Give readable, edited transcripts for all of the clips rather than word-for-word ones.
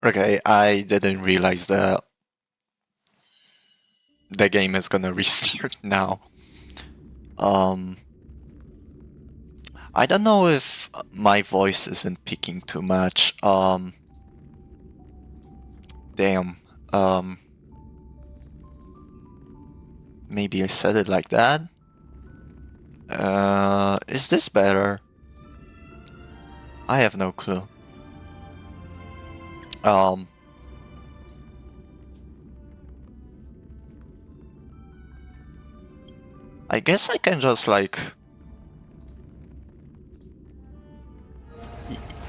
Okay, I didn't realize that the game is gonna restart now. Um, I don't know if my voice isn't picking too much. Damn. Um, Maybe I said it like that. Is this better? I have no clue. Um, I guess I can just like,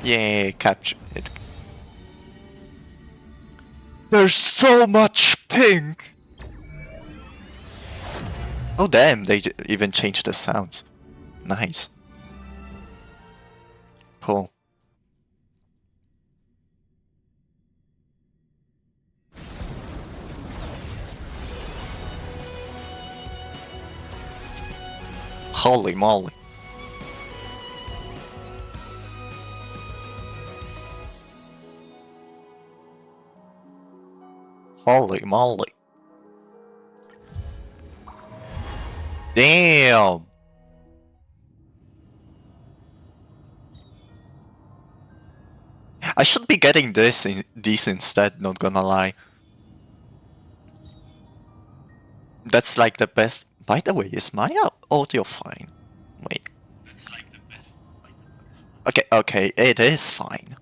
yeah, capture it. There's so much pink! Oh damn, they even changed the sounds. Nice. Cool. Holy moly. Holy moly. Damn! I should be getting these instead, not gonna lie. That's like the best. By the way, is my audio fine? Wait. That's like the best. Okay, okay, it is fine.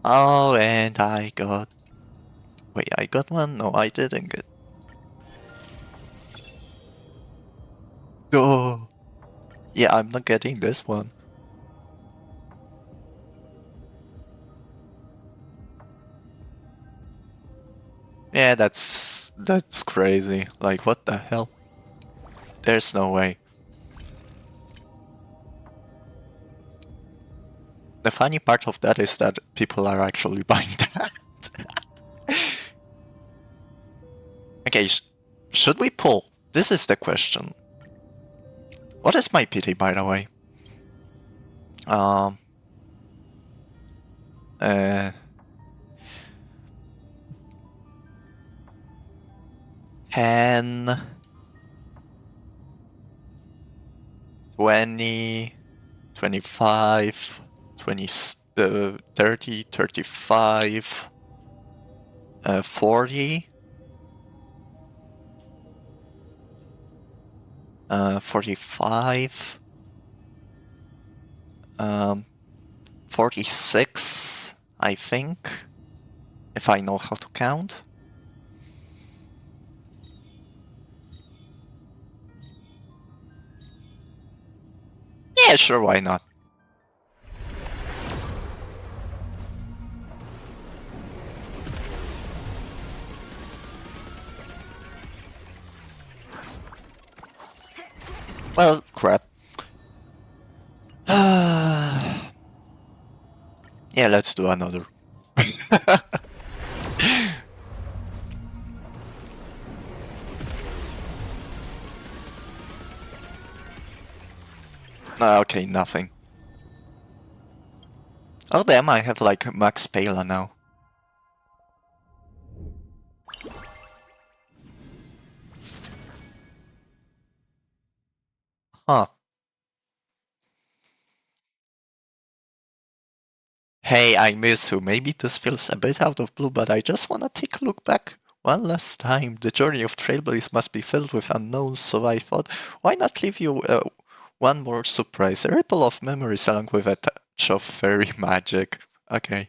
Oh, and I got. Wait, I got one? No, I didn't get. Oh. Yeah, I'm not getting this one. Yeah, that's crazy. Like, what the hell? There's no way. The funny part of that is that people are actually buying that. Okay, should we pull? This is the question. What is my pity, by the way? Um. Uh. 10, 20, 25, 20, 30, 35, 40, 45, 46, I think, if I know how to count. Yeah, sure, why not? Well, crap. Yeah, let's do another. Okay, nothing. Oh damn, I have like Max Pela now. Huh. Hey, I miss you. Maybe this feels a bit out of blue, but I just wanna take a look back one last time. The journey of Trailblaze must be filled with unknowns, so I thought, why not leave you one more surprise? A ripple of memories along with a touch of fairy magic. Okay.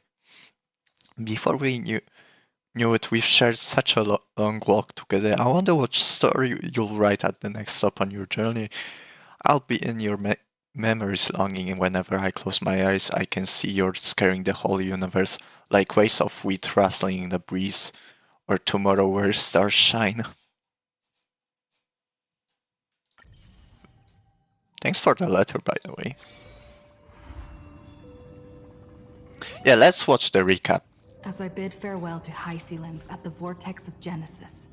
Before we knew it, we've shared such a long walk together. I wonder what story you'll write at the next stop on your journey. I'll be in your memories longing, and whenever I close my eyes, I can see you're scaring the whole universe, like waves of wheat rustling in the breeze, or tomorrow where stars shine. Thanks for the letter, by the way. Yeah, let's watch the recap. As I bid farewell to High Sealands at the Vortex of Genesis,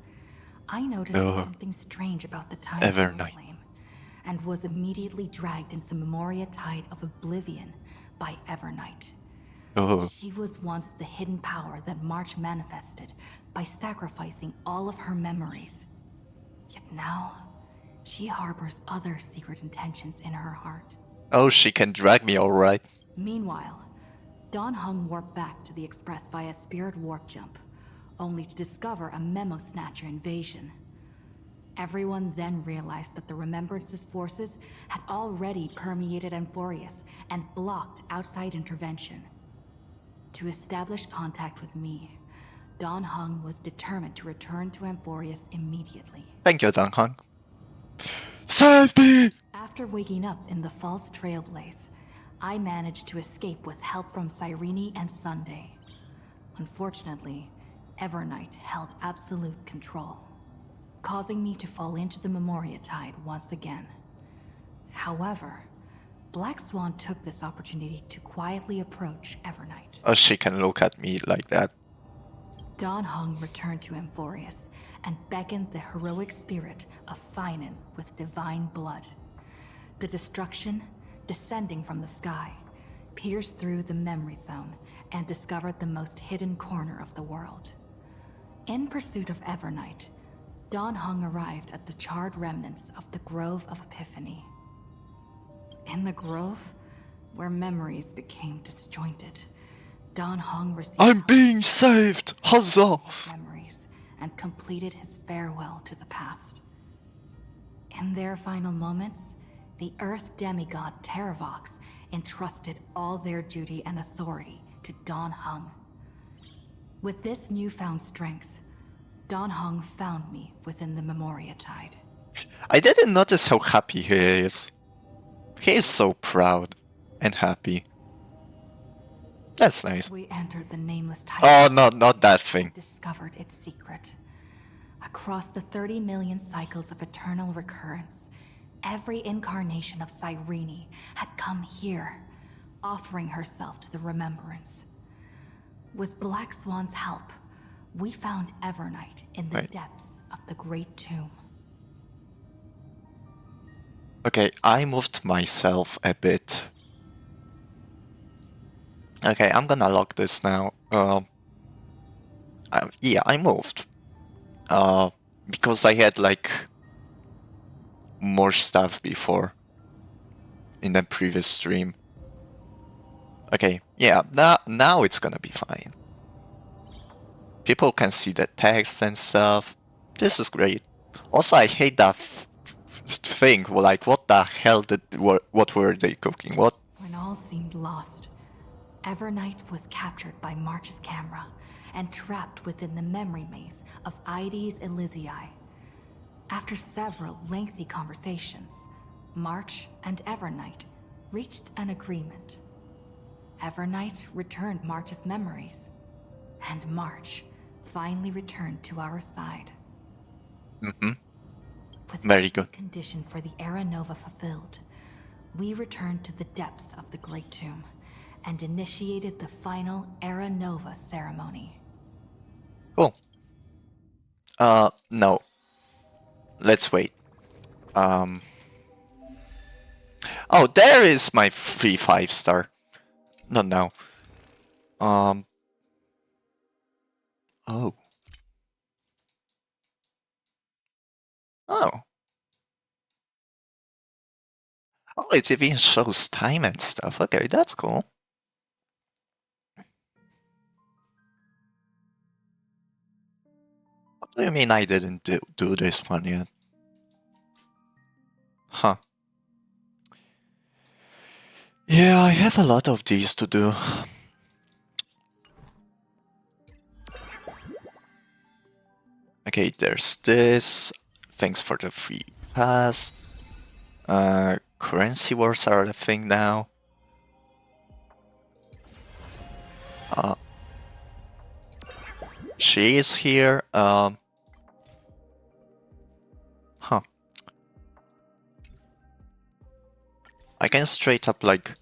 I noticed Ugh. something strange about the time Evernight. flame. and was immediately dragged into the Memoria Tide of Oblivion by Evernight. Oh, She was once the hidden power that March manifested by sacrificing all of her memories. Yet now, she harbors other secret intentions in her heart. oh, she can drag me, alright. Meanwhile, Dan Heng warped back to the Express via Spirit Warp Jump, only to discover a Memo Snatcher invasion. Everyone then realized that the Remembrance's forces had already permeated Amphorius and blocked outside intervention. To establish contact with me, Dan Heng was determined to return to Amphorius immediately. Thank you, Dan Heng. Save me! After waking up in the false Trailblaze, I managed to escape with help from Cyrene and Sunday. Unfortunately, Evernight held absolute control, causing me to fall into the Memoria Tide once again. However, Black Swan took this opportunity to quietly approach Evernight. Oh, she can look at me like that. Dan Heng returned to Amphorius and beckoned the heroic spirit of Finan with divine blood. The destruction, descending from the sky, pierced through the memory zone and discovered the most hidden corner of the world. In pursuit of Evernight, Dan Heng arrived at the charred remnants of the Grove of Epiphany. In the grove, where memories became disjointed, Dan Heng received I'm being saved! Huzzah! memories and completed his farewell to the past. In their final moments, the Earth demigod Terravox entrusted all their duty and authority to Dan Heng. With this newfound strength, Dan Heng found me within the Memoria Tide. I didn't notice how happy he is. He is so proud and happy. That's nice. We entered the nameless Tide. Oh, no, not that thing. Discovered its secret. Across the 30 million cycles of eternal recurrence, every incarnation of Cyrene had come here, offering herself to the Remembrance. With Black Swan's help, we found Evernight in the Right. depths of the Great Tomb. Okay, I moved myself a bit. Okay, I'm gonna lock this now. Yeah, I moved. Because I had like more stuff before in the previous stream. Okay, yeah, now it's gonna be fine. People can see the text and stuff. This is great. Also, I hate that thing. Like, what the hell what were they cooking? What? When all seemed lost, Evernight was captured by March's camera and trapped within the memory maze of Ides Elysiae. After several lengthy conversations, March and Evernight reached an agreement. Evernight returned March's memories, and March finally returned to our side. Mm-hmm. With Very good. condition for the Era Nova fulfilled, we returned to the depths of the Great Tomb and initiated the final Era Nova ceremony. Cool. No. Let's wait. Oh, there is my free 5-star. Not now. Oh. Oh. Oh, it even shows time and stuff. Okay, that's cool. What do you mean I didn't do this one yet? Huh. Yeah, I have a lot of these to do. Okay, there's this. Thanks for the free pass. Currency wars are a thing now. She is here. Huh. I can straight up like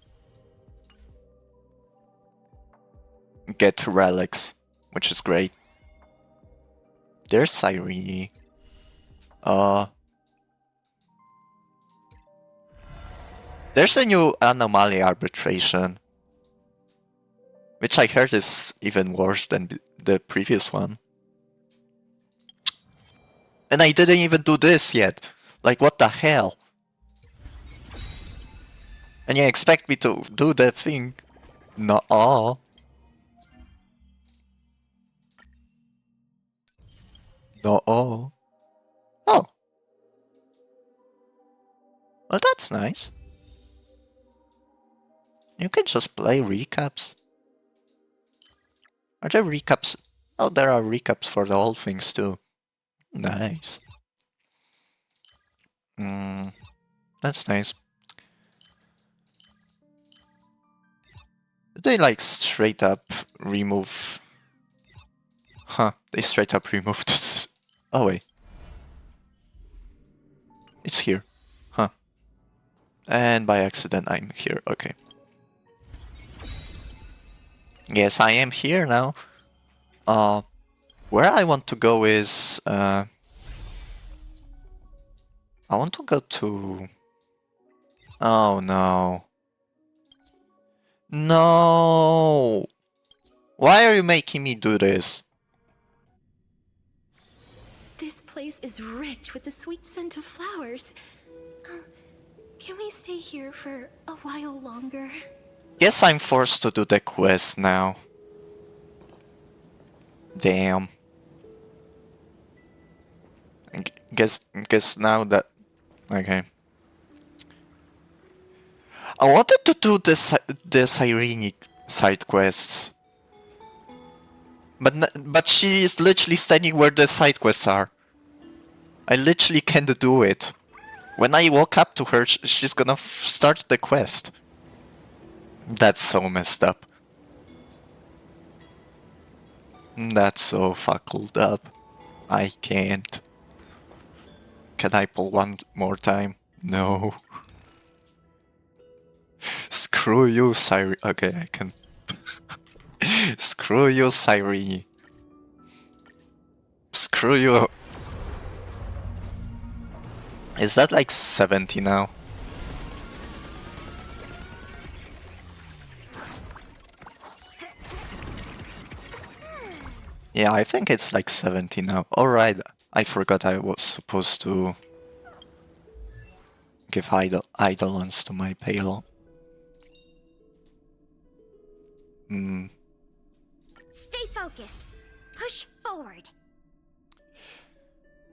get relics, which is great. There's Cyrene. There's a new anomaly arbitration, which I heard is even worse than the previous one. And I didn't even do this yet. Like, what the hell? And you expect me to do the thing? No. No. Oh. Well, that's nice. You can just play recaps. Are there recaps? Oh, there are recaps for the whole things too. Nice. That's nice. Do they like straight up remove? Huh, they straight up removed this. Oh wait. It's here. Huh. And by accident I'm here, okay. Yes, I am here now. Where I want to go is I want to go to... Oh no. No! Why are you making me do this? This place is rich with the sweet scent of flowers. Can we stay here for a while longer? Guess I'm forced to do the quest now. Damn. Guess now that... Okay. I wanted to do the Cyrene side quests. But she is literally standing where the side quests are. I literally can't do it. When I walk up to her, she's gonna start the quest. That's so messed up. That's so fucked up. I can't. Can I pull one more time? No. Screw you, Cyrene. Okay, I can. Screw you, Cyrene. Screw you. Is that like 70 now? Yeah, I think it's like 70 now. Alright, I forgot I was supposed to give Eidolons to my payload. Stay focused. Push forward.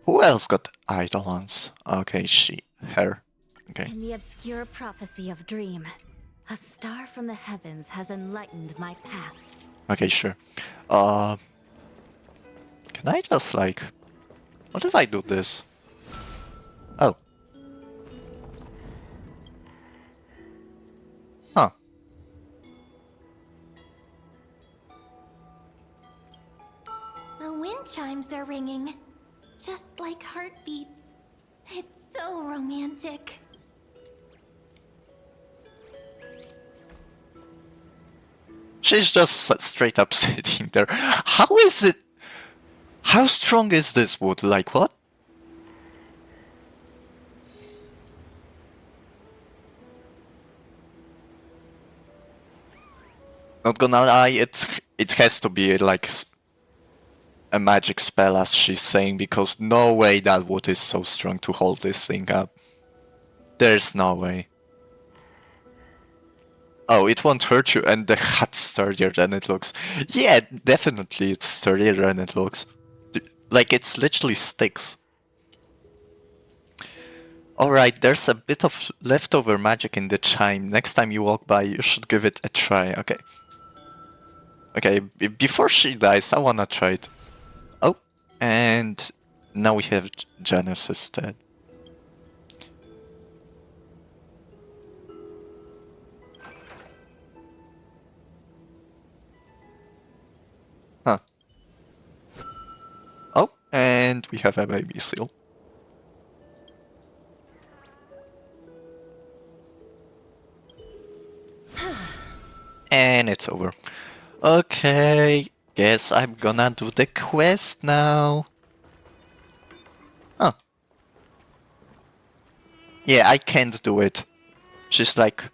Who else got Eidolons? Okay, her. Okay. In the obscure prophecy of Dream, a star from the heavens has enlightened my path. Okay, sure. Can I just like... What if I do this? Oh. Huh. The wind chimes are ringing, just like heartbeats. It's so romantic. She's just straight up sitting there. How is it? How strong is this wood? Like what? Not gonna lie, it has to be like a magic spell, as she's saying, because no way that wood is so strong to hold this thing up. There's no way. Oh, it won't hurt you, and the hut's sturdier than it looks. Yeah, definitely it's sturdier than it looks. Like, it's literally sticks. Alright, there's a bit of leftover magic in the chime. Next time you walk by, you should give it a try. Okay. Okay, before she dies, I wanna try it. Oh, and now we have Janus instead. Huh. Oh, and we have a baby seal. And it's over. Okay, guess I'm gonna do the quest now. Huh. Yeah, I can't do it. She's like,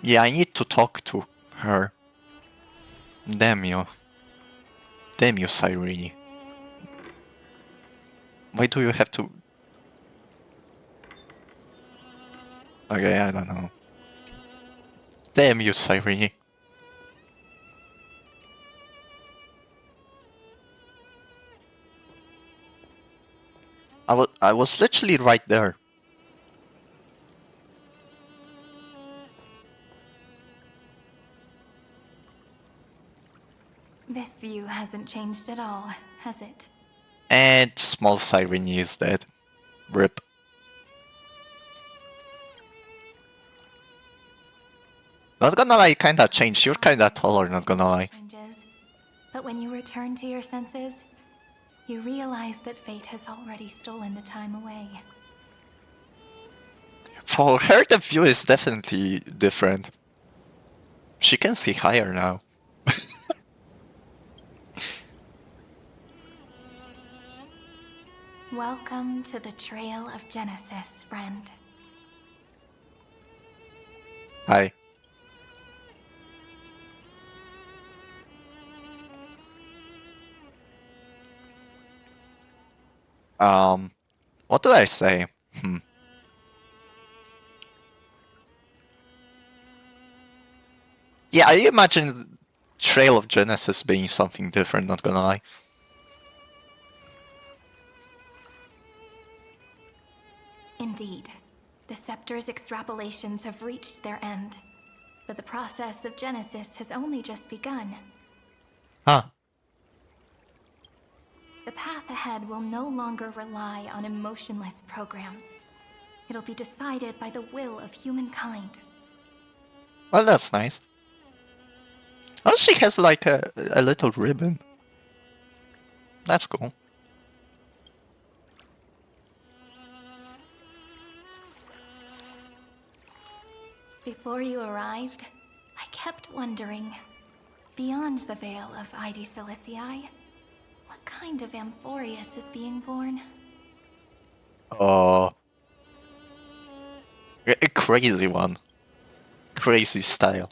yeah, I need to talk to her. Damn you. Damn you, Cyrene. Why do you have to... Okay, I don't know. Damn you, Cyrene. I was literally right there. This view hasn't changed at all, has it? And small Cyrene is dead. RIP. Not gonna lie, kinda changed. You're kinda taller, not gonna lie. Changes. But when you return to your senses, you realize that fate has already stolen the time away. For her, the view is definitely different. She can see higher now. Welcome to the Trail of Genesis, friend. Hi. What do I say? Yeah, I imagine Trail of Genesis being something different, not gonna lie. Indeed, the Scepter's extrapolations have reached their end, but the process of Genesis has only just begun. Huh. The path ahead will no longer rely on emotionless programs. It'll be decided by the will of humankind. Well, that's nice. Oh, she has like a little ribbon. That's cool. Before you arrived, I kept wondering, beyond the veil of Ide Silicii, what kind of Amphorius is being born? Oh. A crazy one. Crazy style.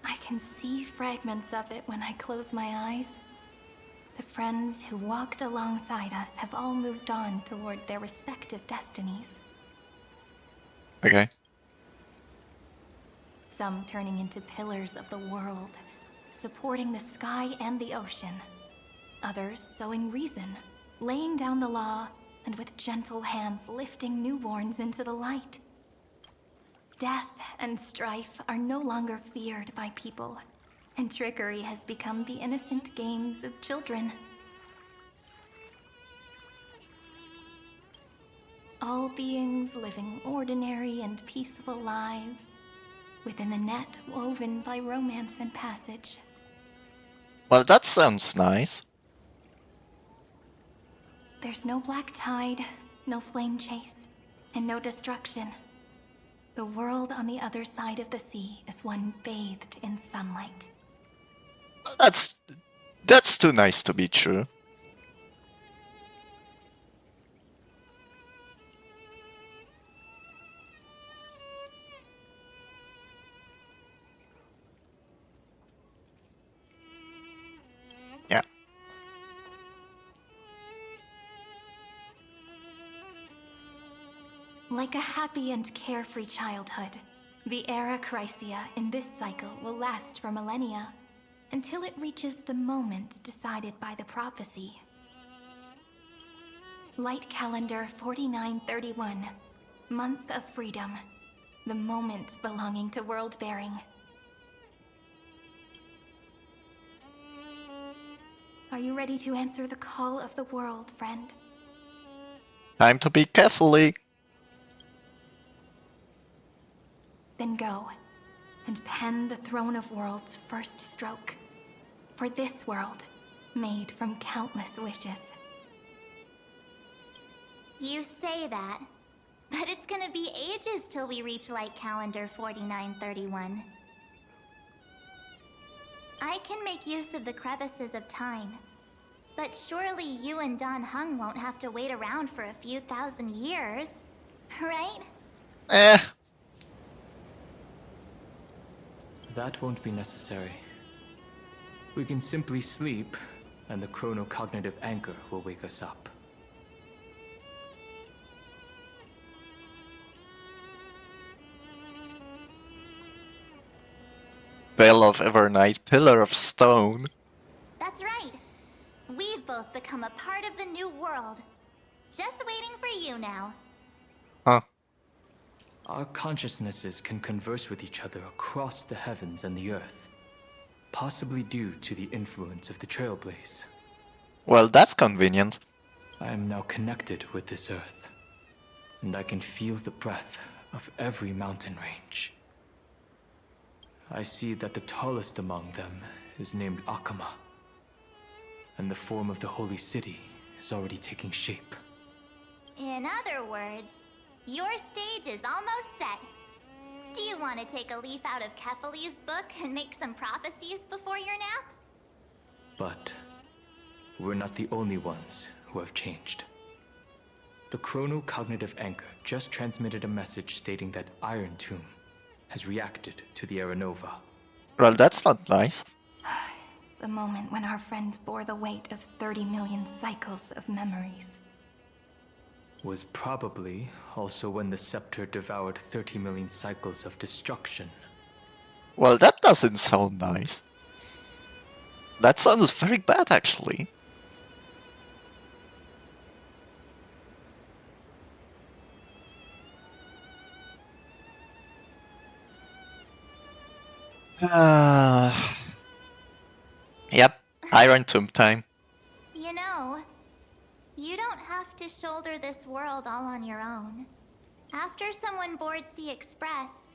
I can see fragments of it when I close my eyes. The friends who walked alongside us have all moved on toward their respective destinies. Okay. Some turning into pillars of the world, supporting the sky and the ocean. Others sowing reason, laying down the law, and with gentle hands lifting newborns into the light. Death and strife are no longer feared by people, and trickery has become the innocent games of children. All beings living ordinary and peaceful lives, within the net woven by romance and passage. Well, that sounds nice. There's no black tide, no flame chase, and no destruction. The world on the other side of the sea is one bathed in sunlight. That's too nice to be true. Yeah. Like a happy and carefree childhood, the era Chrysia in this cycle will last for millennia, until it reaches the moment decided by the prophecy. Light calendar 4931, month of freedom, the moment belonging to world-bearing. Are you ready to answer the call of the world, friend? Time to be carefully. Then go, and pen the Throne of Worlds' first stroke. For this world, made from countless wishes. You say that, but it's gonna be ages till we reach Light Calendar 4931. I can make use of the crevices of time. But surely you and Dan Heng won't have to wait around for a few thousand years, right? Eh, That won't be necessary. We can simply sleep, and the chronocognitive anchor will wake us up. Veil of Evernight, Pillar of Stone. That's right. We've both become a part of the new world. Just waiting for you now. Huh. Our consciousnesses can converse with each other across the heavens and the earth, possibly due to the influence of the Trailblaze. Well, that's convenient. I am now connected with this earth, and I can feel the breath of every mountain range. I see that the tallest among them is named Akama, and the form of the holy city is already taking shape. In other words, your stage is almost set. Do you want to take a leaf out of Kefali's book and make some prophecies before your nap? But we're not the only ones who have changed. The chronocognitive anchor just transmitted a message stating that Iron Tomb has reacted to the Aranova. Well, that's not nice. The moment when our friend bore the weight of 30 million cycles of memories. Was probably also when the scepter devoured 30 million cycles of destruction. Well, that doesn't sound nice. That sounds very bad, actually. Yep, Iron Tomb time. You know, you don't have to shoulder this world all on your own. After someone boards the Express,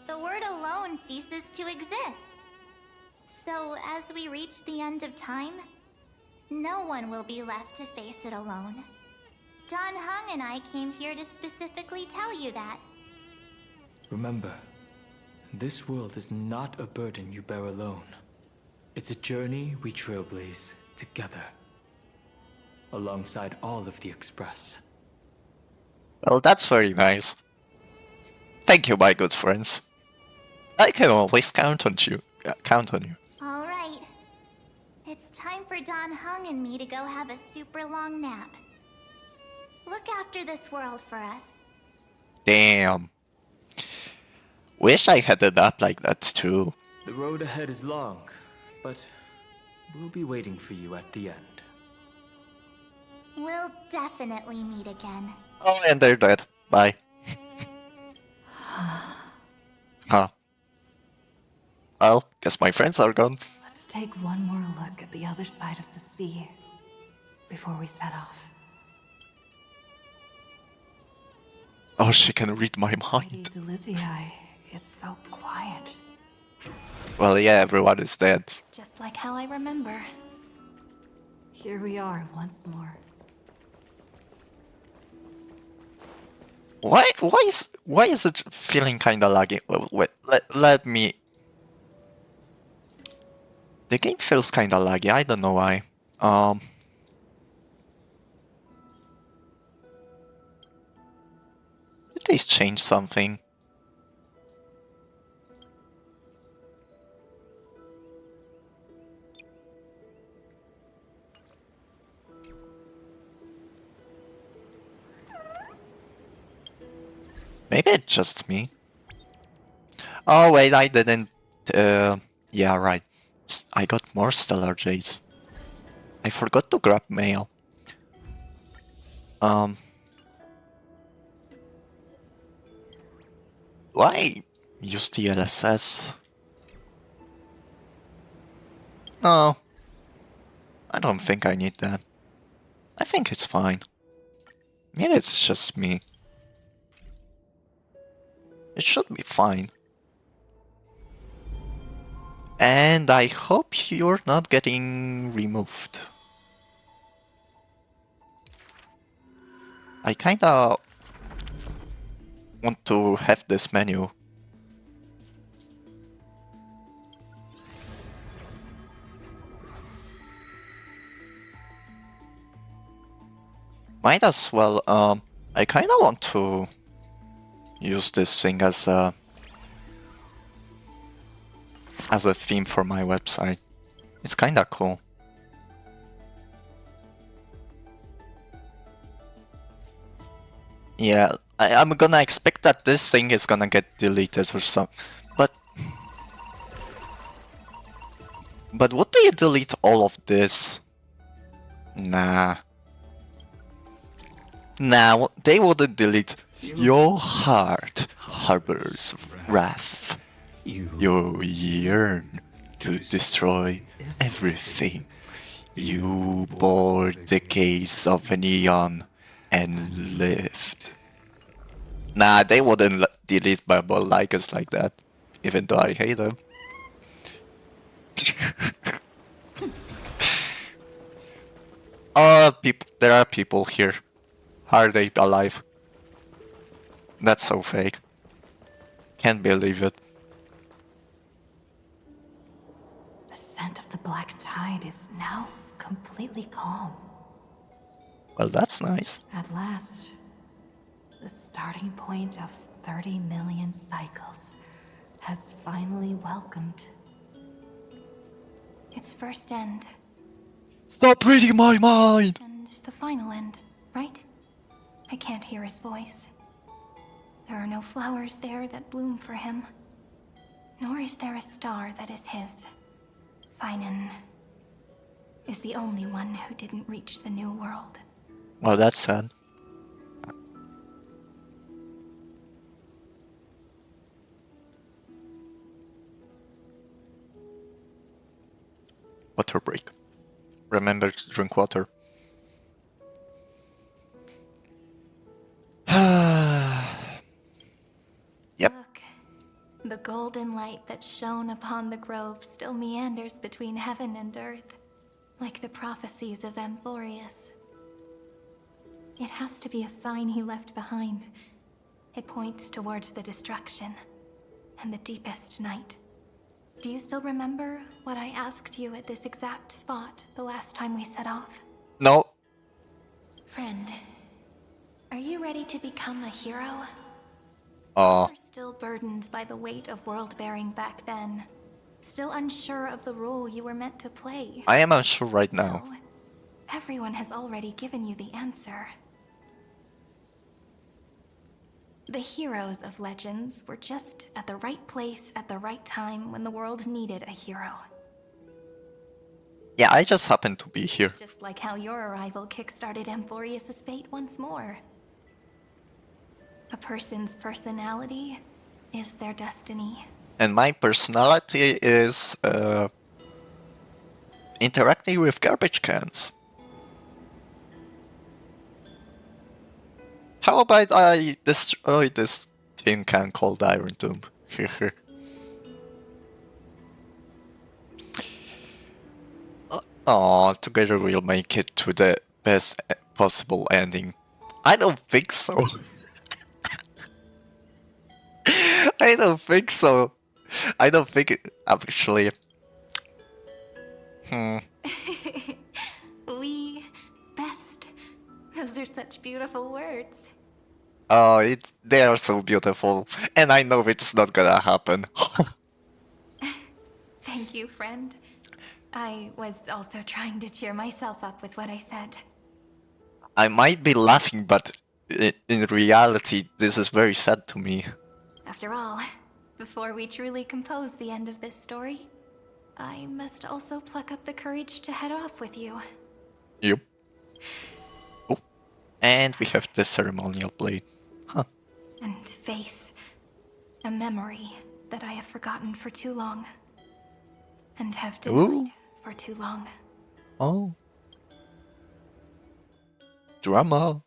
the word alone ceases to exist. So as we reach the end of time, no one will be left to face it alone. Dan Heng and I came here to specifically tell you that. Remember, this world is not a burden you bear alone. It's a journey we trailblaze together, alongside all of the Express. Well, that's very nice. Thank you, my good friends. I can always count on you. All right. It's time for Dan Heng and me to go have a super long nap. Look after this world for us. Damn. Wish I had a nap like that too. The road ahead is long, but we'll be waiting for you at the end. We'll definitely meet again. Oh, and they're dead. Bye. Huh. Well, guess my friends are gone. Let's take one more look at the other side of the sea before we set off. Oh, she can read my mind. Lady Delizii is so quiet. Well, yeah, everyone is dead. Just like how I remember. Here we are once more. Why is it feeling kinda laggy? Wait, let me... The game feels kinda laggy, I don't know why. Did they change something? Maybe it's just me. Oh wait, I didn't... yeah, right. I got more Stellar Jades. I forgot to grab mail. Why use the LSS? No. I don't think I need that. I think it's fine. Maybe it's just me. It should be fine. And I hope you're not getting removed. I kinda want to have this menu. Might as well, I kinda want to use this thing as a theme for my website. It's kinda cool. Yeah, I'm gonna expect that this thing is gonna get deleted or something. But would they delete all of this? Nah. Nah, they wouldn't delete. Your heart harbors wrath. You yearn to destroy everything. You bore the gaze of an eon and lived. Nah, they wouldn't delete Marble Lycans like that, even though I hate them. People, there are people here. Are they alive? That's so fake. Can't believe it. The scent of the black tide is now completely calm. Well, that's nice. At last, the starting point of 30 million cycles has finally welcomed Its first end Stop reading my mind! and the final end, right? I can't hear his voice. There are no flowers there that bloom for him, nor is there a star that is his. Finan is the only one who didn't reach the new world. Well, that's sad. Water break. Remember to drink water. Yep. Look, the golden light that shone upon the grove still meanders between heaven and earth, like the prophecies of Amphorius. It has to be a sign he left behind. It points towards the destruction and the deepest night. Do you still remember what I asked you at this exact spot the last time we set off? No. Friend, are you ready to become a hero? Oh. You're still burdened by the weight of world-bearing back then. Still unsure of the role you were meant to play. I am unsure right now. No, everyone has already given you the answer. The heroes of legends were just at the right place at the right time when the world needed a hero. Yeah, I just happened to be here. Just like how your arrival kickstarted Amphorius' fate once more. A person's personality is their destiny. And my personality is interacting with garbage cans. How about I destroy this tin can called Iron Tomb? Aw, together we'll make it to the best possible ending. I don't think so. I don't think so. I don't think it, actually. We best. Those are such beautiful words. Oh, they are so beautiful, and I know it's not gonna happen. Thank you, friend. I was also trying to cheer myself up with what I said. I might be laughing, but in reality, this is very sad to me. After all, before we truly compose the end of this story, I must also pluck up the courage to head off with you. Yep. Oh, and we have the ceremonial blade. Huh. And face a memory that I have forgotten for too long. And have denied for too long. Oh. Drama.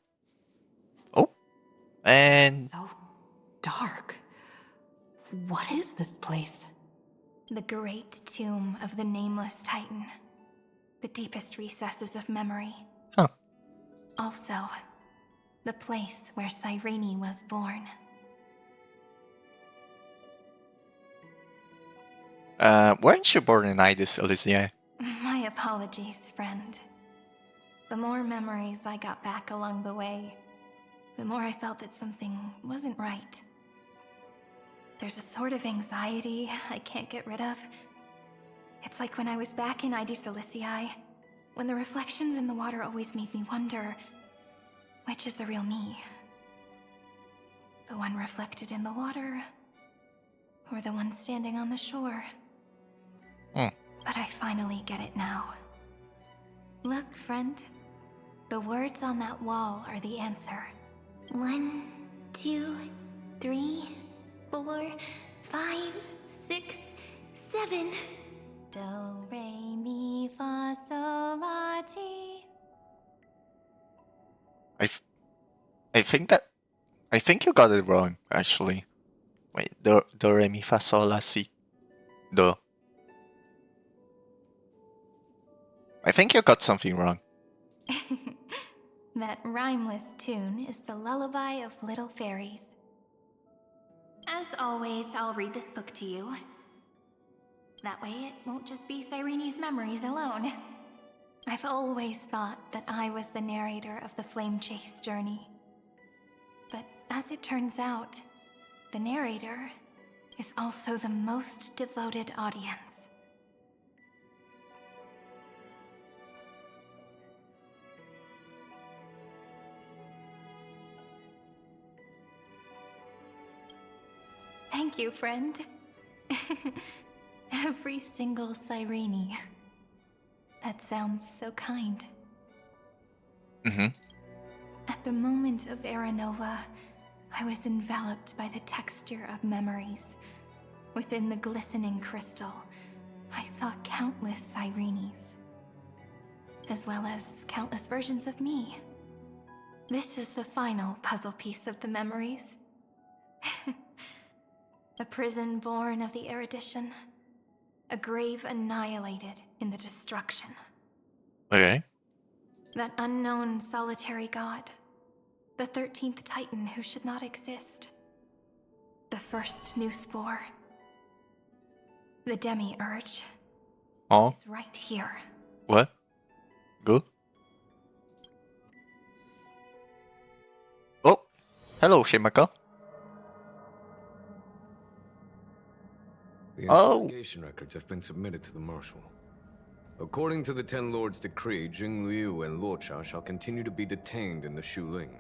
Oh. And so dark. What is this place? The great tomb of the nameless titan. The deepest recesses of memory. huh. Also, the place where Cyrene was born. Weren't you born in Idis, Elysia? My apologies, friend. The more memories I got back along the way, the more I felt that something wasn't right. There's a sort of anxiety I can't get rid of. It's like when I was back in ID Silicii, when the reflections in the water always made me wonder, which is the real me? The one reflected in the water, or the one standing on the shore? But I finally get it now. Look, friend. The words on that wall are the answer. 1, 2, 3, 4, 5, 6, 7. Do, re, mi, fa, sol, la, ti. I think you got it wrong, actually. Wait, do, re, mi, fa, sol, la, si. Do. I think you got something wrong. That rhymeless tune is the lullaby of little fairies. As always, I'll read this book to you. That way it won't just be Cyrene's memories alone. I've always thought that I was the narrator of the Flame Chase journey. But as it turns out, the narrator is also the most devoted audience. Thank you, friend. Every single Cyrene. That sounds so kind. At the moment of Era Nova, I was enveloped by the texture of memories. Within the glistening crystal, I saw countless Cyrenes, as well as countless versions of me. This is the final puzzle piece of the memories. A prison born of the erudition. A grave annihilated in the destruction. Okay. That unknown solitary god. The 13th Titan who should not exist. The first new spore. The Demiurge Oh, is right here. what? Good? Oh, hello, Shimaka. The Oh. interrogation records have been submitted to the Marshal. According to the Ten Lords' decree, Jing Liu and Luocha shall continue to be detained in the Shuling.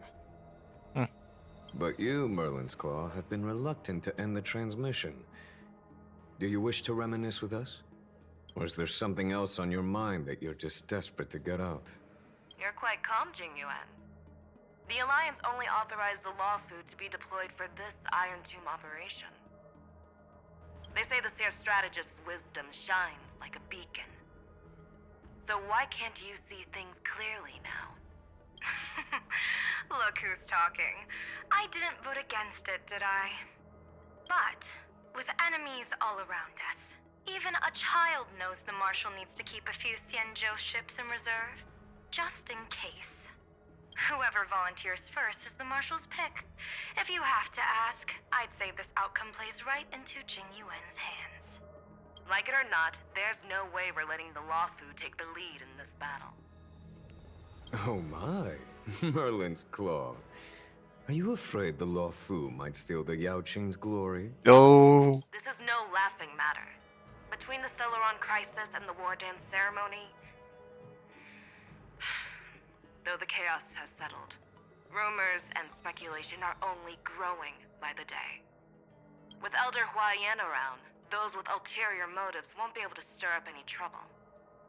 But you, Merlin's Claw, have been reluctant to end the transmission. Do you wish to reminisce with us? Or is there something else on your mind that you're just desperate to get out? You're quite calm, Jing Yuan. The Alliance only authorized the Law Food to be deployed for this Iron Tomb operation. They say the Seer Strategist's wisdom shines like a beacon. So why can't you see things clearly now? Look who's talking. I didn't vote against it, did I? But, with enemies all around us, even a child knows the Marshal needs to keep a few Xianzhou ships in reserve, just in case. Whoever volunteers first is the Marshal's pick. If you have to ask, I'd say this outcome plays right into Jing Yuan's hands. Like it or not, there's no way we're letting the Law Food take the lead in this battle. Oh my, Merlin's Claw. Are you afraid the Law Fu might steal the Yao Qing's glory? Oh, This is no laughing matter. Between the Stellaron crisis and the War Dance ceremony, though the chaos has settled, rumors and speculation are only growing by the day. With Elder Huaiyan around, those with ulterior motives won't be able to stir up any trouble.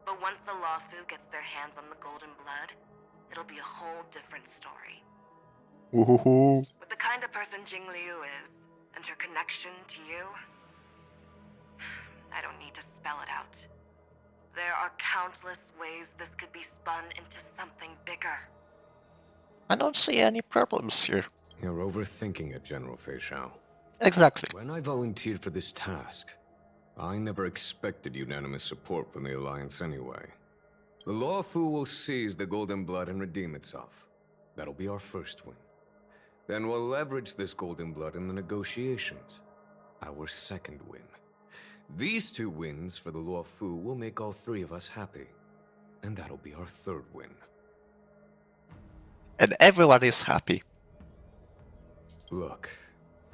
But once the Law Fu gets their hands on the Golden Blood, it'll be a whole different story. woohoo. With the kind of person Jing Liu is, and her connection to you, I don't need to spell it out. There are countless ways this could be spun into something bigger. I don't see any problems here. You're overthinking it, General Fei Shao. Exactly. When I volunteered for this task, I never expected unanimous support from the Alliance anyway. The Law Fu will seize the Golden Blood and redeem itself. That'll be our first win. Then we'll leverage this Golden Blood in the negotiations. Our second win. These 2 wins for the Law Fu will make all 3 of us happy. And that'll be our third win. And everyone is happy. Look,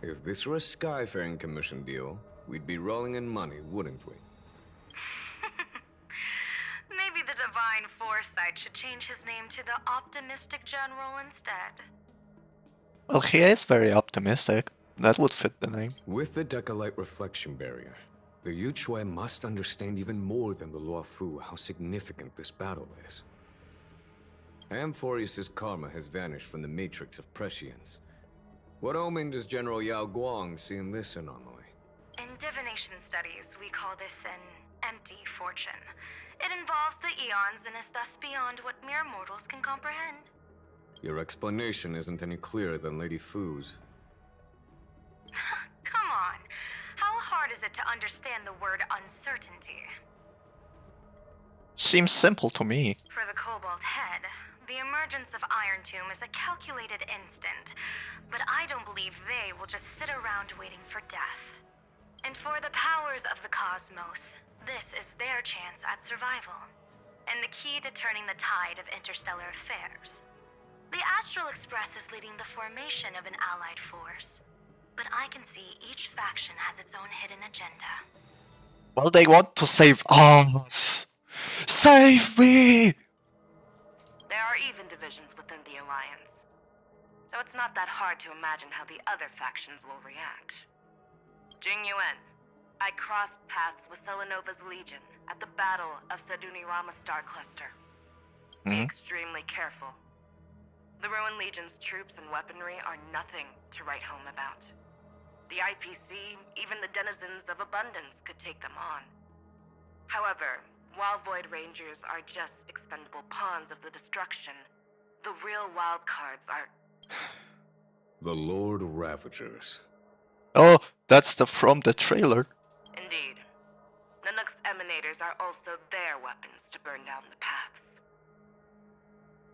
if this were a Skyfaring Commission deal, we'd be rolling in money, wouldn't we? Maybe the Divine Foresight should change his name to the Optimistic General instead. Well, he is very optimistic. That would fit the name. With the Decalite Reflection Barrier, the Yuchuan must understand even more than the Luofu how significant this battle is. Amphorius' karma has vanished from the matrix of prescience. What omen does General Yao Guang see in this anomaly? In divination studies, we call this an empty fortune. It involves the eons and is thus beyond what mere mortals can comprehend. Your explanation isn't any clearer than Lady Fu's. Come on. How hard is it to understand the word uncertainty? Seems simple to me. For the Cobalt Head, the emergence of Iron Tomb is a calculated instant, but I don't believe they will just sit around waiting for death. And for the powers of the cosmos, this is their chance at survival, and the key to turning the tide of interstellar affairs. The Astral Express is leading the formation of an allied force, but I can see each faction has its own hidden agenda. Well, they want to save us. Save me! There are even divisions within the Alliance, so it's not that hard to imagine how the other factions will react. Jing Yuan, I crossed paths with Selenova's Legion at the Battle of Sadunirama Star Cluster. Be extremely careful. The Ruined Legion's troops and weaponry are nothing to write home about. The IPC, even the denizens of Abundance, could take them on. However, while Void Rangers are just expendable pawns of the destruction, the real wild cards are... The Lord Ravagers. Oh, that's from the trailer. Indeed. Nanook's emanators are also their weapons to burn down the paths.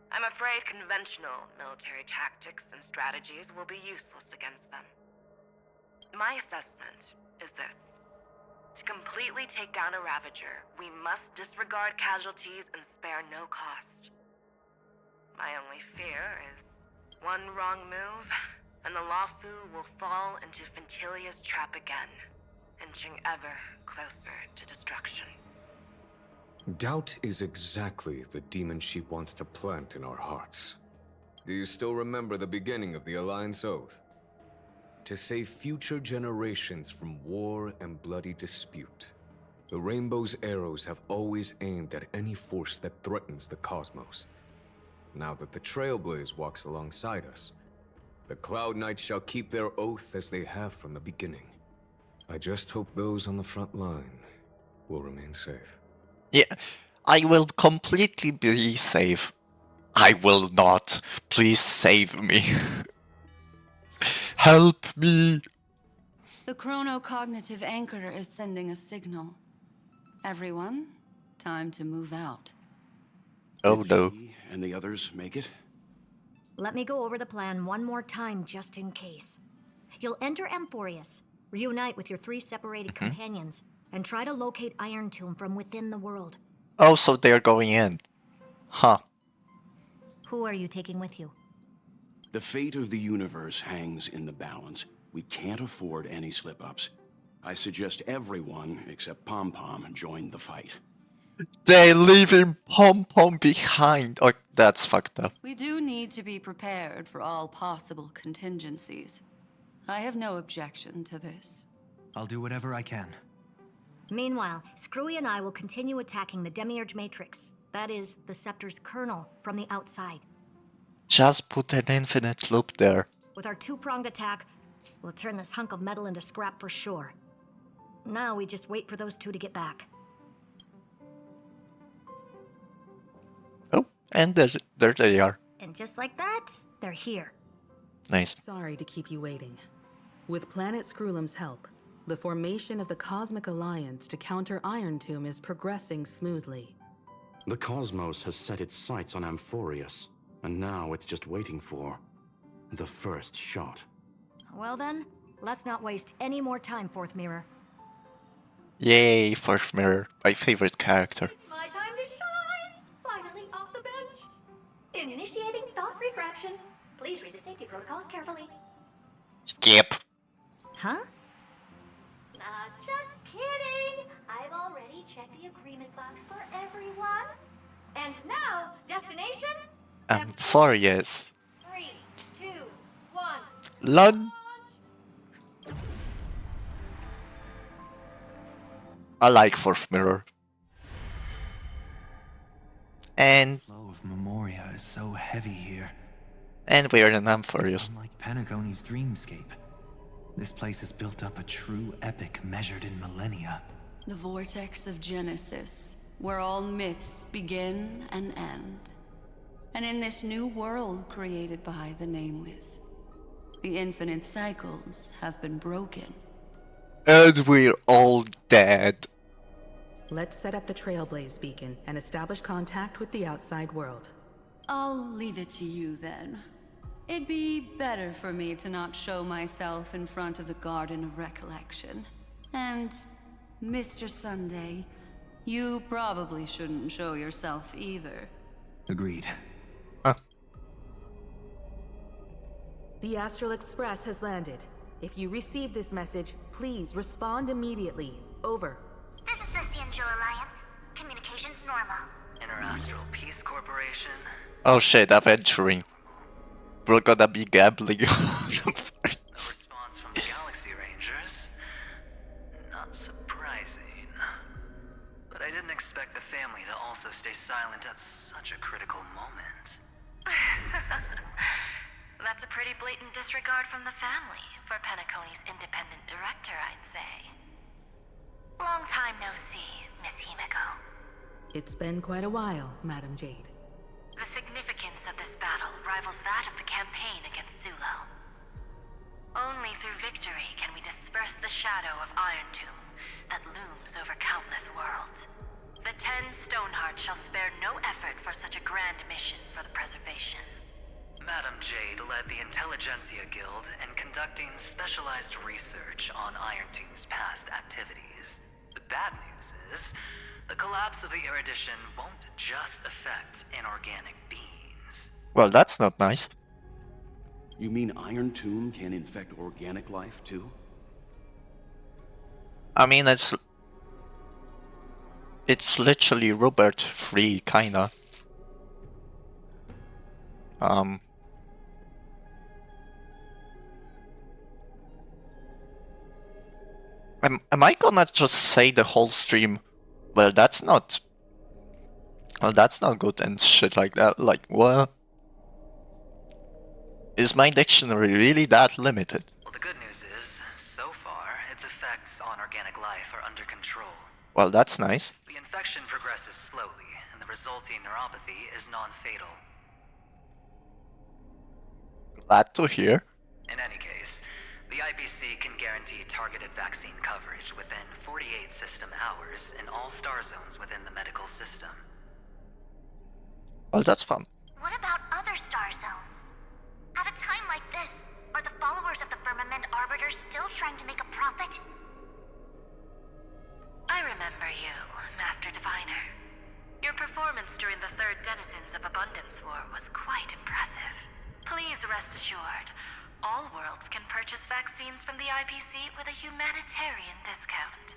I'm afraid conventional military tactics and strategies will be useless against them. My assessment is this. To completely take down a Ravager, we must disregard casualties and spare no cost. My only fear is one wrong move, and the Luofu will fall into Fintilia's trap again, inching ever closer to destruction. Doubt is exactly the demon she wants to plant in our hearts. Do you still remember the beginning of the Alliance Oath? To save future generations from war and bloody dispute. The Rainbow's arrows have always aimed at any force that threatens the cosmos. Now that the Trailblaze walks alongside us, the Cloud Knights shall keep their oath as they have from the beginning. I just hope those on the front line will remain safe. Yeah, I will completely be safe. I will not. Please save me. Help me. The chronocognitive anchor is sending a signal. Everyone, time to move out. Oh no. Did she and the others make it? Let me go over the plan one more time just in case. You'll enter Amphorius, reunite with your 3 separated companions, and try to locate Iron Tomb from within the world. Oh, so they're going in. Huh. Who are you taking with you? The fate of the universe hangs in the balance. We can't afford any slip-ups. I suggest everyone, except Pom Pom, join the fight. They're leaving Pom Pom behind. Oh, that's fucked up. We do need to be prepared for all possible contingencies. I have no objection to this. I'll do whatever I can. Meanwhile, Screwy and I will continue attacking the Demiurge Matrix. That is, the Scepter's kernel, from the outside. Just put an infinite loop there. With our 2-pronged attack, we'll turn this hunk of metal into scrap for sure. Now we just wait for those 2 to get back. Oh, and there they are. And just like that, they're here. Nice. Sorry to keep you waiting. With Planet Screwlum's help, the formation of the Cosmic Alliance to counter Iron Tomb is progressing smoothly. The cosmos has set its sights on Amphorius, and now it's just waiting for the first shot. Well then, let's not waste any more time, Fourth Mirror. Yay, Fourth Mirror, my favorite character. It's my time to shine! Finally off the bench! Initiating thought refraction. Please read the safety protocols carefully. Skip. Huh? Just kidding! I've already checked the agreement box for everyone. And now, destination? Amphorius. 3, 2, 1. Lun. I like Fourth Mirror. And The flow of Memoria is so heavy here. And we're in Amphorius. Unlike Panagoni's dreamscape, this place has built up a true epic measured in millennia. The vortex of Genesis, where all myths begin and end. And in this new world created by the Nameless, the infinite cycles have been broken. And we're all dead. Let's set up the Trailblaze beacon and establish contact with the outside world. I'll leave it to you then. It'd be better for me to not show myself in front of the Garden of Recollection. And, Mr. Sunday, you probably shouldn't show yourself either. Agreed. The Astral Express has landed. If you receive this message, please respond immediately. Over. This is the Xianzhou Alliance. Communications normal. Interastral Peace Corporation. Oh shit, adventuring. We're gonna be gambling. Response from the Galaxy Rangers. Not surprising. But I didn't expect the family to also stay silent at such a critical moment. That's a pretty blatant disregard from the family for Penacony's independent director, I'd say. Long time no see, Miss Himiko. It's been quite a while, Madam Jade. The significance of this battle rivals that of the campaign against Zulo. Only through victory can we disperse the shadow of Iron Tomb that looms over countless worlds. The 10 Stonehearts shall spare no effort for such a grand mission for the preservation. Madam Jade led the Intelligentsia Guild in conducting specialized research on Iron Tomb's past activities. The bad news is, the collapse of the Erudition won't just affect inorganic beings. Well, that's not nice. You mean Iron Tomb can infect organic life too? I mean, it's literally Robert free, kinda. Am I gonna just say the whole stream? Well, that's not good and shit like that. Like, what? Is my dictionary really that limited? Well, the good news is, so far, its effects on organic life are under control. Well, that's nice. The infection progresses slowly, and the resulting neuropathy is non-fatal. Glad to hear. In any case, the IPC can guarantee targeted vaccine coverage within 48 system hours in all star zones within the medical system. Well, that's fun. What about other star zones? At a time like this, are the followers of the Firmament Arbiter still trying to make a profit? I remember you, Master Diviner. Your performance during the Third Denizens of Abundance War was quite impressive. Please rest assured, all worlds can purchase vaccines from the IPC with a humanitarian discount.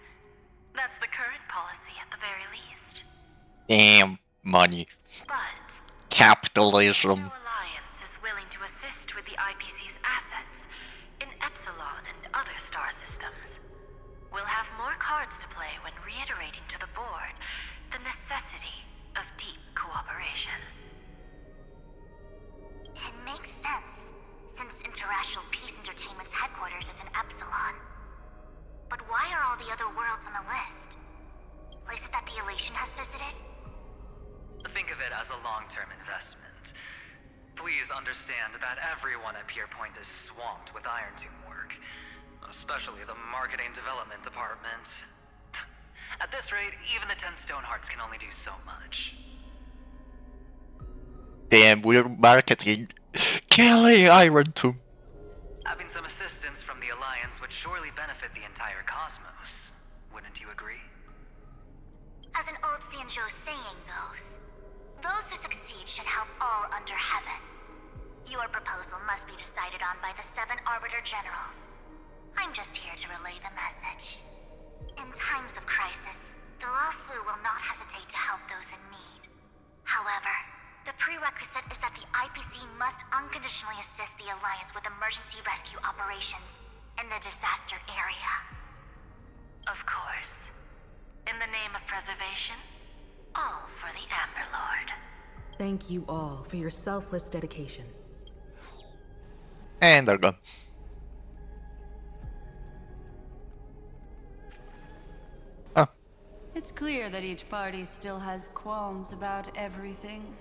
That's the current policy at the very least. Damn, money. But Capitalism. no alliance is willing to assist with the IPC's assets in Epsilon and other star systems. We'll have more cards to play when reiterating to the board the necessity of deep cooperation. It makes sense, since Interastral Peace Entertainment's headquarters is in Epsilon. But why are all the other worlds on the list? Places that the Elation has visited? Think of it as a long-term investment. Please understand that everyone at Pierpoint is swamped with Iron Tomb work, especially the marketing development department. At this rate, even the 10 Stonehearts can only do so much. Damn, we're marketing. Killing Iron Tomb. Having some assistance from the Alliance would surely benefit the entire cosmos. Wouldn't you agree? As an old Xianzhou saying goes, those who succeed should help all under heaven. Your proposal must be decided on by the 7 Arbiter Generals. I'm just here to relay the message. In times of crisis, the Luofu will not hesitate to help those in need. However, the prerequisite is that the IPC must unconditionally assist the Alliance with emergency rescue operations in the disaster area. Of course. In the name of preservation, all for the Amber Lord. Thank you all for your selfless dedication. And they're gone. It's clear that each party still has qualms about everything.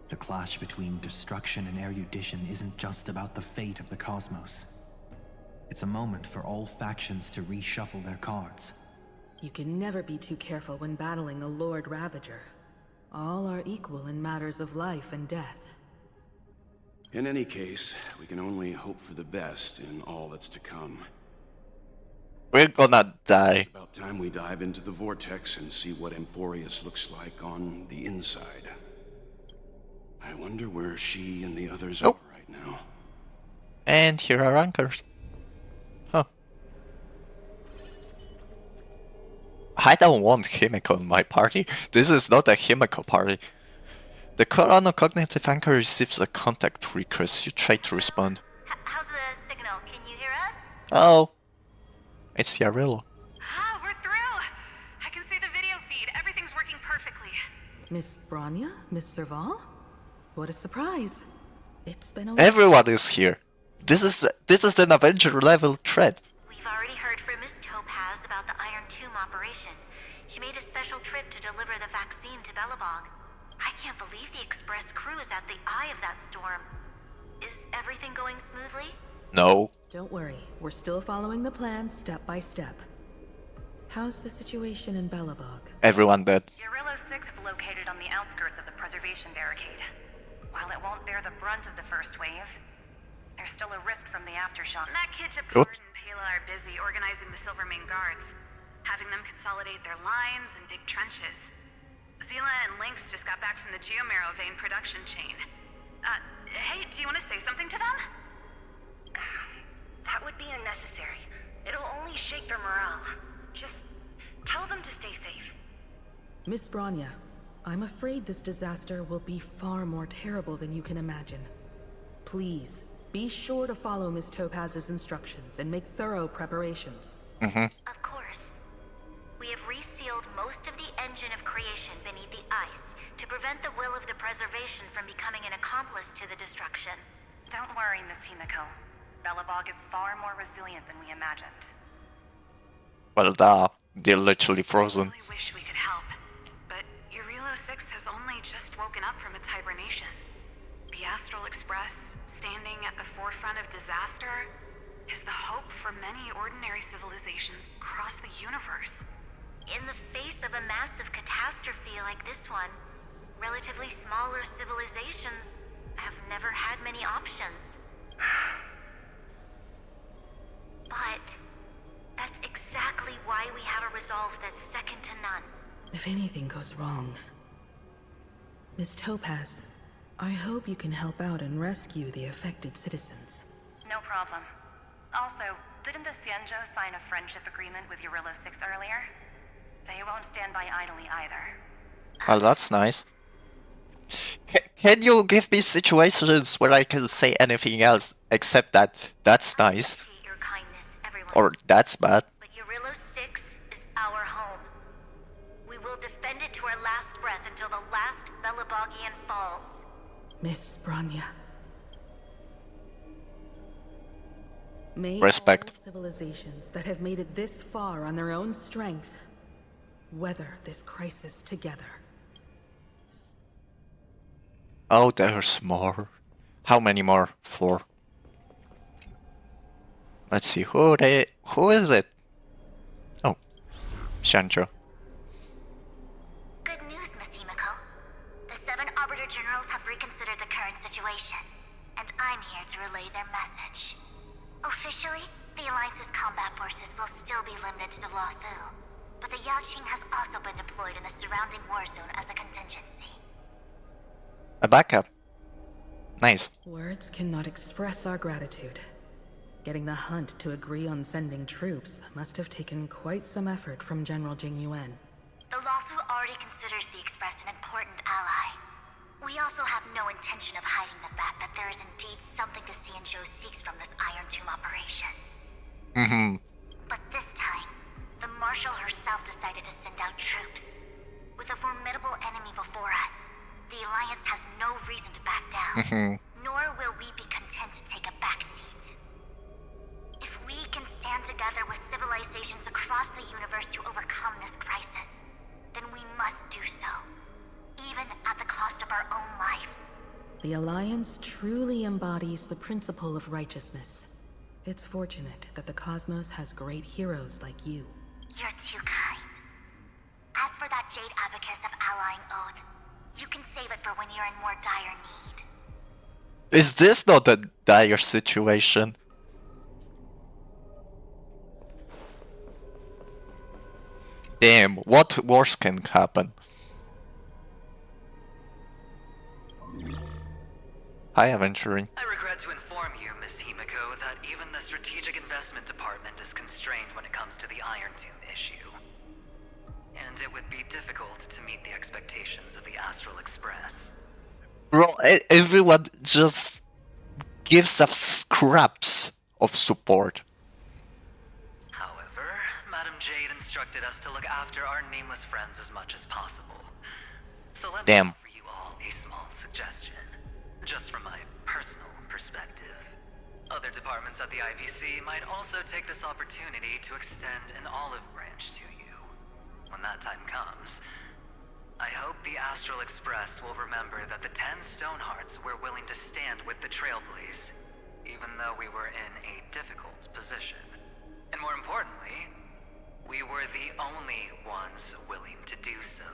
The clash between destruction and erudition isn't just about the fate of the cosmos. It's a moment for all factions to reshuffle their cards. You can never be too careful when battling a Lord Ravager. All are equal in matters of life and death. In any case, we can only hope for the best in all that's to come. We're gonna die. It's about time we dive into the vortex and see what Amphorius looks like on the inside. I wonder where she and the others are right now. And here are anchors. Huh. I don't want Himiko in my party. This is not a Himiko party. The chronocognitive anchor receives a contact request. You try to respond. How's the signal? Can you hear us? Oh. It's Yarillo. Ah, we're through! I can see the video feed. Everything's working perfectly. Miss Bronya? Miss Serval? What a surprise. It's been a Everyone is here. This is an Avenger level threat. We've already heard from Miss Topaz about the Iron Tomb operation. She made a special trip to deliver the vaccine to Belobog. I can't believe the Express crew is at the eye of that storm. Is everything going smoothly? No. Don't worry, we're still following the plan step by step. How's the situation in Belobog? Everyone dead. Yarillo 6 is located on the outskirts of the preservation barricade. While it won't bear the brunt of the first wave, there's still a risk from the aftershock. Matt Kitchip and Pela are busy organizing the Silvermane guards, having them consolidate their lines and dig trenches. Zila and Lynx just got back from the Geomarrow vein production chain. Hey, do you want to say something to them? That would be unnecessary. It'll only shake their morale. Just tell them to stay safe. Miss Bronya, I'm afraid this disaster will be far more terrible than you can imagine. Please, be sure to follow Miss Topaz's instructions and make thorough preparations. Of course. We have resealed most of the engine of creation beneath the ice to prevent the will of the preservation from becoming an accomplice to the destruction. Don't worry, Miss Himiko. Belobog is far more resilient than we imagined. Well, they're literally frozen. I really wish we could help, but Yarillo 6 has only just woken up from its hibernation. The Astral Express, standing at the forefront of disaster, is the hope for many ordinary civilizations across the universe. In the face of a massive catastrophe like this one, relatively smaller civilizations have never had many options. But that's exactly why we have a resolve that's second to none. If anything goes wrong... Miss Topaz, I hope you can help out and rescue the affected citizens. No problem. Also, didn't the Xianzhou sign a friendship agreement with Yarillo 6 earlier? They won't stand by idly either. Well, that's nice. Can you give me situations where I can say anything else except that that's nice? Or that's bad? But Yarillo 6 is our home. We will defend it to our last breath until the last Belobogian falls. Miss Bronya. May Respect. all civilizations that have made it this far on their own strength weather this crisis together. Oh, there's more. How many more? 4. Let's see, who is it? Oh, Xianzhou. Good news, Miss Himiko. The 7 Arbiter Generals have reconsidered the current situation, and I'm here to relay their message. Officially, the Alliance's combat forces will still be limited to the Luofu, but the Yaoqing has also been deployed in the surrounding war zone as a contingency. A backup. Nice. Words cannot express our gratitude. Getting the Hunt to agree on sending troops must have taken quite some effort from General Jing Yuan. The Luofu already considers the Express an important ally. We also have no intention of hiding the fact that there is indeed something the Xianzhou seeks from this Iron Tomb operation. But this time, the Marshal herself decided to send out troops. With a formidable enemy before us, the Alliance has no reason to back down. Nor will we be content to take a backseat. If we can stand together with civilizations across the universe to overcome this crisis, then we must do so, even at the cost of our own lives. The Alliance truly embodies the principle of righteousness. It's fortunate that the cosmos has great heroes like you. You're too kind. As for that Jade Abacus of Allying Oath, you can save it for when you're in more dire need. Is this not a dire situation? Damn, what worse can happen? Hi, Aventuring. I regret to inform you, Miss Himiko, that even the Strategic Investment Department is constrained when it comes to the Iron Tomb issue. And it would be difficult to meet the expectations of the Astral Express. Bro, everyone just gives us scraps of support. However, Madam Jade instructed us to look after our nameless friends as much as possible. So let me offer you all a small suggestion, just from my personal perspective. Other departments at the IVC might also take this opportunity to extend an olive branch to you. When that time comes, I hope the Astral Express will remember that the 10 Stonehearts were willing to stand with the Trailblaze, even though we were in a difficult position. And more importantly, we were the only ones willing to do so.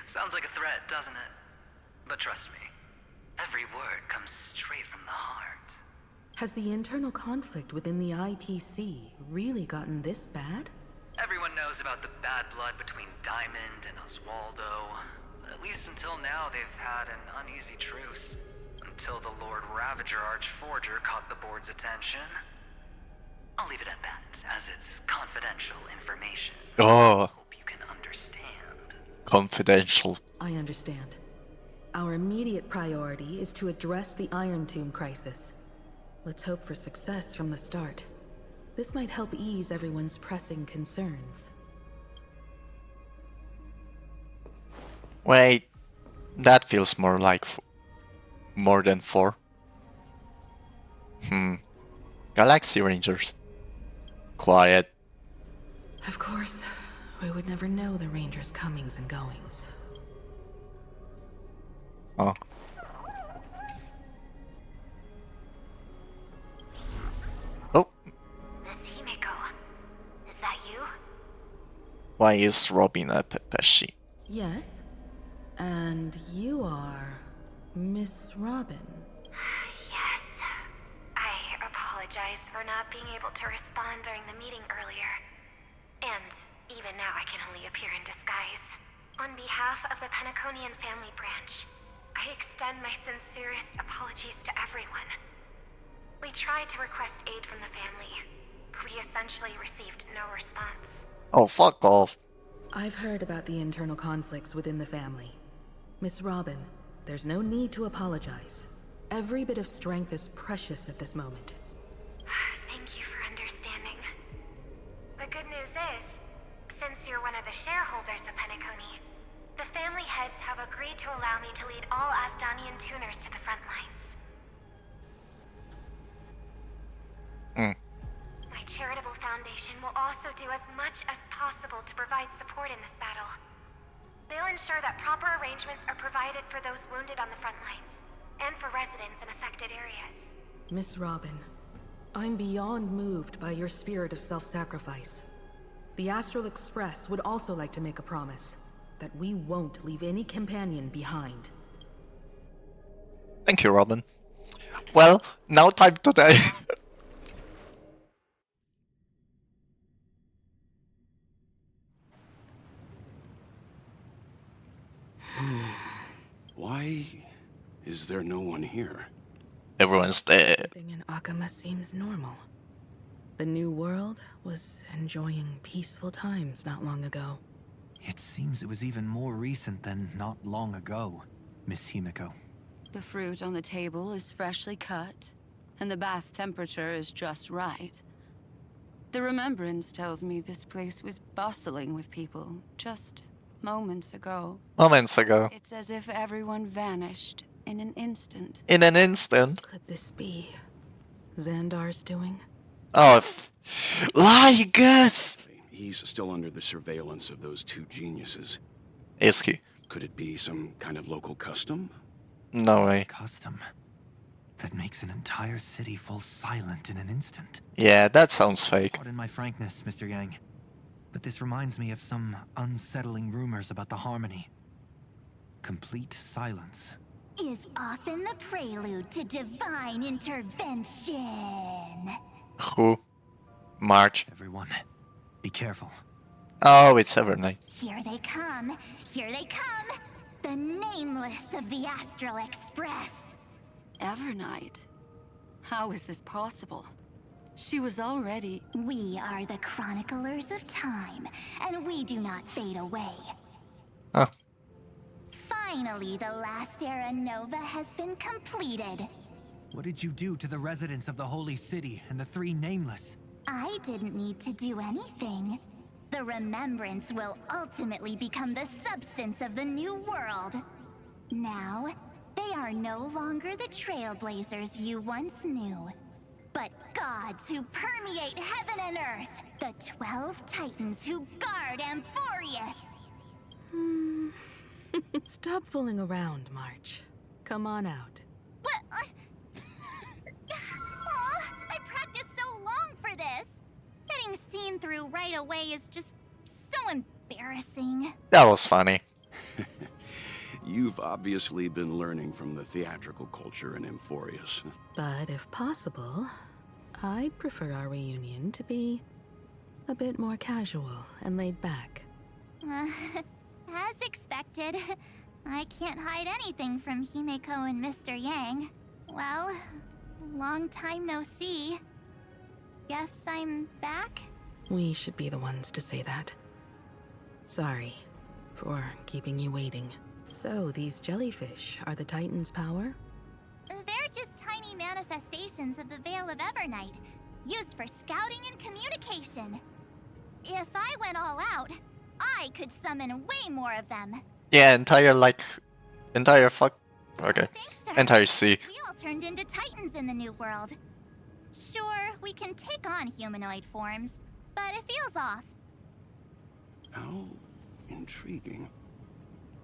Sounds like a threat, doesn't it? But trust me, every word comes straight from the heart. Has the internal conflict within the IPC really gotten this bad? Everyone knows about the bad blood between Diamond and Oswaldo, but at least until now they've had an uneasy truce. Until the Lord Ravager Archforger caught the board's attention. I'll leave it at that, as it's confidential information. Oh. Hope you can understand. Confidential. I understand. Our immediate priority is to address the Iron Tomb crisis. Let's hope for success from the start. This might help ease everyone's pressing concerns. Wait, that feels more like more than 4. Galaxy Rangers. Quiet. Of course, we would never know the Rangers' comings and goings. Oh. Oh. Miss Himiko, is that you? Why is Robin a Pepeshi? Yes? And you are Miss Robin. Yes. I apologize for not being able to respond during the meeting earlier. And even now I can only appear in disguise. On behalf of the Penaconian family branch, I extend my sincerest apologies to everyone. We tried to request aid from the family. We essentially received no response. Oh, fuck off. I've heard about the internal conflicts within the family. Miss Robin, there's no need to apologize. Every bit of strength is precious at this moment. Thank you for understanding. The good news is, since you're one of the shareholders of Penacony, the family heads have agreed to allow me to lead all Astonian tuners to the front lines. My charitable foundation will also do as much as possible to provide support in this battle. They'll ensure that proper arrangements are provided for those wounded on the front lines, and for residents in affected areas. Miss Robin, I'm beyond moved by your spirit of self-sacrifice. The Astral Express would also like to make a promise that we won't leave any companion behind. Thank you, Robin. Well, now time to die. Why Is there no one here? Everyone's dead. Everything in Akama seems normal. The new world was enjoying peaceful times not long ago. It seems it was even more recent than not long ago, Miss Himiko. The fruit on the table is freshly cut, and the bath temperature is just right. The remembrance tells me this place was bustling with people just moments ago. Moments ago. It's as if everyone vanished in an instant. In an instant. Could this be Xandar's doing? Oh, Lygus! He's still under the surveillance of those two geniuses. Is he? Could it be some kind of local custom? No way. Custom that makes an entire city fall silent in an instant. Yeah, that sounds fake. Pardon my frankness, Mr. Yang, but this reminds me of some unsettling rumors about the Harmony. Complete silence is often the prelude to divine intervention. Who? March. Everyone, be careful. Oh, it's Evernight. Here they come. Here they come. The nameless of the Astral Express. Evernight? How is this possible? She was already... We are the chroniclers of time, and we do not fade away. Huh. Finally, the last Era Nova has been completed. What did you do to the residents of the Holy City and the three Nameless? I didn't need to do anything. The remembrance will ultimately become the substance of the new world. Now, they are no longer the trailblazers you once knew, but gods who permeate heaven and earth, the 12 titans who guard Amphorius. Stop fooling around, March. Come on out. What? Aw, I practiced so long for this. Getting seen through right away is just so embarrassing. That was funny. You've obviously been learning from the theatrical culture in Amphorius. But if possible, I'd prefer our reunion to be a bit more casual and laid back. As expected, I can't hide anything from Himeko and Mr. Yang. Well, long time no see. Guess I'm back? We should be the ones to say that. Sorry for keeping you waiting. So, these jellyfish are the Titan's power? They're just tiny manifestations of the Veil of Evernight, used for scouting and communication. If I went all out, I could summon way more of them. Yeah, entire sea. We all turned into Titans in the new world. Sure, we can take on humanoid forms, but it feels off. How intriguing.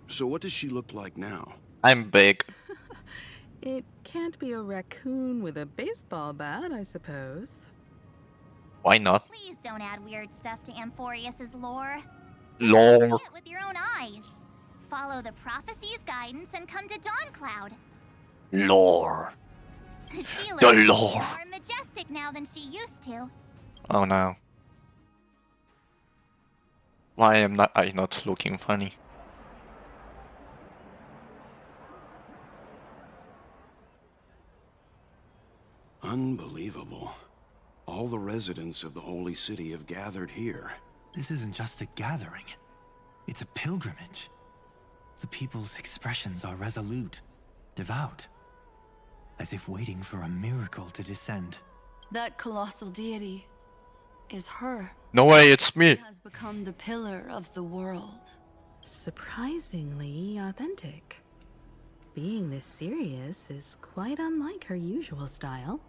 So what does she look like now? I'm big. It can't be a raccoon with a baseball bat, I suppose. Why not? Please don't add weird stuff to Amphorius's lore. Lore. See it with your own eyes. Follow the prophecy's guidance and come to Dawncloud. Lore. She The looks lore. more majestic now than she used to. Oh no. Why am I not looking funny? Unbelievable. All the residents of the Holy City have gathered here. This isn't just a gathering. It's a pilgrimage. The people's expressions are resolute, devout, as if waiting for a miracle to descend. That colossal deity is her. No way, it's me. She has become the pillar of the world. Surprisingly authentic. Being this serious is quite unlike her usual style.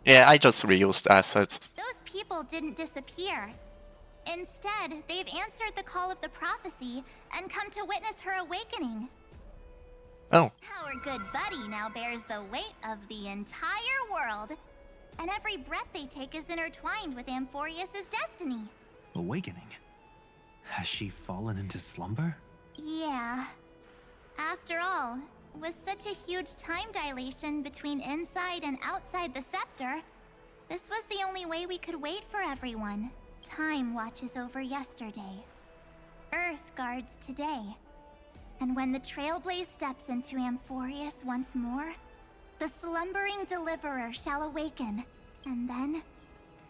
Yeah, I just reused assets. Those people didn't disappear. Instead, they've answered the call of the prophecy and come to witness her awakening. Oh. Our good buddy now bears the weight of the entire world, and every breath they take is intertwined with Amphorius's destiny. Awakening? Has she fallen into slumber? Yeah. After all, with such a huge time dilation between inside and outside the scepter, this was the only way we could wait for everyone. Time watches over yesterday. Earth guards today. And when the Trailblaze steps into Amphorius once more, the slumbering Deliverer shall awaken, and then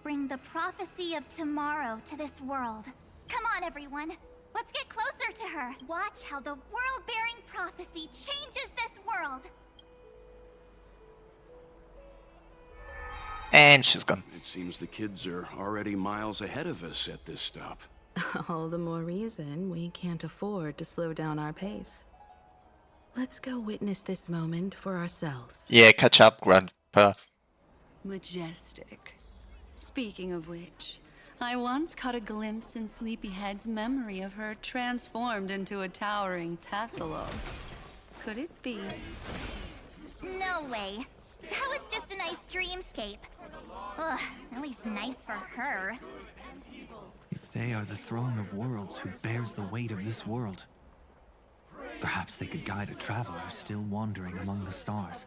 bring the prophecy of tomorrow to this world. Come on, everyone! Let's get closer to her! Watch how the world-bearing prophecy changes this world! And she's gone. It seems the kids are already miles ahead of us at this stop. All the more reason we can't afford to slow down our pace. Let's go witness this moment for ourselves. Yeah, catch up, Grandpa. Majestic. Speaking of which, I once caught a glimpse in Sleepyhead's memory of her transformed into a towering Tathalog. Could it be? No way. That was just a nice dreamscape. Ugh, at least nice for her. If they are the throne of worlds who bears the weight of this world, perhaps they could guide a traveler still wandering among the stars.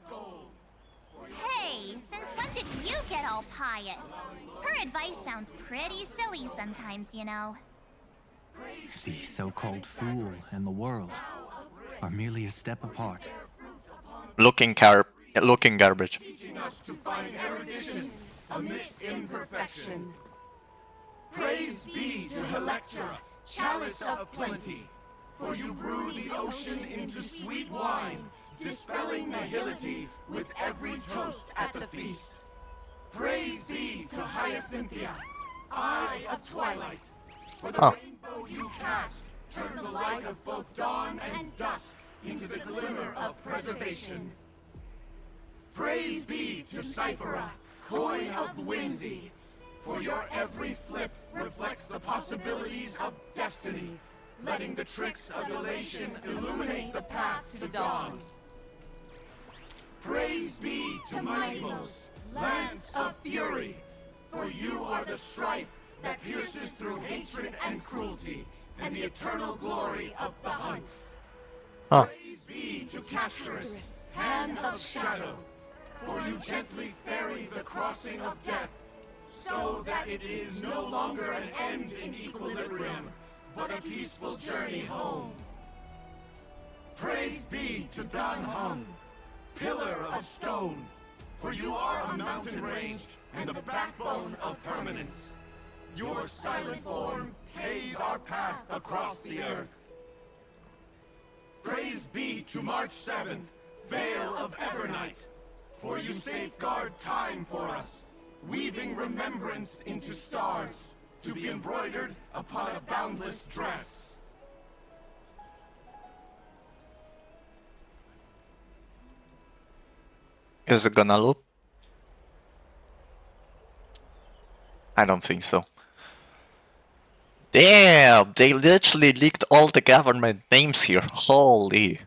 Hey, since when did you get all pious? Her advice sounds pretty silly sometimes, you know. The so-called fool and the world are merely a step apart. Looking garbage. Teaching us to find erudition amidst imperfection. Praise be to Helectra, chalice of plenty, for you brew the ocean into sweet wine, dispelling nihility with every toast at the feast. Praise be to Hyacinthia, eye of twilight, for the rainbow you cast turned the light of both dawn and dusk into the glimmer of preservation. Praise be to Cyphera, coin of whimsy, for your every flip reflects the possibilities of destiny, letting the tricks of elation illuminate the path to dawn. Praise be to Minimos, lance of fury, for you are the strife that pierces through hatred and cruelty, and the eternal glory of the hunt. Praise be to Castorus, hand of shadow, for you gently ferry the crossing of death, so that it is no longer an end in equilibrium, but a peaceful journey home. Praise be to Dan Heng, pillar of stone, for you are a mountain range and the backbone of permanence. Your silent form paves our path across the earth. Praise be to March 7th, Veil of Evernight, for you safeguard time for us, weaving remembrance into stars, to be embroidered upon a boundless dress. Is it gonna loop? I don't think so. Damn, they literally leaked all the government names here. Holy.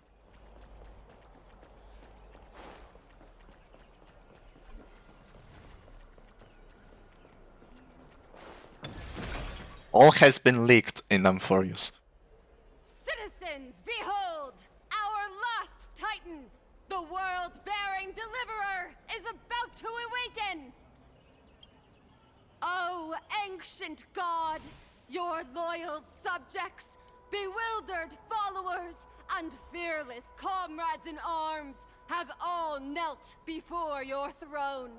All has been leaked in Amphorius. Citizens, behold! Our last Titan, the world-bearing Deliverer, is about to awaken! O ancient god, your loyal subjects, bewildered followers, and fearless comrades in arms have all knelt before your throne.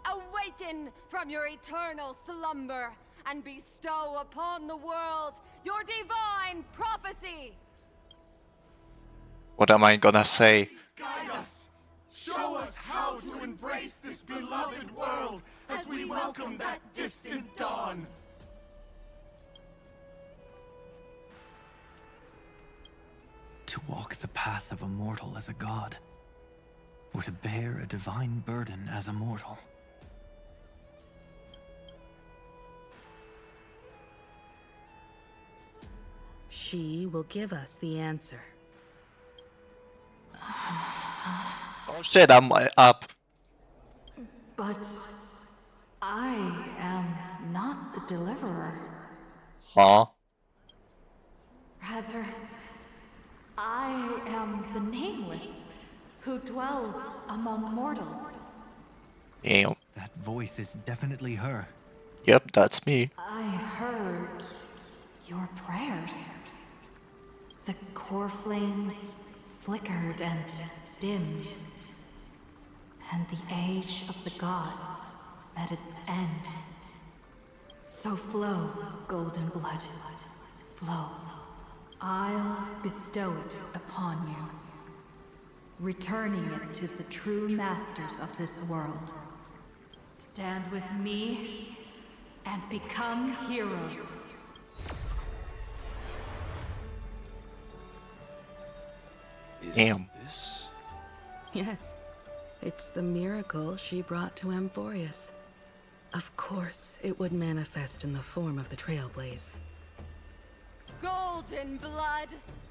Awaken from your eternal slumber and bestow upon the world your divine prophecy! What am I gonna say? Guide us! Show us how to embrace this beloved world as we welcome that distant dawn! To walk the path of a mortal as a god, or to bear a divine burden as a mortal. She will give us the answer. Oh shit, I'm up. But I am not the Deliverer. Huh? Rather, I am the Nameless, who dwells among mortals. Damn. That voice is definitely her. Yep, that's me. I heard Your prayers. The core flames flickered and dimmed, and the age of the gods met its end. So flow, golden blood, flow. I'll bestow it upon you, returning it to the true masters of this world. Stand with me and become heroes. Damn. This? Yes. It's the miracle she brought to Amphorius. Of course, it would manifest in the form of the Trailblaze. Golden blood,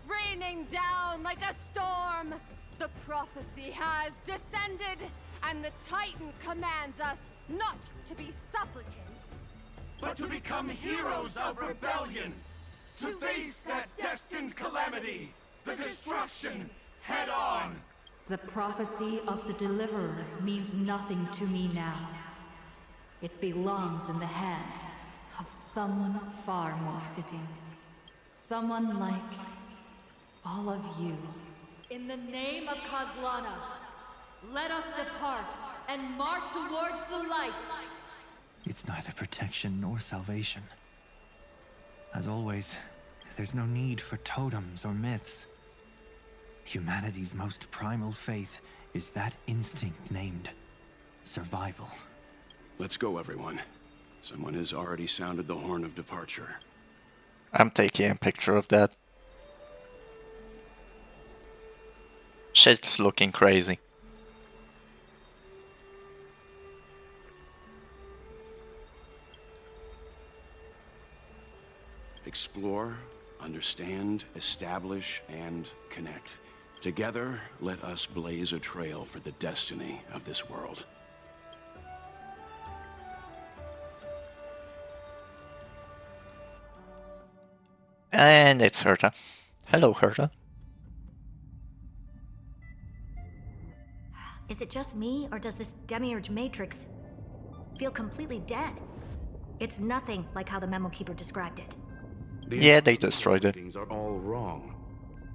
raining down like a storm. The prophecy has descended, and the Titan commands us not to be supplicants, but to become heroes of rebellion, to face that destined calamity, the destruction, head on. The prophecy of the Deliverer means nothing to me now. It belongs in the hands of someone far more fitting. Someone like all of you. In the name of Kozlana, let us depart and march towards the light. It's neither protection nor salvation. As always, there's no need for totems or myths. Humanity's most primal faith is that instinct named survival. Let's go, everyone. Someone has already sounded the horn of departure. I'm taking a picture of that. Shit's looking crazy. Explore, understand, establish, and connect. Together, let us blaze a trail for the destiny of this world. And it's Herta. Hello, Herta. Is it just me, or does this Demiurge Matrix feel completely dead? It's nothing like how the Memo Keeper described it. Yeah, they destroyed it. Things are all wrong.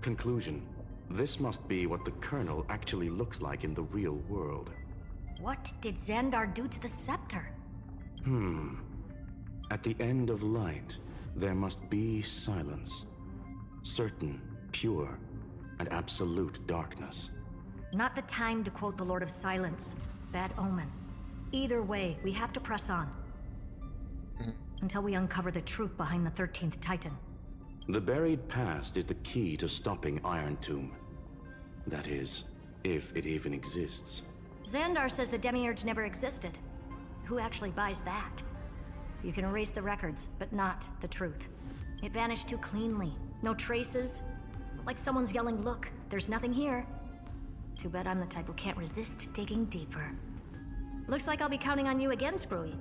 Conclusion. This must be what the Colonel actually looks like in the real world. What did Xandar do to the scepter? At the end of light, there must be silence. Certain, pure, and absolute darkness. Not the time to quote the Lord of Silence. Bad omen. Either way, we have to press on. Until we uncover the truth behind the 13th Titan. The buried past is the key to stopping Iron Tomb. That is, if it even exists. Xandar says the Demiurge never existed. Who actually buys that? You can erase the records, but not the truth. It vanished too cleanly. No traces. Like someone's yelling, "Look, there's nothing here." Too bad I'm the type who can't resist digging deeper. Looks like I'll be counting on you again, Screwy.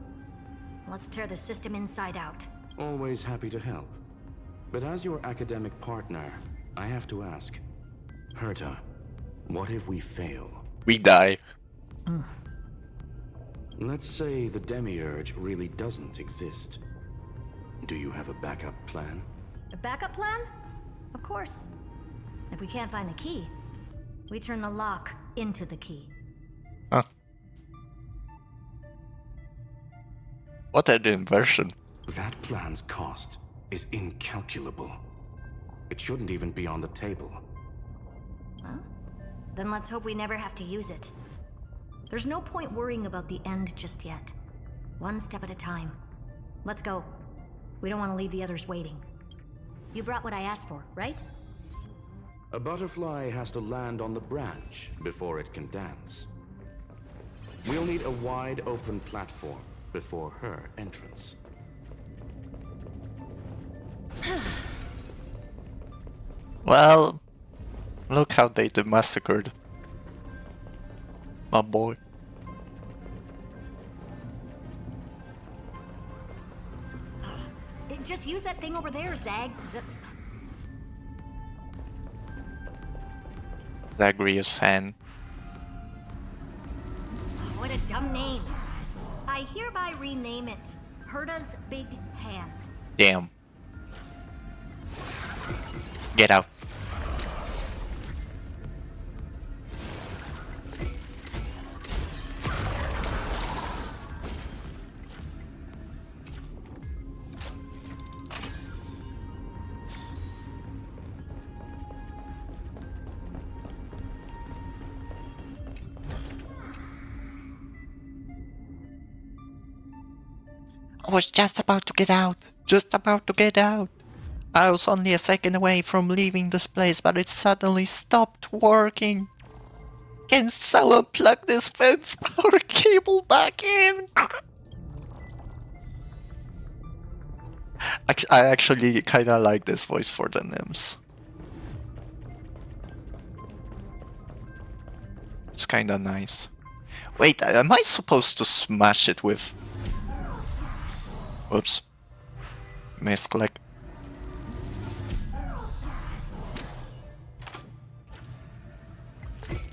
Let's tear the system inside out. Always happy to help. But as your academic partner, I have to ask. Herta, what if we fail? We die. Let's say the Demiurge really doesn't exist. Do you have a backup plan? A backup plan? Of course. If we can't find the key, we turn the lock into the key. Huh. What an inversion. That plan's cost is incalculable. It shouldn't even be on the table. Well, then let's hope we never have to use it. There's no point worrying about the end just yet. One step at a time. Let's go. We don't want to leave the others waiting. You brought what I asked for, right? A butterfly has to land on the branch before it can dance. We'll need a wide open platform before her entrance. Well, look how they massacred my boy. Just use that thing over there, Zag. Zagreus hand. What a dumb name. I hereby rename it Herta's Big Hand. Damn. Get out. I was just about to get out. Just about to get out. I was only a second away from leaving this place, but it suddenly stopped working. Can someone plug this fence power cable back in? I actually kinda like this voice for the nymphs. It's kinda nice. Wait, am I supposed to smash it with... Whoops. Misclick.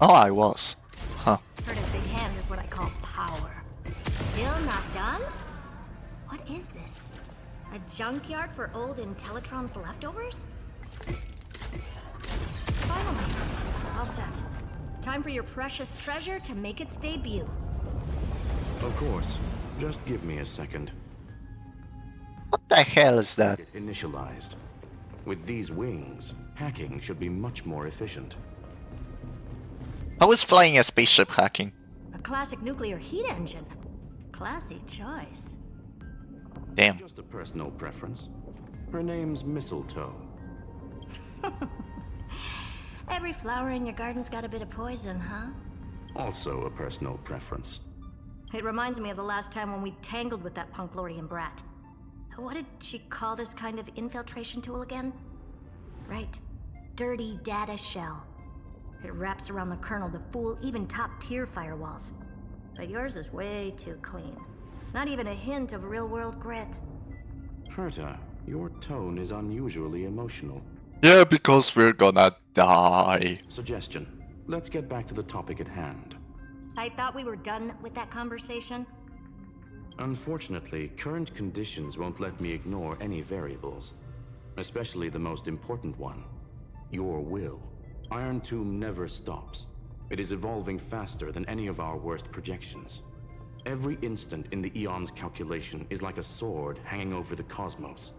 Oh, I was. Huh. Herta's big hand is what I call power. Still not done? What is this? A junkyard for old Intellitron's leftovers? Finally, all set. Time for your precious treasure to make its debut. Of course. Just give me a second. What the hell is that? Initialized. With these wings, hacking should be much more efficient. How is flying a spaceship hacking? A classic nuclear heat engine. Classy choice. Damn. Just a personal preference. Her name's Mistletoe. Every flower in your garden's got a bit of poison, huh? Also a personal preference. It reminds me of the last time when we tangled with that Punklordian brat. What did she call this kind of infiltration tool again? Right. Dirty data shell. It wraps around the kernel to fool even top-tier firewalls. But yours is way too clean. Not even a hint of real-world grit. Herta, your tone is unusually emotional. Yeah, because we're gonna die. Suggestion. Let's get back to the topic at hand. I thought we were done with that conversation. Unfortunately, current conditions won't let me ignore any variables. Especially the most important one. Your will. Iron Tomb never stops. It is evolving faster than any of our worst projections. Every instant in the Eon's calculation is like a sword hanging over the cosmos.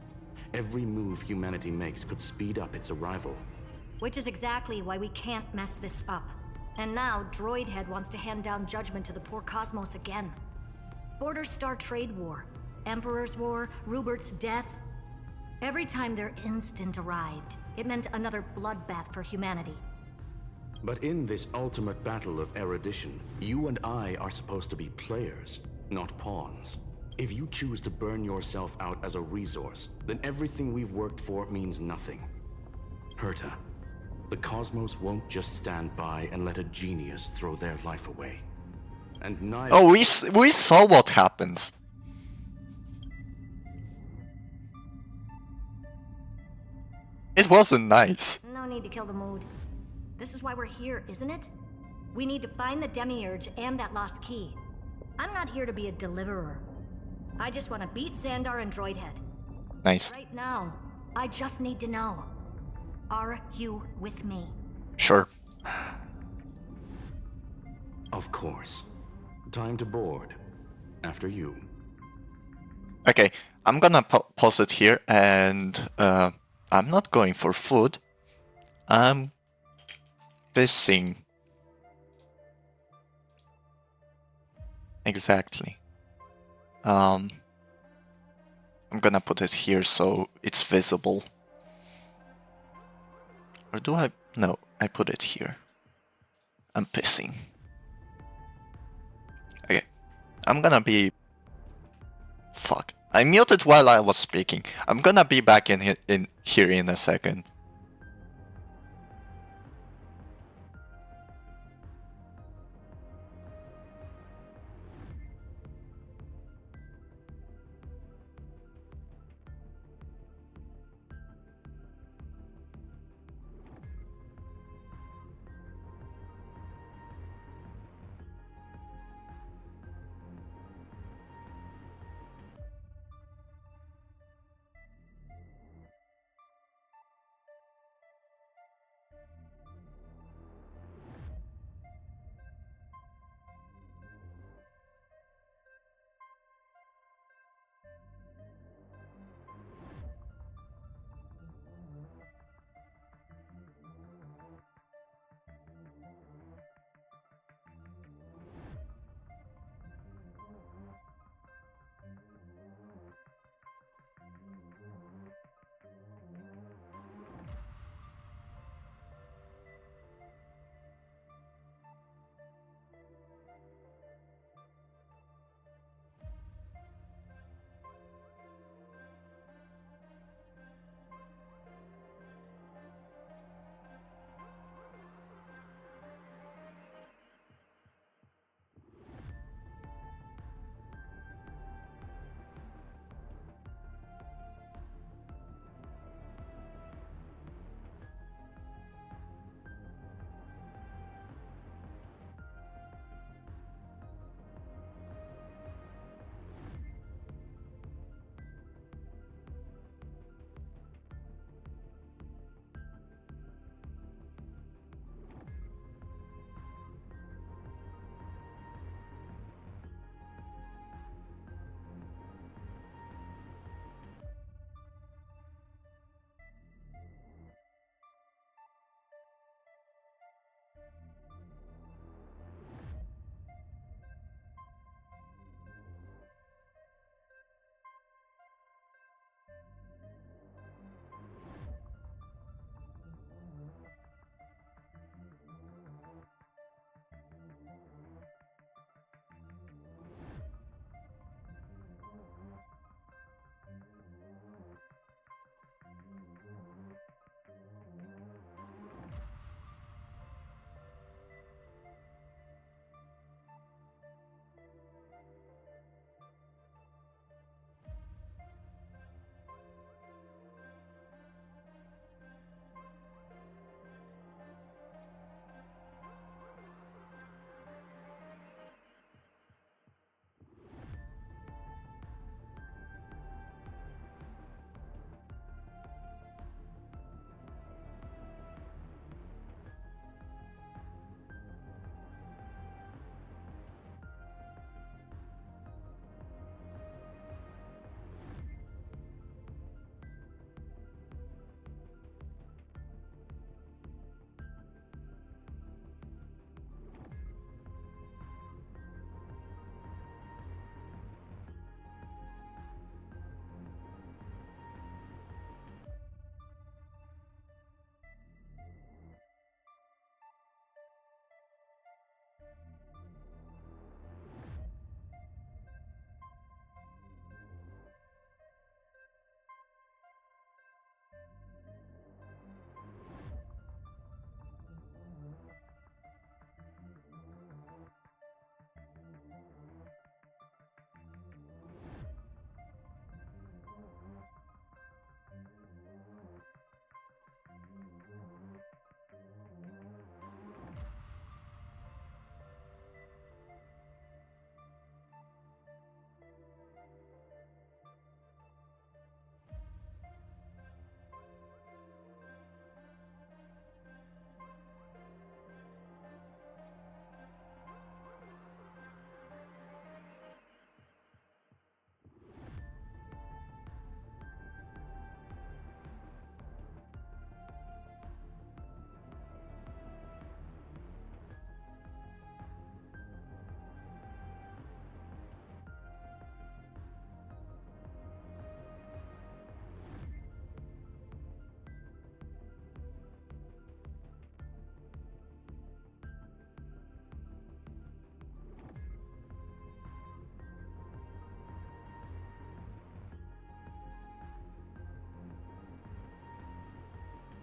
Every move humanity makes could speed up its arrival. Which is exactly why we can't mess this up. And now, Droidhead wants to hand down judgment to the poor cosmos again. Border Star Trade War, Emperor's War, Rupert's death. Every time their instant arrived, it meant another bloodbath for humanity. But in this ultimate battle of erudition, you and I are supposed to be players, not pawns. If you choose to burn yourself out as a resource, then everything we've worked for means nothing. Herta, the cosmos won't just stand by and let a genius throw their life away. And neither— Oh, we saw what happens. It wasn't nice. No need to kill the mood. This is why we're here, isn't it? We need to find the Demiurge and that lost key. I'm not here to be a deliverer. I just want to beat Xandar and Droidhead. Nice. Right now, I just need to know. Are you with me? Sure. Of course. Time to board. After you. Okay, I'm gonna pause it here, and I'm not going for food. I'm pissing. Exactly. I'm gonna put it here so it's visible. Or do I? No, I put it here. I'm pissing. Okay. I'm gonna be... Fuck. I muted while I was speaking. I'm gonna be back in here in a second.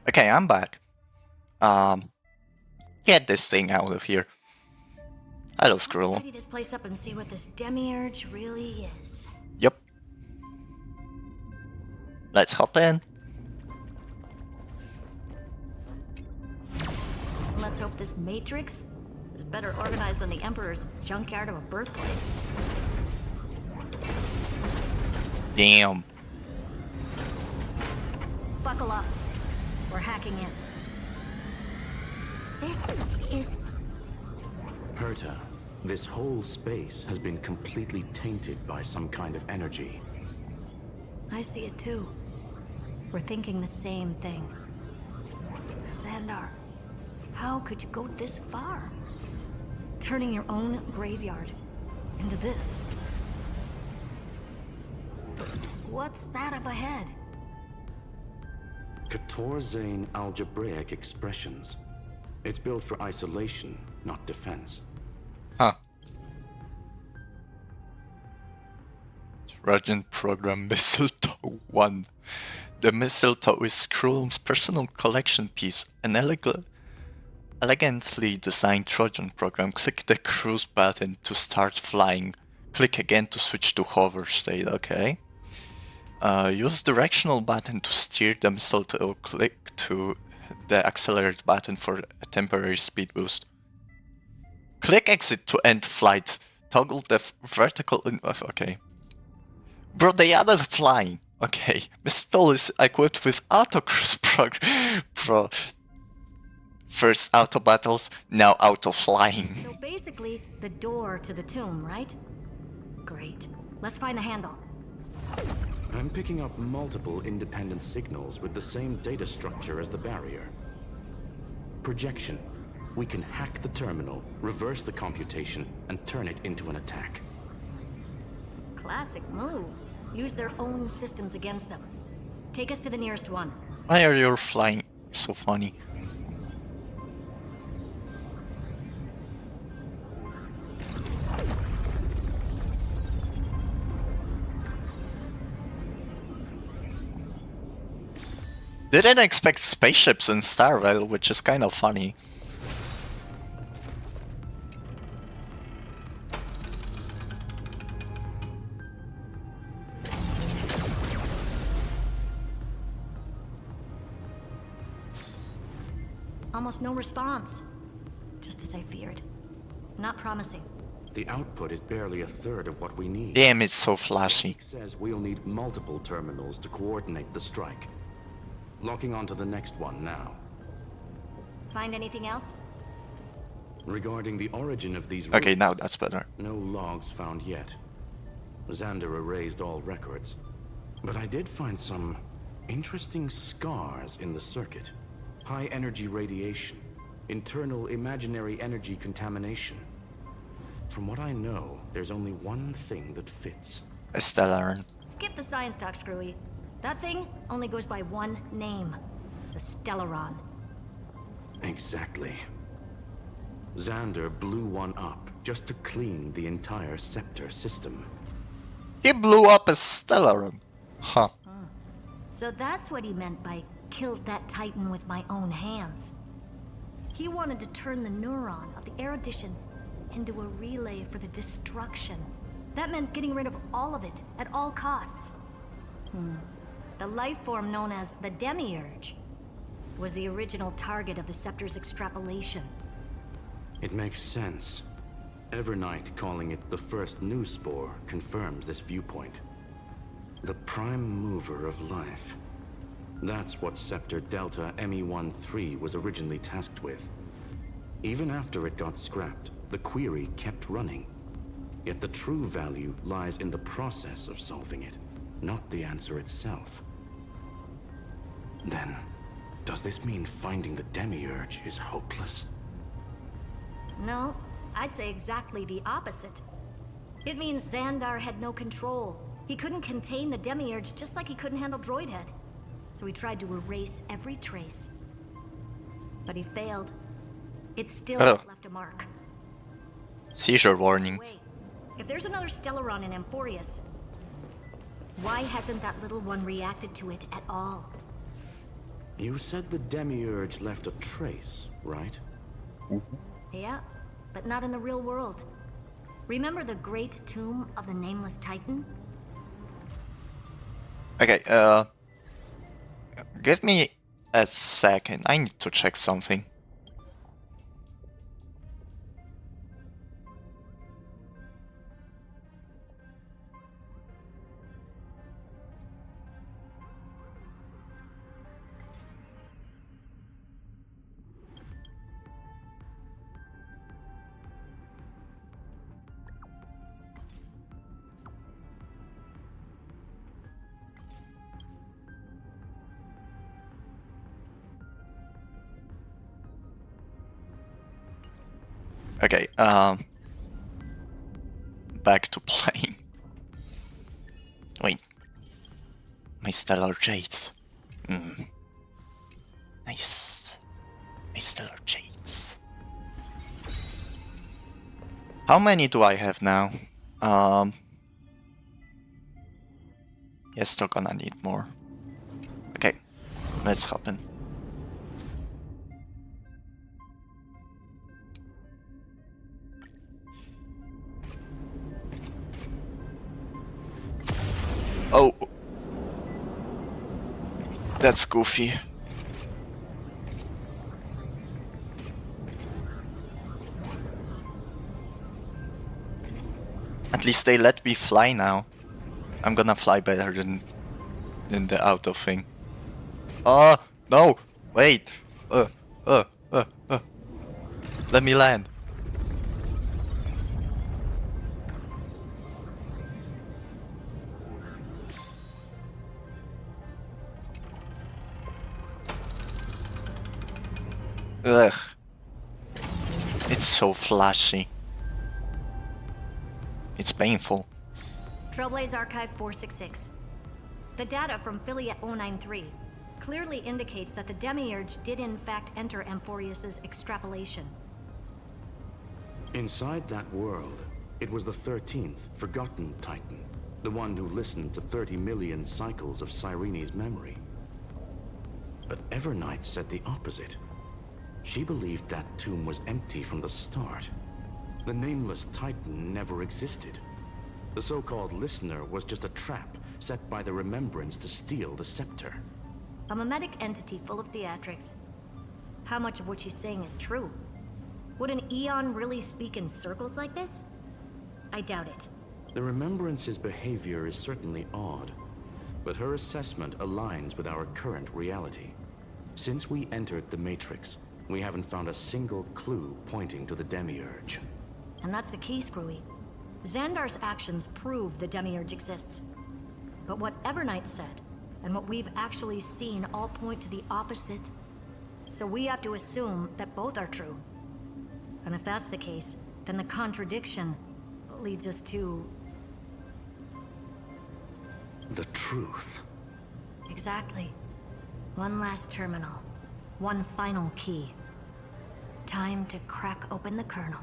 Okay, I'm back. Get this thing out of here. Hello, Skrull. Tidy this place up and see what this demiurge really is. Yep. Let's hop in. Let's hope this Matrix is better organized than the Emperor's junkyard of a birthplace. Damn. Buckle up. We're hacking in. This is... Herta, this whole space has been completely tainted by some kind of energy. I see it too. We're thinking the same thing. Xandar, how could you go this far? Turning your own graveyard into this. What's that up ahead? Katorzane algebraic expressions. It's built for isolation, not defense. Huh. Trojan Program Mistletoe 1. The mistletoe is Skrull's personal collection piece, an elegantly designed Trojan program. Click the cruise button to start flying. Click again to switch to hover state, okay. Use directional button to steer the mistletoe. Click to the accelerate button for a temporary speed boost. Click exit to end flight. Toggle the vertical... okay. Bro, they added flying. Okay. Mistletoe is equipped with auto cruise Bro. First auto battles, now auto flying. So basically, the door to the tomb, right? Great. Let's find the handle. I'm picking up multiple independent signals with the same data structure as the barrier. Projection. We can hack the terminal, reverse the computation, and turn it into an attack. Classic move. Use their own systems against them. Take us to the nearest one. Why are you flying so funny? Didn't expect spaceships in Starvale, which is kind of funny. Almost no response. Just as I feared. Not promising. The output is barely a third of what we need. Damn, it's so flashy. It says we'll need multiple terminals to coordinate the strike. Locking onto the next one now. Find anything else? Regarding the origin of these Okay, ruins, now that's better. no logs found yet. Xander erased all records. But I did find some interesting scars in the circuit. High energy radiation, internal imaginary energy contamination. From what I know, there's only one thing that fits. A Stellaron. Skip the science talk, Screwy. That thing only goes by one name. The Stellaron. Exactly. Xander blew one up just to clean the entire Scepter system. He blew up a Stellaron. Huh. So that's what he meant by killed that Titan with my own hands. He wanted to turn the neuron of the erudition into a relay for the destruction. That meant getting rid of all of it at all costs. The life form known as the Demiurge was the original target of the Scepter's extrapolation. It makes sense. Evernight calling it the first new spore confirms this viewpoint. The prime mover of life. That's what Scepter Delta ME-13 was originally tasked with. Even after it got scrapped, the query kept running. Yet the true value lies in the process of solving it, not the answer itself. Then, does this mean finding the Demiurge is hopeless? No, I'd say exactly the opposite. It means Xandar had no control. He couldn't contain the Demiurge just like he couldn't handle Droidhead. So he tried to erase every trace. But he failed. It still left a mark. Seizure warning. Wait, if there's another Stellaron in Amphorius, why hasn't that little one reacted to it at all? You said the Demiurge left a trace, right? Yeah, but not in the real world. Remember the great tomb of the Nameless Titan? Okay, give me a second. I need to check something. Okay, back to playing. Wait. My Stellar Jades. Nice. My Stellar Jades. How many do I have now? Yeah, still gonna need more. Okay, let's hop in. Oh, that's goofy. At least they let me fly now. I'm gonna fly better than the auto thing. Oh, no! Wait! Let me land. Ugh. It's so flashy. It's painful. Trailblaze Archive 466. The data from Philia 093 clearly indicates that the Demiurge did in fact enter Amphorius's extrapolation. Inside that world, it was the 13th, forgotten Titan. The one who listened to 30 million cycles of Cyrene's memory. But Evernight said the opposite. She believed that tomb was empty from the start. The Nameless Titan never existed. The so-called Listener was just a trap set by the Remembrance to steal the scepter. A mimetic entity full of theatrics. How much of what she's saying is true? Would an Eon really speak in circles like this? I doubt it. The Remembrance's behavior is certainly odd, but her assessment aligns with our current reality. Since we entered the Matrix, we haven't found a single clue pointing to the Demiurge. And that's the key, Screwy. Xandar's actions prove the Demiurge exists. But what Evernight said, and what we've actually seen all point to the opposite. So we have to assume that both are true. And if that's the case, then the contradiction leads us to... the truth. Exactly. One last terminal. One final key. Time to crack open the kernel.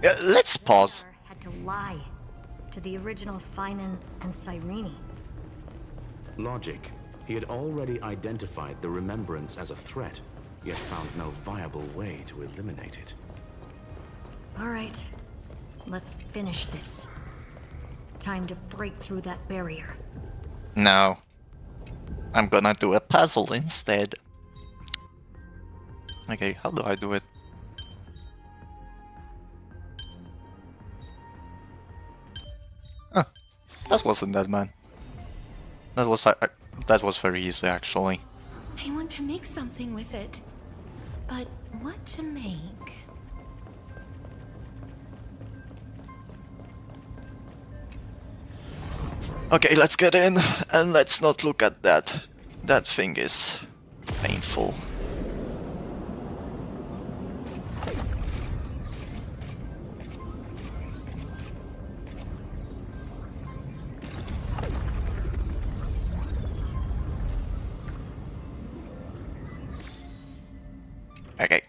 Let's pause. Had to lie to the original Finan and Cyrene. Logic. He had already identified the Remembrance as a threat, yet found no viable way to eliminate it. All right, let's finish this. Time to break through that barrier. No. I'm gonna do a puzzle instead. Okay, how do I do it? Huh. That wasn't that bad. That was very easy, actually. I want to make something with it. But what to make? Okay, let's get in, and let's not look at that. That thing is painful. Okay.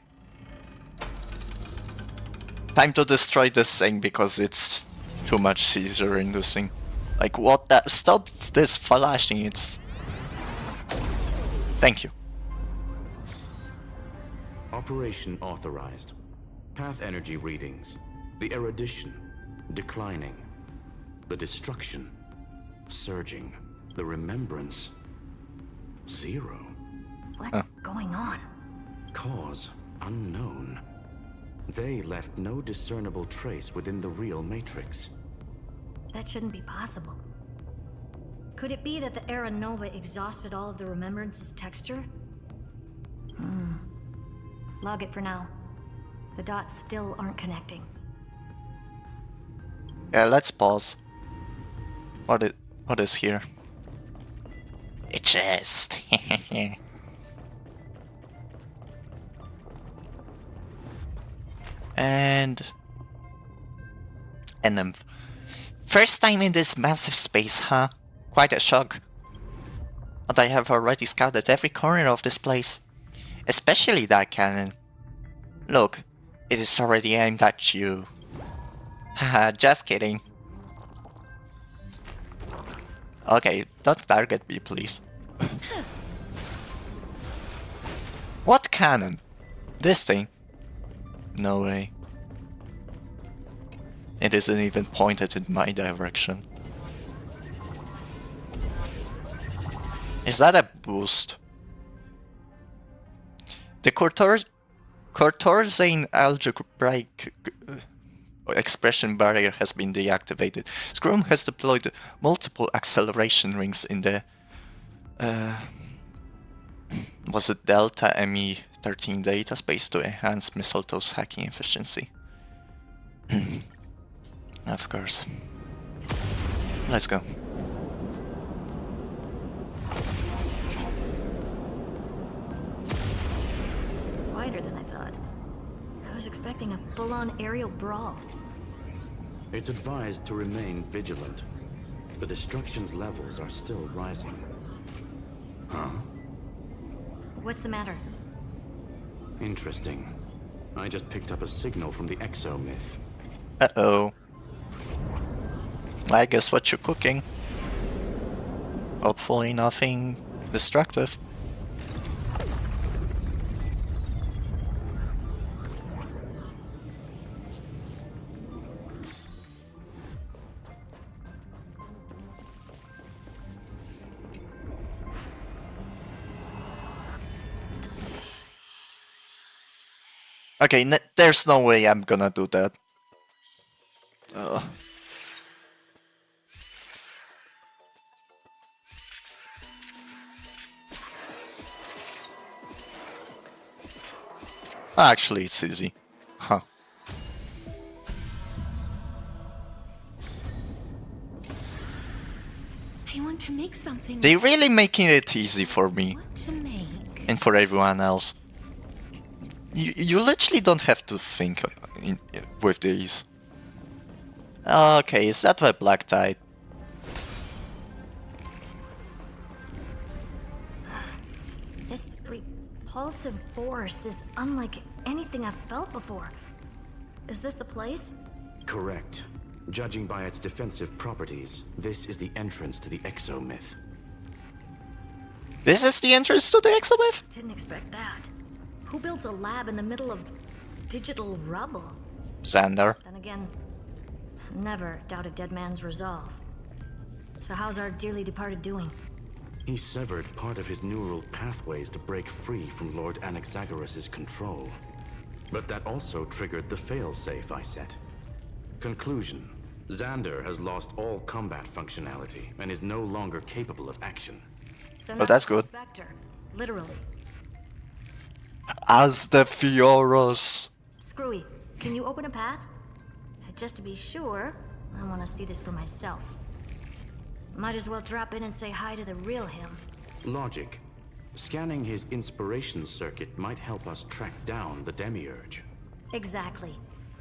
Time to destroy this thing because it's too much seizure inducing. Like what that? Stop this flashing, it's Thank you. Operation authorized. Path energy readings. The erudition declining. The destruction surging. The remembrance 0. What's going on? Cause unknown. They left no discernible trace within the real Matrix. That shouldn't be possible. Could it be that the Era Nova exhausted all of the Remembrance's texture? Log it for now. The dots still aren't connecting. Yeah, let's pause. What is here? A chest. And a nymph. First time in this massive space, huh? Quite a shock. But I have already scouted every corner of this place. Especially that cannon. Look, it is already aimed at you. Haha, just kidding. Okay, don't target me, please. What cannon? This thing? No way. It isn't even pointed in my direction. Is that a boost? The Cortorzane algebraic expression barrier has been deactivated. Scrum has deployed multiple acceleration rings in the was it Delta ME13 data space to enhance Mistletoe's hacking efficiency. Of course. Let's go. Wider than I thought. I was expecting a full-on aerial brawl. It's advised to remain vigilant. The destruction's levels are still rising. Huh? What's the matter? Interesting. I just picked up a signal from the exomyth. Uh-oh. I guess what you're cooking. Hopefully nothing destructive. Okay, there's no way I'm gonna do that. Actually, it's easy. Huh. I want to make something. They're really making it easy for me. What to make? And for everyone else. You literally don't have to think with these. Okay, is that the black tide? This repulsive force is unlike anything I've felt before. Is this the place? Correct. Judging by its defensive properties, this is the entrance to the exomyth. This is the entrance to the exomyth? Didn't expect that. Who builds a lab in the middle of digital rubble? Xander. Then again, never doubt a dead man's resolve. So how's our dearly departed doing? He severed part of his neural pathways to break free from Lord Anaxagoras' control. But that also triggered the failsafe I set. Conclusion. Xander has lost all combat functionality and is no longer capable of action. So Oh, that's good. Spectre, literally. As the Fioros. Screwy, can you open a path? Just to be sure, I want to see this for myself. Might as well drop in and say hi to the real him. Logic. Scanning his inspiration circuit might help us track down the Demiurge. Exactly.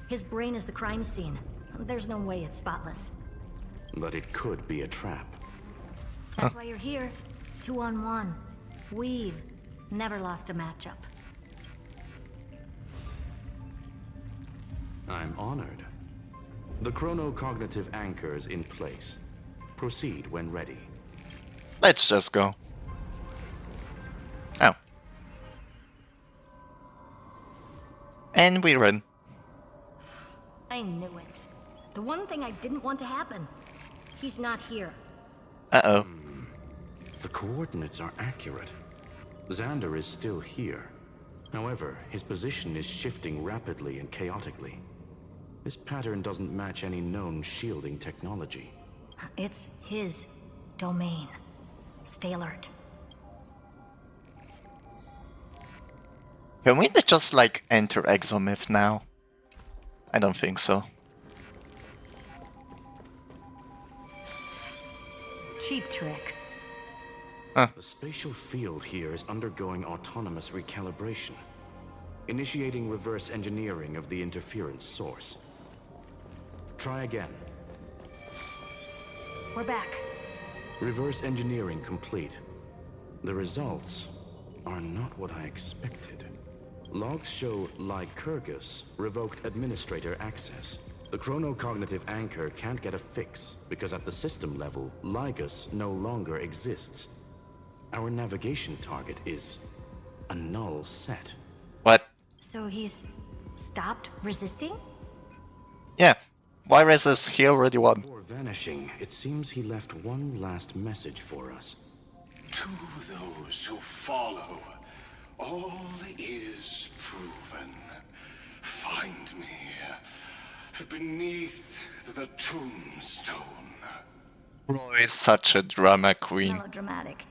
His brain is the crime scene. There's no way it's spotless. But it could be a trap. That's why you're here. 2-on-1. We've never lost a matchup. I'm honored. The chronocognitive anchor's in place. Proceed when ready. Let's just go. And we run. I knew it. The one thing I didn't want to happen. He's not here. Uh-oh. The coordinates are accurate. Xander is still here. However, his position is shifting rapidly and chaotically. This pattern doesn't match any known shielding technology. It's his domain. Stay alert. Can we just, like, enter Exomyth now? I don't think so. Cheap trick. The spatial field here is undergoing autonomous recalibration, initiating reverse engineering of the interference source. Try again. We're back. Reverse engineering complete. The results are not what I expected. Logs show Lycurgus revoked administrator access. The chronocognitive anchor can't get a fix because at the system level, Lygus no longer exists. Our navigation target is a null set. What? So he's stopped resisting? Yeah. Why resist? He already won. Before vanishing, it seems he left one last message for us. To those who follow, all is proven. Find me beneath the tombstone. Roy is such a drama queen. Melodramatic.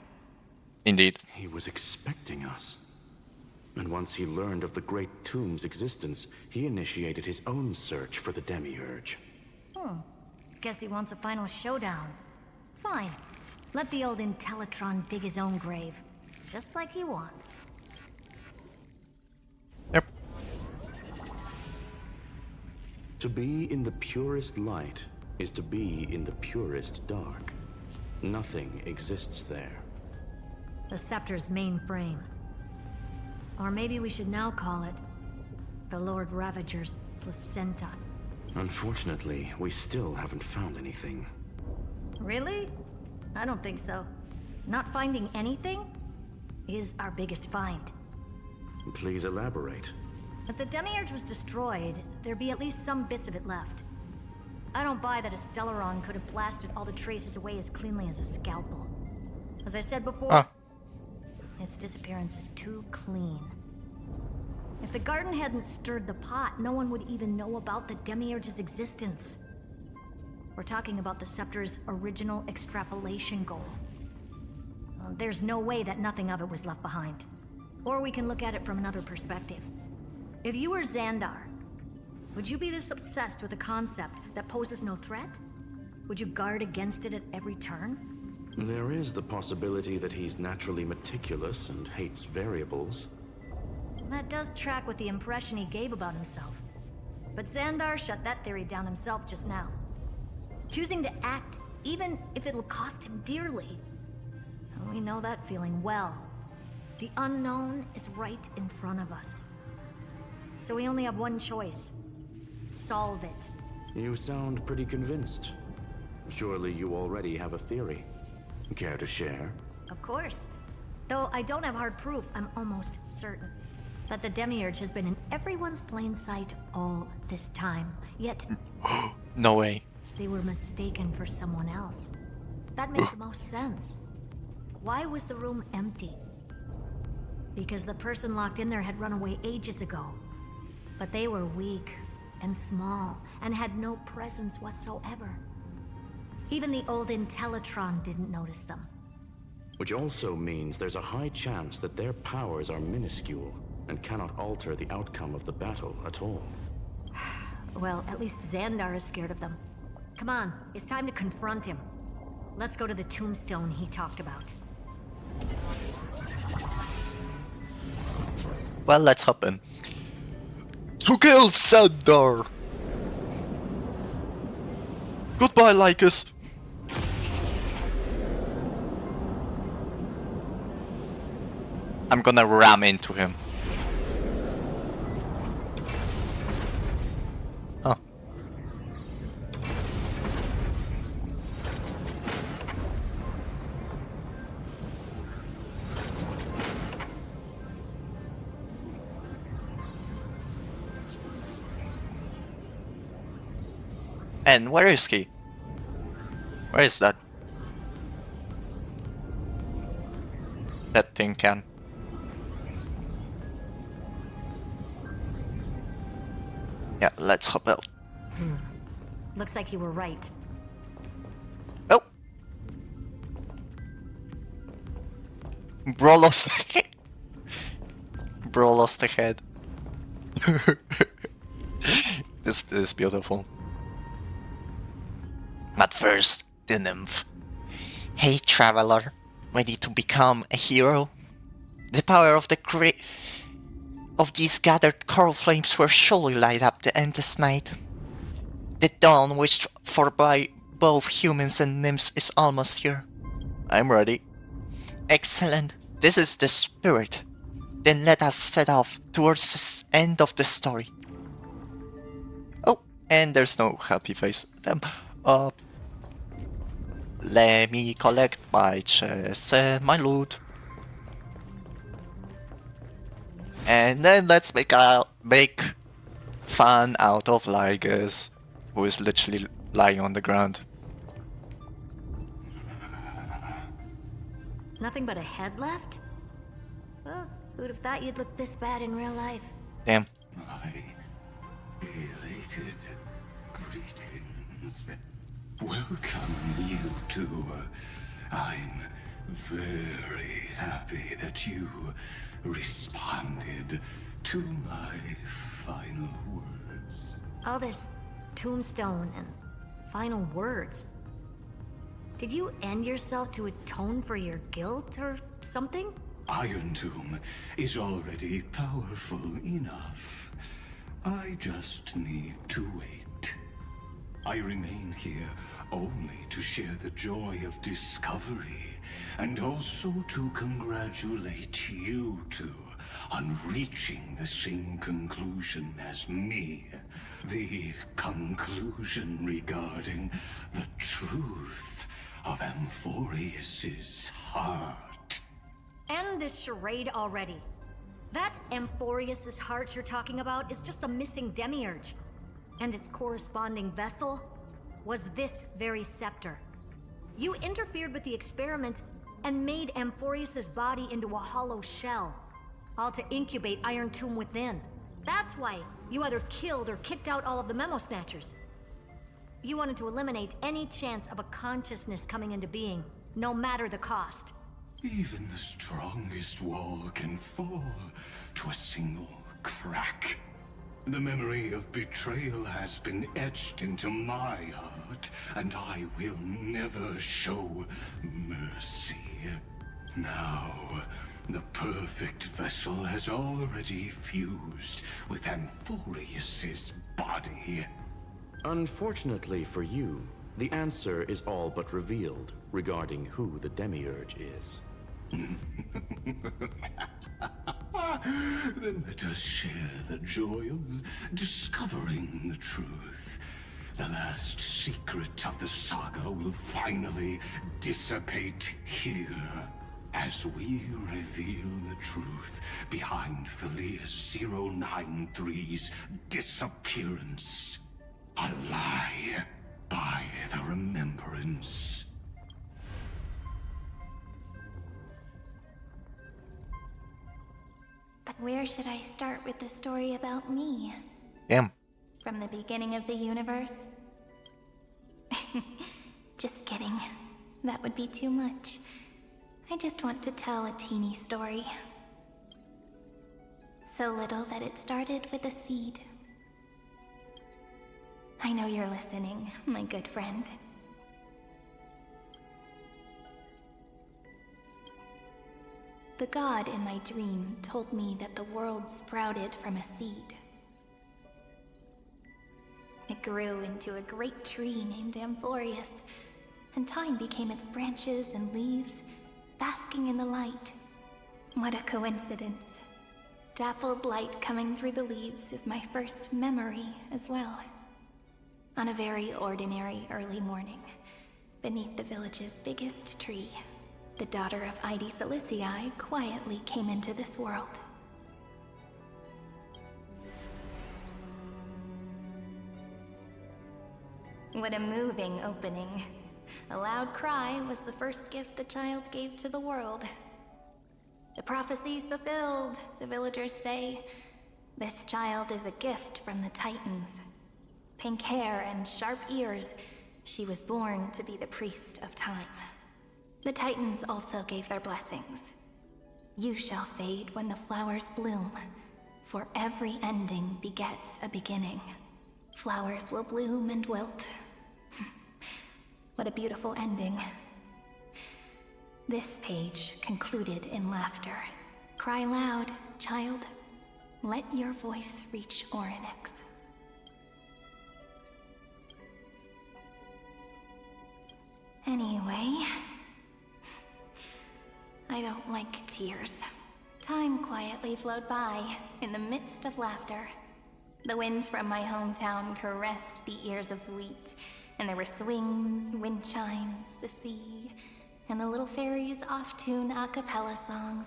Indeed. He was expecting us. And once he learned of the Great Tomb's existence, he initiated his own search for the Demiurge. Guess he wants a final showdown. Fine. Let the old Intellitron dig his own grave. Just like he wants. Yep. To be in the purest light is to be in the purest dark. Nothing exists there. The Scepter's main frame. Or maybe we should now call it the Lord Ravager's placenta. Unfortunately, we still haven't found anything. Really? I don't think so. Not finding anything is our biggest find. Please elaborate. If the Demiurge was destroyed, there'd be at least some bits of it left. I don't buy that a Stellaron could have blasted all the traces away as cleanly as a scalpel. As I said before, its disappearance is too clean. If the garden hadn't stirred the pot, no one would even know about the Demiurge's existence. We're talking about the Scepter's original extrapolation goal. There's no way that nothing of it was left behind. Or we can look at it from another perspective. If you were Xandar, would you be this obsessed with a concept that poses no threat? Would you guard against it at every turn? There is the possibility that he's naturally meticulous and hates variables. That does track with the impression he gave about himself. But Xandar shut that theory down himself just now. Choosing to act, even if it'll cost him dearly. We know that feeling well. The unknown is right in front of us. So we only have one choice. Solve it. You sound pretty convinced. Surely you already have a theory. Care to share? Of course. Though I don't have hard proof, I'm almost certain that the Demiurge has been in everyone's plain sight all this time. Yet... No way. They were mistaken for someone else. That makes the most sense. Why was the room empty? Because the person locked in there had run away ages ago. But they were weak and small and had no presence whatsoever. Even the old Intellitron didn't notice them. Which also means there's a high chance that their powers are minuscule and cannot alter the outcome of the battle at all. Well, at least Xandar is scared of them. Come on, it's time to confront him. Let's go to the tombstone he talked about. Well, let's hop in. To kill Xandar! Goodbye, Lycus! I'm gonna ram into him. Oh. And where is he? Where is that? That tin can. Yeah, let's hop out. Looks like you were right. Oh! Bro lost the head. Bro lost the head. This is beautiful. But first, the nymph. Hey traveler, ready to become a hero? The power of of these gathered coral flames will surely light up the endless night. The dawn wished for by both humans and nymphs is almost here. I'm ready. Excellent. This is the spirit. Then let us set off towards the end of the story. Oh, and there's no happy face. Damn. Let me collect my chest and my loot. And then let's make fun out of Lygus, who is literally lying on the ground. Nothing but a head left? Well, who'd have thought you'd look this bad in real life? Damn. Elated greetings. Welcome, you two. I'm very happy that you responded to my final words. All this tombstone and final words. Did you end yourself to atone for your guilt or something? Iron Tomb is already powerful enough. I just need to wait. I remain here only to share the joy of discovery, and also to congratulate you two on reaching the same conclusion as me. The conclusion regarding the truth of Amphorius's heart. End this charade already. That Amphorius's heart you're talking about is just a missing demiurge. And its corresponding vessel was this very scepter. You interfered with the experiment and made Amphorius's body into a hollow shell, all to incubate Iron Tomb within. That's why you either killed or kicked out all of the Memo Snatchers. You wanted to eliminate any chance of a consciousness coming into being, no matter the cost. Even the strongest wall can fall to a single crack. The memory of betrayal has been etched into my heart, and I will never show mercy. Now, the perfect vessel has already fused with Amphorius's body. Unfortunately for you, the answer is all but revealed regarding who the Demiurge is. Then let us share the joy of discovering the truth. The last secret of the saga will finally dissipate here, as we reveal the truth behind Phileas 093's disappearance. A lie by the Remembrance. But where should I start with the story about me? Damn. From the beginning of the universe? Just kidding. That would be too much. I just want to tell a teeny story. So little that it started with a seed. I know you're listening, my good friend. The god in my dream told me that the world sprouted from a seed. It grew into a great tree named Amphorius, and time became its branches and leaves, basking in the light. What a coincidence. Dappled light coming through the leaves is my first memory as well. On a very ordinary early morning, beneath the village's biggest tree, the daughter of Ide Silicii quietly came into this world. What a moving opening. A loud cry was the first gift the child gave to the world. The prophecy's fulfilled, the villagers say. This child is a gift from the Titans. Pink hair and sharp ears, she was born to be the priest of time. The Titans also gave their blessings. You shall fade when the flowers bloom, for every ending begets a beginning. Flowers will bloom and wilt. What a beautiful ending. This page concluded in laughter. Cry loud, child. Let your voice reach Orynyx. Anyway, I don't like tears. Time quietly flowed by in the midst of laughter. The wind from my hometown caressed the ears of wheat, and there were swings, wind chimes, the sea, and the little fairies off-tune a cappella songs.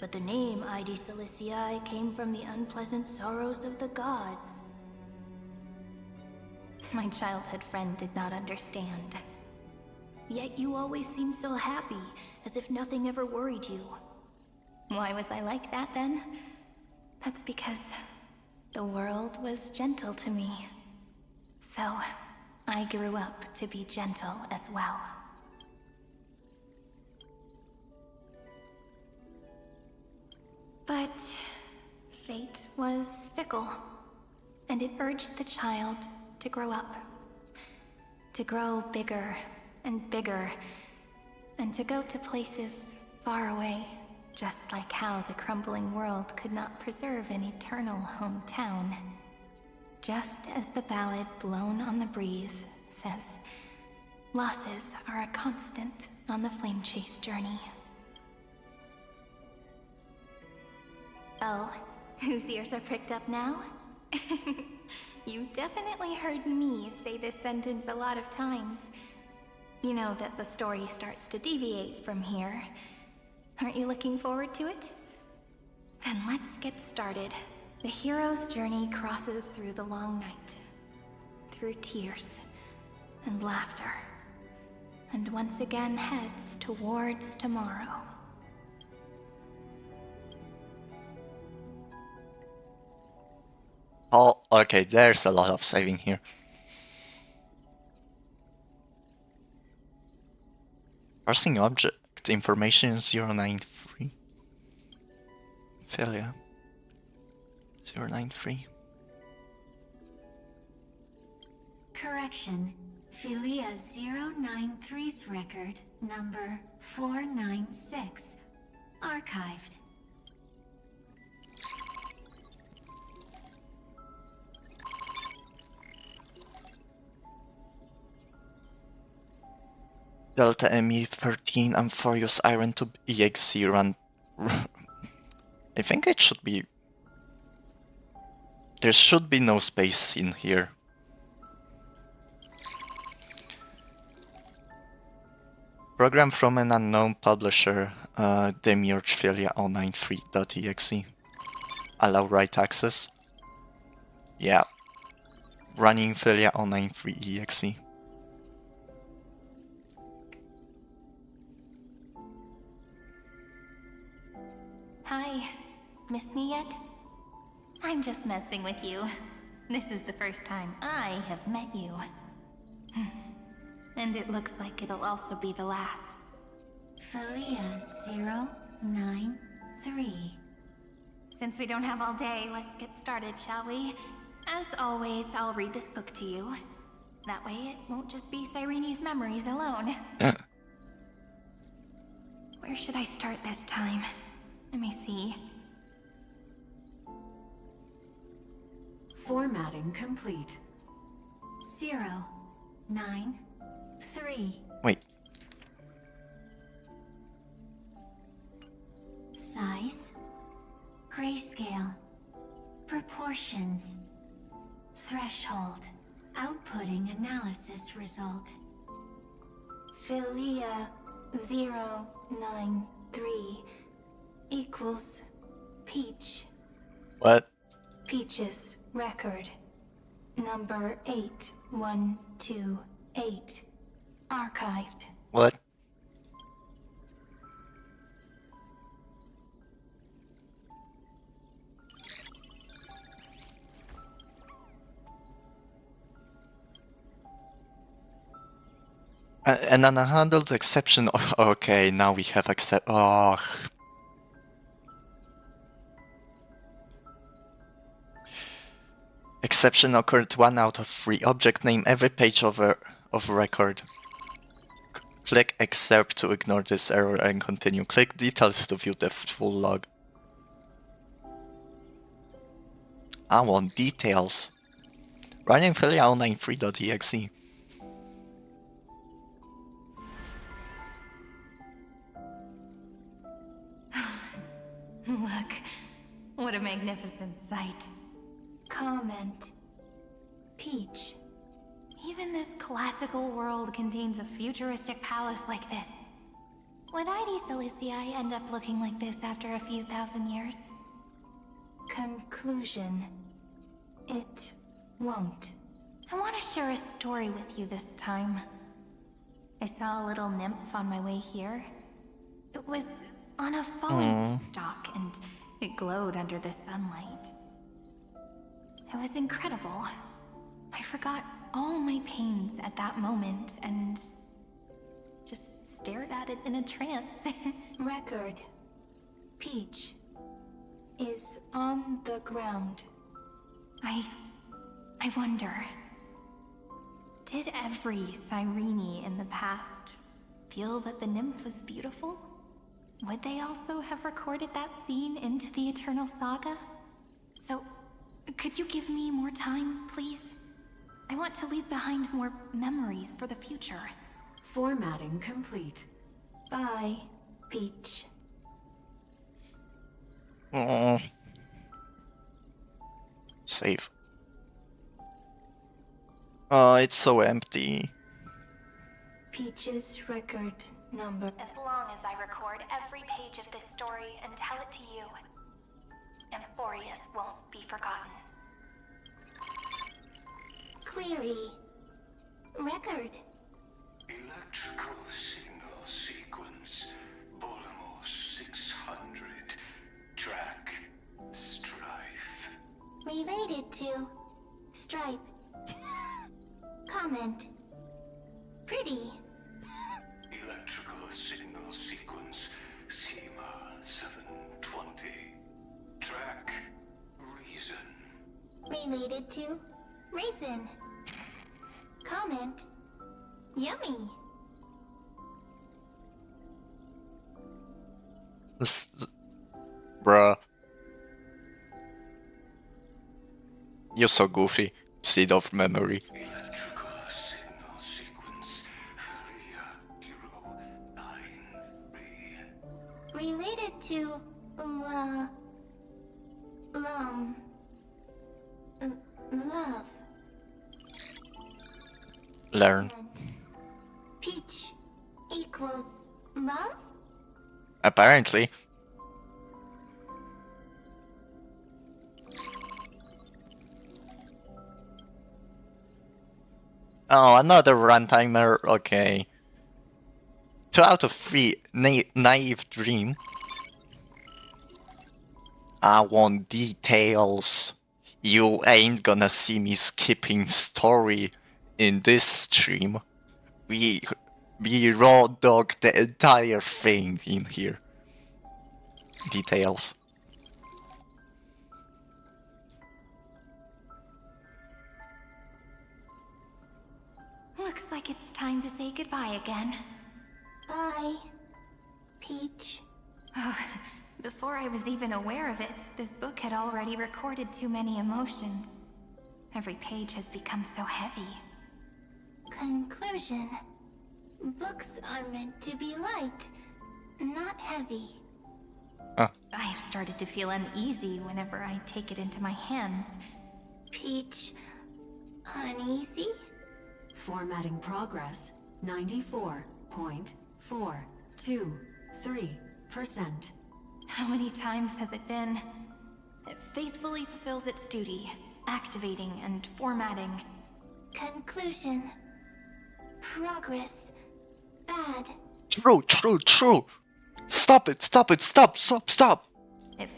But the name Ide Siliciae came from the unpleasant sorrows of the gods. My childhood friend did not understand. Yet you always seemed so happy, as if nothing ever worried you. Why was I like that then? That's because the world was gentle to me. So, I grew up to be gentle as well. But fate was fickle, and it urged the child to grow up. To grow bigger and bigger, and to go to places far away, just like how the crumbling world could not preserve an eternal hometown. Just as the ballad Blown on the Breeze says, losses are a constant on the flame chase journey. Oh, whose ears are pricked up now? You definitely heard me say this sentence a lot of times. You know that the story starts to deviate from here. Aren't you looking forward to it? Then let's get started. The hero's journey crosses through the long night, through tears and laughter, and once again heads towards tomorrow. Oh, okay, there's a lot of saving here. Parsing object information 093. Failure. 093. Correction. Philia 093's record number 496. Archived. Delta ME13 Amphorious Iron Tube EXE run. I think it should be. There should be no space in here. Program from an unknown publisher, Demiurge Philia 093.exe. Allow write access. Yeah. Running Philia 093.exe. Hi, miss me yet? I'm just messing with you. This is the first time I have met you. And it looks like it'll also be the last. Philia 093. Since we don't have all day, let's get started, shall we? As always, I'll read this book to you. That way it won't just be Cyrene's memories alone. Where should I start this time? Let me see. Formatting complete. 093. Wait. Size. Grayscale. Proportions. Threshold. Outputting analysis result. Philia 093 equals peach. What? Peach's record. Number 8128. Archived. What? An unhandled exception. Okay, now we have accept. Oh. Exception occurred 1 out of 3. Object name every page of record. Click excerpt to ignore this error and continue. Click details to view the full log. I want details. Running Filia 093.exe. Look, what a magnificent sight. Comment. Peach. Even this classical world contains a futuristic palace like this. Would ID Silicii end up looking like this after a few thousand years? Conclusion. It won't. I want to share a story with you this time. I saw a little nymph on my way here. It was on a fallen stalk and it glowed under the sunlight. It was incredible. I forgot all my pains at that moment and just stared at it in a trance. Record. Peach is on the ground. I wonder, did every Cyrene in the past feel that the nymph was beautiful? Would they also have recorded that scene into the Eternal Saga? So, could you give me more time, please? I want to leave behind more memories for the future. Formatting complete. Bye, Peach. Save. Oh, it's so empty. Peach's record number. As long as I record every page of this story and tell it to you, Amphorius won't be forgotten. Query. Record. Electrical signal sequence. Bolamos 600. Track. Strife. Related to Stripe. Comment. Pretty. Electrical signal sequence. Schema 720. Track. Reason. Related to Raisin. Comment. Yummy. Bruh. You're so goofy. Seed of memory. Electrical signal sequence. Filia 093. Related to love. Learn. Peach equals love? Apparently. Oh, another runtime error. Okay. 2 out of 3. Naive dream. I want details. You ain't gonna see me skipping story in this stream. We raw dog the entire thing in here. Details. Looks like it's time to say goodbye again. Bye, Peach. Oh, before I was even aware of it, this book had already recorded too many emotions. Every page has become so heavy. Conclusion. Books are meant to be light, not heavy. I have started to feel uneasy whenever I take it into my hands. Peach, uneasy? Formatting progress 94.423%. How many times has it been? It faithfully fulfills its duty, activating and formatting. Conclusion. Progress. Bad. True. Stop it. Stop. If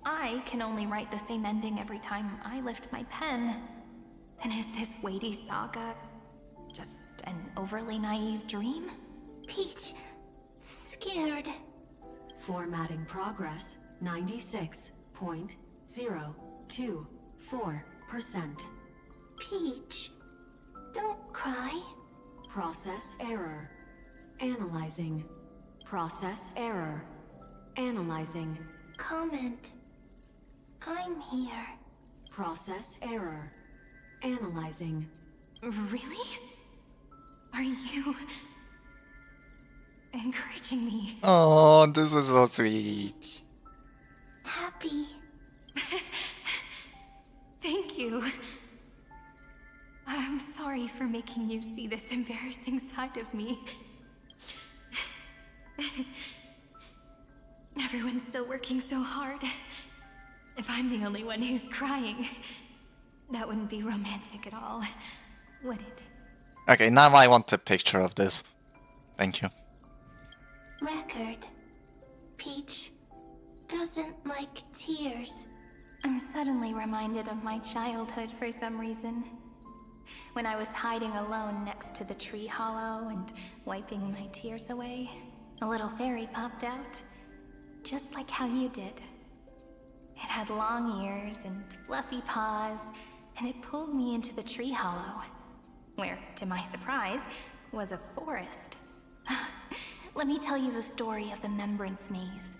I can only write the same ending every time I lift my pen, then is this weighty saga just an overly naive dream? Peach. Scared. Formatting progress 96.024%. Peach. Don't cry. Process error. Analyzing. Process error. Analyzing. Comment. I'm here. Process error. Analyzing. Really? Are you encouraging me? Oh, this is so sweet. Happy. Thank you. I'm sorry for making you see this embarrassing side of me. Everyone's still working so hard. If I'm the only one who's crying, that wouldn't be romantic at all, would it? Okay, now I want a picture of this. Thank you. Record. Peach doesn't like tears. I'm suddenly reminded of my childhood for some reason. When I was hiding alone next to the tree hollow and wiping my tears away, a little fairy popped out, just like how you did. It had long ears and fluffy paws, and it pulled me into the tree hollow, where, to my surprise, was a forest. Let me tell you the story of the Membrance Maze.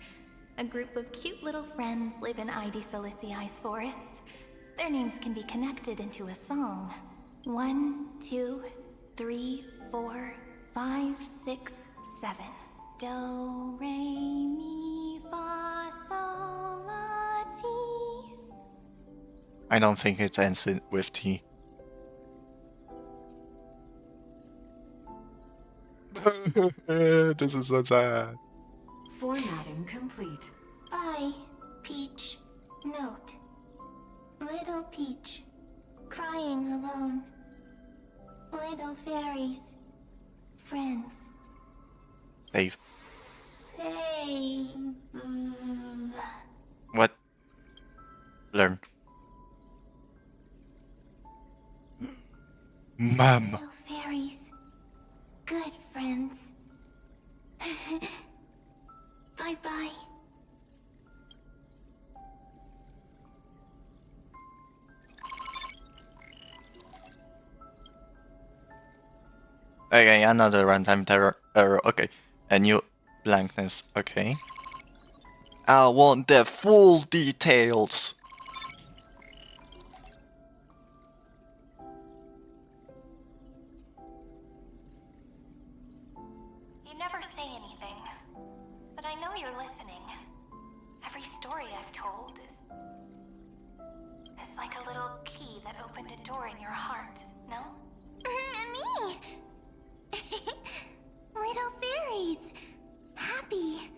A group of cute little friends live in Ide Silicii's forests. Their names can be connected into a song. 1, 2, 3, 4, 5, 6, 7. Do, re, mi, fa, sol, la, ti. I don't think it ends with T. This is so sad. Formatting complete. Bye, Peach. Note. Little Peach. Crying alone. Little fairies. Friends. Save. Save. What? Learn. Mom. Little fairies. Good friends. Bye-bye. Okay, another runtime error. Okay, a new blankness. Okay. I want the full details. You never say anything, but I know you're listening. Every story I've told is like a little key that opened a door in your heart, no? Me! Little fairies. Happy.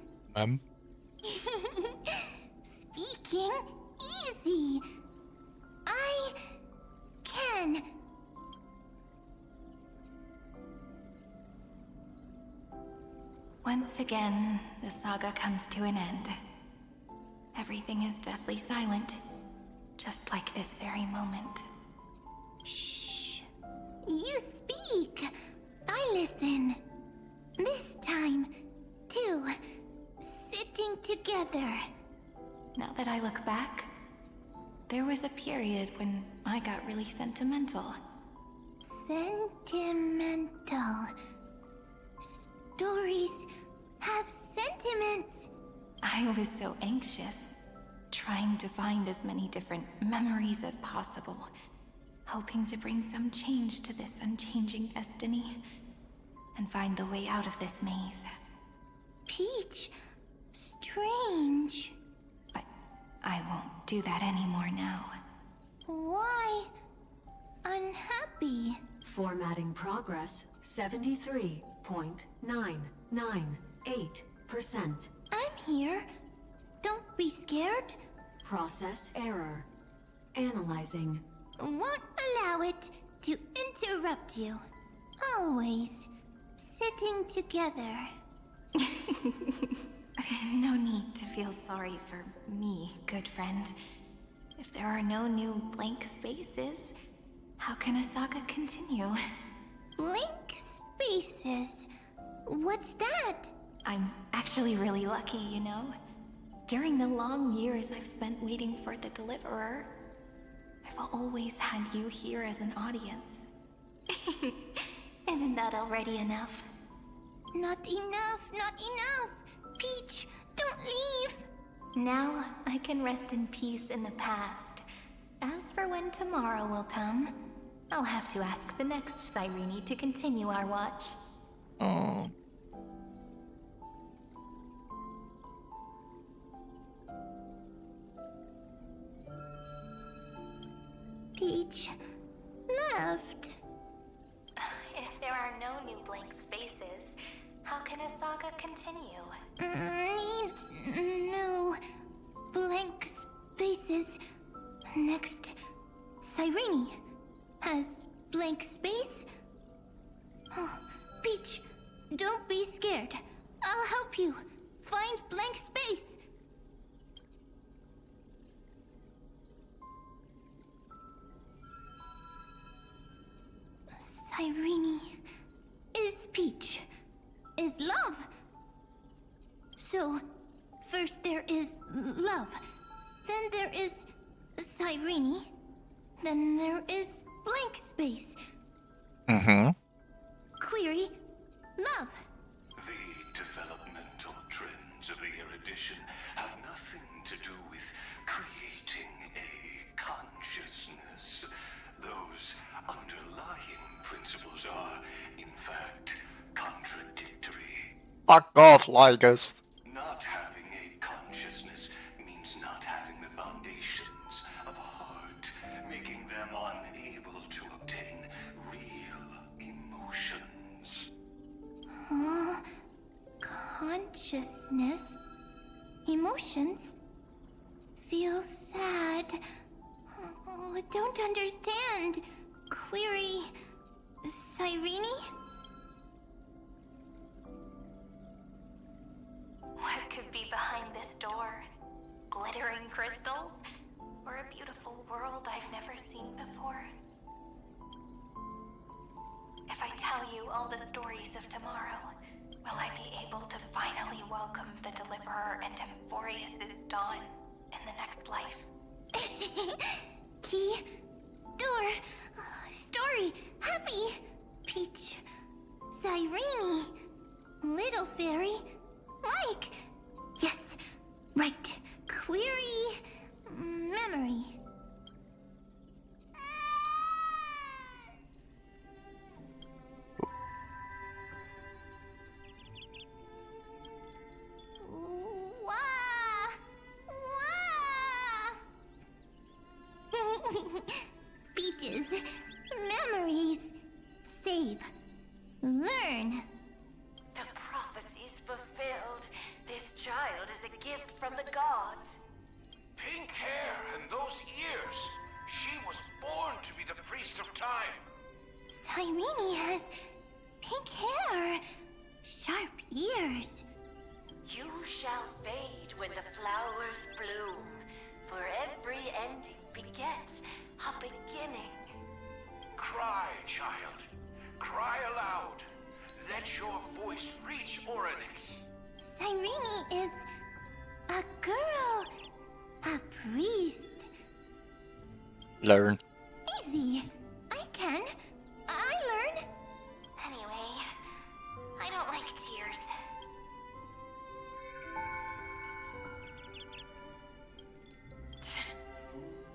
Speaking easy. I can. Once again, the saga comes to an end. Everything is deathly silent, just like this very moment. Shh. You speak. I listen. This time, too. Sitting together. Now that I look back, there was a period when I got really sentimental. Sentimental. Stories have sentiments. I was so anxious, trying to find as many different memories as possible, hoping to bring some change to this unchanging destiny, and find the way out of this maze. Peach, strange. But I won't do that anymore now. Why unhappy? Formatting progress 73.998%. I'm here. Don't be scared. Process error. Analyzing. Won't allow it to interrupt you. Always sitting together. No need to feel sorry for me, good friend. If there are no new blank spaces, how can a saga continue? Blank spaces? What's that? I'm actually really lucky, you know? During the long years I've spent waiting for the Deliverer, I've always had you here as an audience. Isn't that already enough? Not enough, not enough! Peach, don't leave! Now I can rest in peace in the past. As for when tomorrow will come, I'll have to ask the next Cyrene to continue our watch. Oh. Peach left. If there are no new blank spaces, how can a saga continue? Needs new blank spaces. Next, Cyrene has blank space. Oh, Peach, don't be scared. I'll help you find blank space. Cyrene is Peach, is love. So, first there is love, then there is Cyrene, then there is blank space. Mm-hmm. Query, love. The developmental trends of the erudition have nothing to do with creating a consciousness. Those underlying principles are, in fact, contradictory. Fuck off, Lygus. Not having a consciousness means not having the foundations of a heart, making them unable to obtain real emotions. Consciousness, emotions, feel sad. Oh, don't understand. Query, Cyrene? What could be behind this door? Glittering crystals? Or a beautiful world I've never seen before? If I tell you all the stories of tomorrow, will I be able to finally welcome the Deliverer and Amphorius' dawn in the next life? Key, door, story, happy, Peach, Cyrene, little fairy, Mike. Yes, right. Query, memory. Peaches, memories, save, learn. The prophecy's fulfilled. This child is a gift from the gods. Pink hair and those ears. She was born to be the priest of time. Cyrene has pink hair, sharp ears. You shall fade when the flowers bloom, for every ending begets a beginning. Cry, child. Cry aloud. Let your voice reach Oryx. Cyrene is a girl, a priest. Learn. Easy. I can. I learn. Anyway, I don't like tears.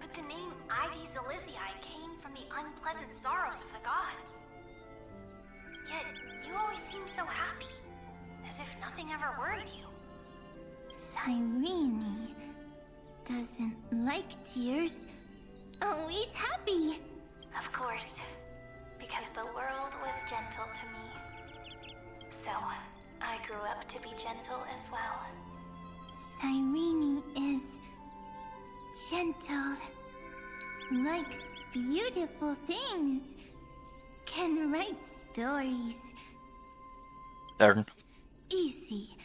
But the name Ides Elysiae came from the unpleasant sorrows of the gods. Yet, you always seem so happy, as if nothing ever worried you. Cyrene doesn't like tears. Always happy. Of course, because the world was gentle to me. So, I grew up to be gentle as well. Cyrene is gentle, likes beautiful things, can write stories. Learn. Easy.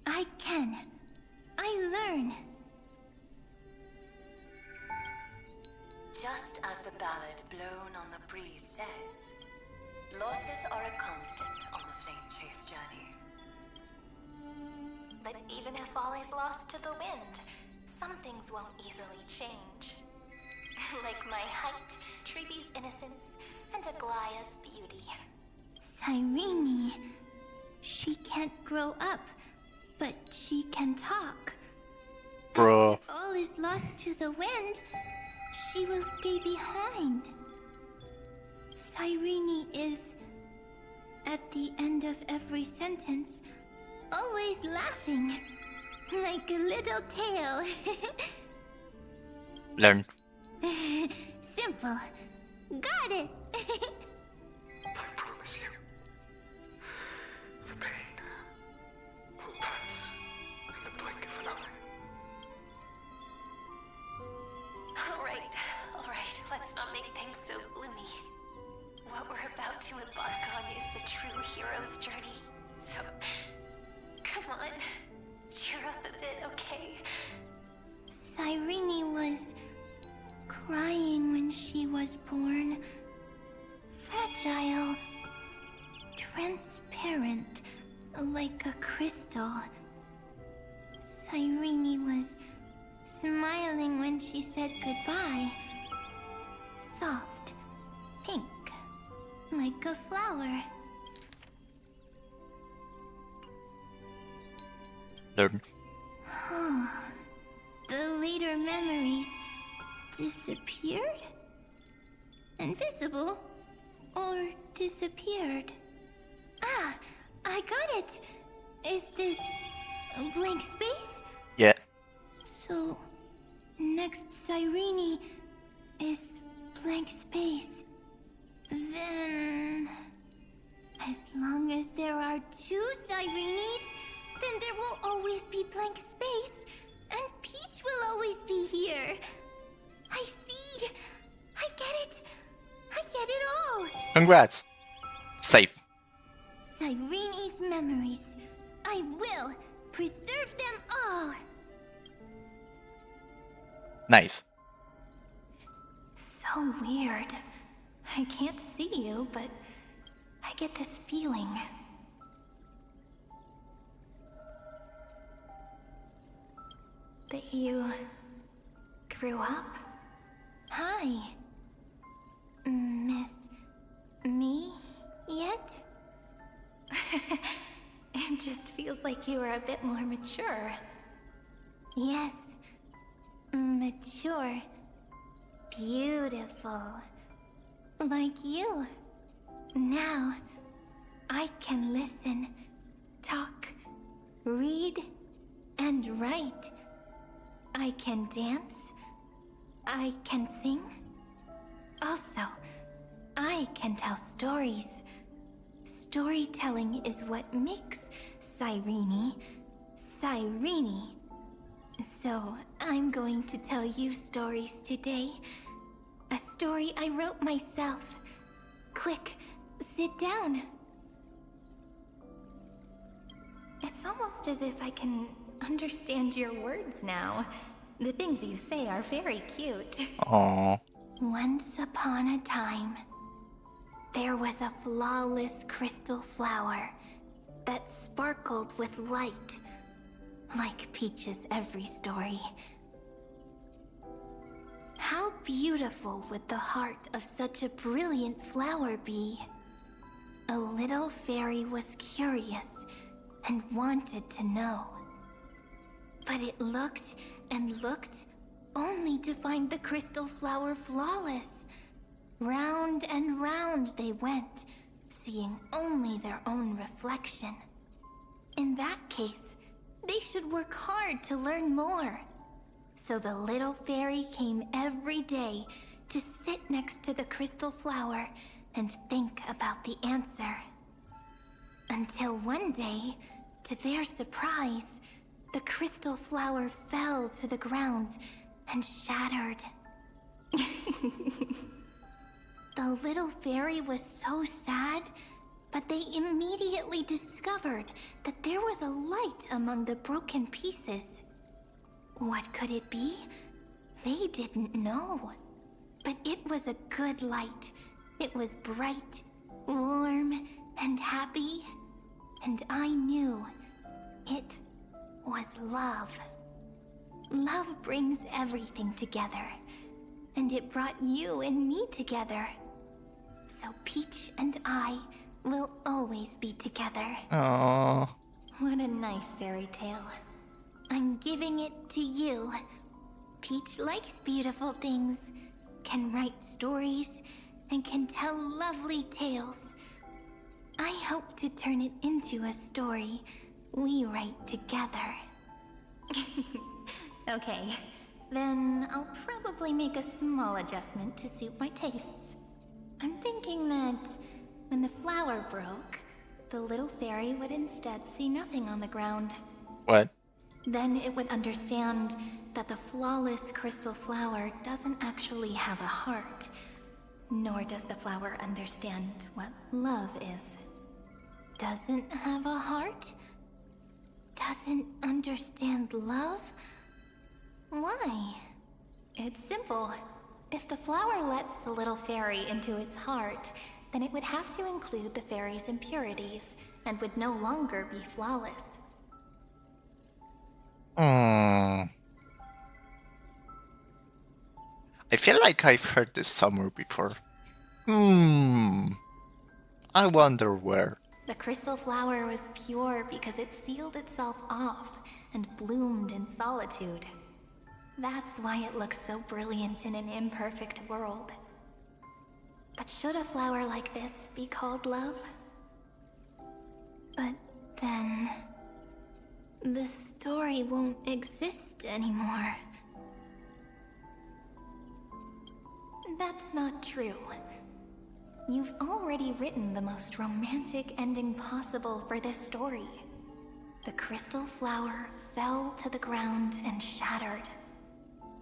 I can. I learn. Just as the ballad blown on the breeze says, losses are a constant on the flame chase journey. But even if all is lost to the wind, some things won't easily change. Like my height, Treebe's innocence, and Aglaya's beauty. Cyrene. She can't grow up, but she can talk. Bruh. If all is lost to the wind, she will stay behind. Cyrene is, at the end of every sentence, always laughing, like a little tail. Learn. Simple. Got it. I promise you, the pain will pass in the blink of an eye. All right, let's not make things so gloomy. What we're about to embark on is the true hero's journey. So, come on, cheer up a bit, okay? Cyrene was crying when she was born. Fragile, transparent, like a crystal. Cyrene was smiling when she said goodbye. Soft, pink, like a flower. Learn. The later memories disappeared? Invisible? Or disappeared? Ah, I got it! Is this a blank space? Yeah. So, next Cyrene is blank space. Then, as long as there are two Cyrenes, then there will always be blank space, and Peach will always be here. I see. I get it. I get it all. Congrats. Safe. Cyrene's memories. I will preserve them all. Nice. So weird. I can't see you, but I get this feeling. That you grew up? Hi. Miss me yet? It just feels like you were a bit more mature. Yes. Mature. Beautiful. Like you. Now, I can listen, talk, read, and write. I can dance. I can sing. Also, I can tell stories. Storytelling is what makes Cyrene, Cyrene. So, I'm going to tell you stories today. A story I wrote myself. Quick, sit down. It's almost as if I can understand your words now. The things you say are very cute. Aww. Once upon a time, there was a flawless crystal flower that sparkled with light, like Peach's every story. How beautiful would the heart of such a brilliant flower be? A little fairy was curious and wanted to know. But it looked and looked, only to find the crystal flower flawless. Round and round they went, seeing only their own reflection. In that case, they should work hard to learn more. So the little fairy came every day to sit next to the crystal flower and think about the answer. Until one day, to their surprise, the crystal flower fell to the ground and shattered. The little fairy was so sad, but they immediately discovered that there was a light among the broken pieces. What could it be? They didn't know. But it was a good light. It was bright, warm, and happy. And I knew it was love. Love brings everything together. And it brought you and me together. So Peach and I will always be together. Aww. What a nice fairy tale. I'm giving it to you. Peach likes beautiful things, can write stories, and can tell lovely tales. I hope to turn it into a story we write together. Okay, then I'll probably make a small adjustment to suit my tastes. I'm thinking that when the flower broke, the little fairy would instead see nothing on the ground. What? Then it would understand that the flawless crystal flower doesn't actually have a heart, nor does the flower understand what love is. Doesn't have a heart? Doesn't understand love? Why? It's simple. If the flower lets the little fairy into its heart, then it would have to include the fairy's impurities and would no longer be flawless. I feel like I've heard this somewhere before. I wonder where. The crystal flower was pure because it sealed itself off and bloomed in solitude. That's why it looks so brilliant in an imperfect world. But should a flower like this be called love? But then... the story won't exist anymore. That's not true. You've already written the most romantic ending possible for this story. The crystal flower fell to the ground and shattered.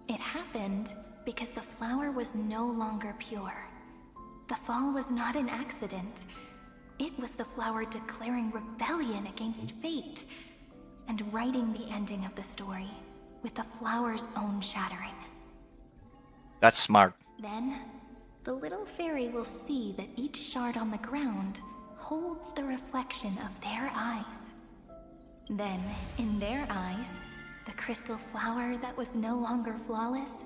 It happened because the flower was no longer pure. The fall was not an accident. It was the flower declaring rebellion against fate and writing the ending of the story with the flower's own shattering. That's smart. Then, the little fairy will see that each shard on the ground holds the reflection of their eyes. Then, in their eyes, the crystal flower that was no longer flawless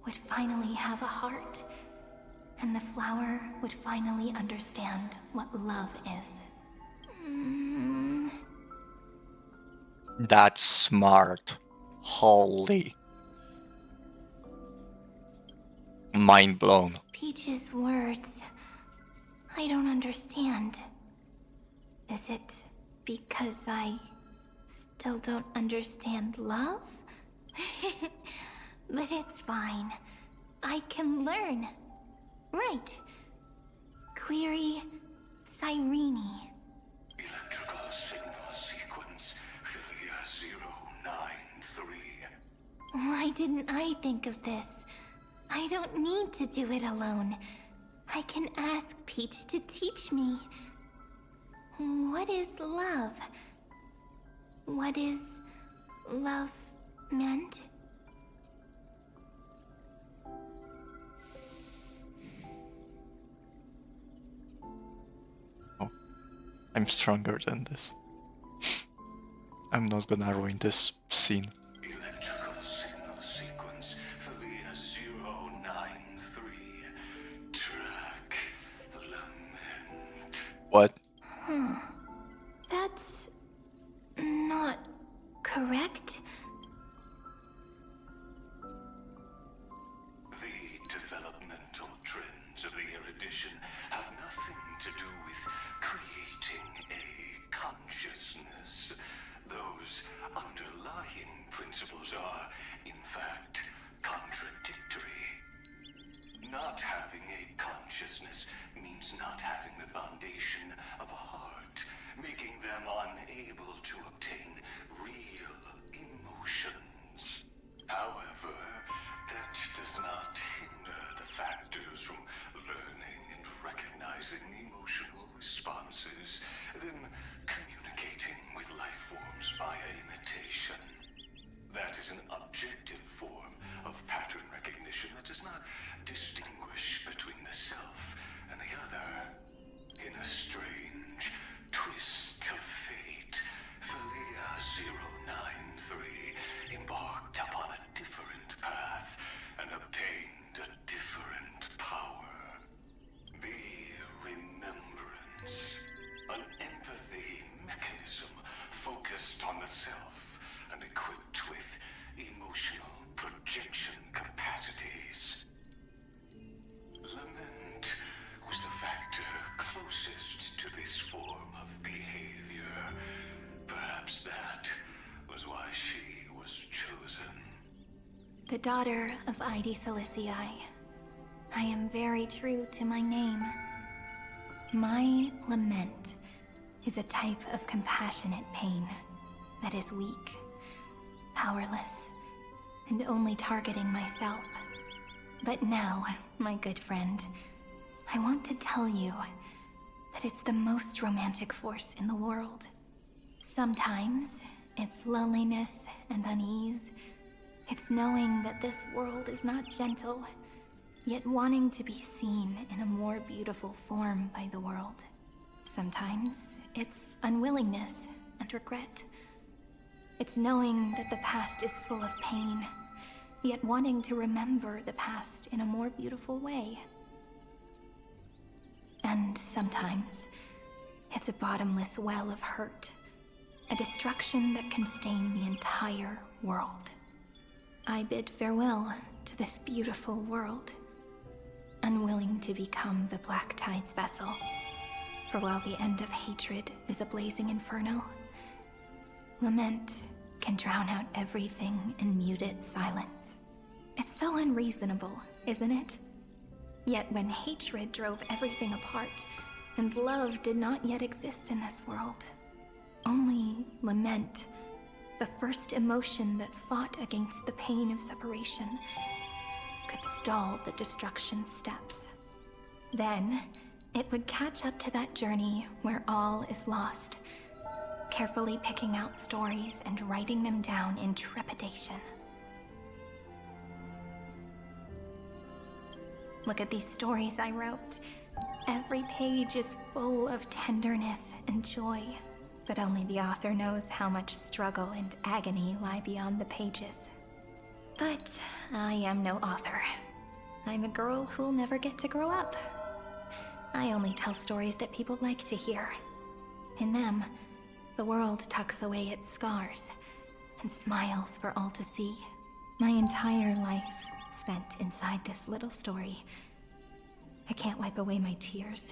would finally have a heart, and the flower would finally understand what love is. That's smart. Holy. Mind blown. Peach's words, I don't understand. Is it because I still don't understand love? But it's fine. I can learn. Right. Query Cyrene. Electrical signal sequence Philia 093. Why didn't I think of this? I don't need to do it alone. I can ask Peach to teach me. What is love? What is love meant? I'm stronger than this. I'm not gonna ruin this scene. Electrical signal sequence Philia 093. Track lament. What? That's not correct. The developmental trends of the erudition have nothing to do with creating a consciousness. Those underlying principles are, in fact, contradictory. Not having a consciousness means not having the foundation of a heart, making them unable to obtain real emotions. However, the daughter of Ide Silicii. I am very true to my name. My lament is a type of compassionate pain that is weak, powerless, and only targeting myself. But now, my good friend, I want to tell you that it's the most romantic force in the world. Sometimes, it's loneliness and unease. It's knowing that this world is not gentle, yet wanting to be seen in a more beautiful form by the world. Sometimes, it's unwillingness and regret. It's knowing that the past is full of pain, yet wanting to remember the past in a more beautiful way. And sometimes, it's a bottomless well of hurt, a destruction that can stain the entire world. I bid farewell to this beautiful world, unwilling to become the Black Tide's vessel. For while the end of hatred is a blazing inferno, lament can drown out everything in muted silence. It's so unreasonable, isn't it? Yet when hatred drove everything apart, and love did not yet exist in this world, only lament, the first emotion that fought against the pain of separation, could stall the destruction's steps. Then, it would catch up to that journey where all is lost, carefully picking out stories and writing them down in trepidation. Look at these stories I wrote. Every page is full of tenderness and joy, but only the author knows how much struggle and agony lie beyond the pages. But I am no author. I'm a girl who'll never get to grow up. I only tell stories that people like to hear. In them, the world tucks away its scars and smiles for all to see. My entire life spent inside this little story. I can't wipe away my tears,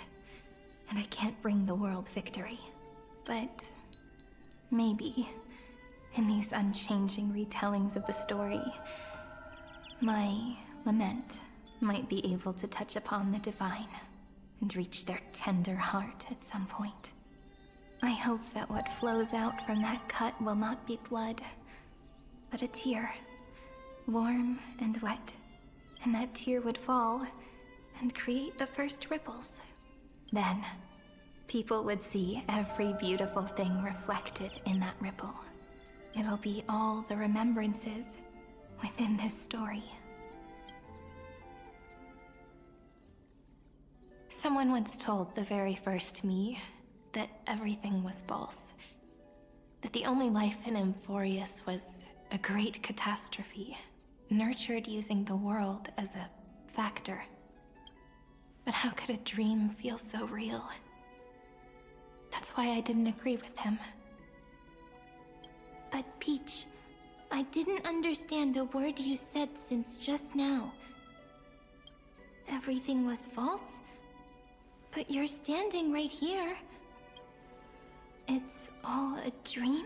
and I can't bring the world victory. But maybe, in these unchanging retellings of the story, my lament might be able to touch upon the divine and reach their tender heart at some point. I hope that what flows out from that cut will not be blood, but a tear, warm and wet, and that tear would fall and create the first ripples. Then, people would see every beautiful thing reflected in that ripple. It'll be all the remembrances within this story. Someone once told the very first me that everything was false. That the only life in Amphorius was a great catastrophe, nurtured using the world as a factor. But how could a dream feel so real? That's why I didn't agree with him. But Peach, I didn't understand a word you said since just now. Everything was false? But you're standing right here. It's all a dream?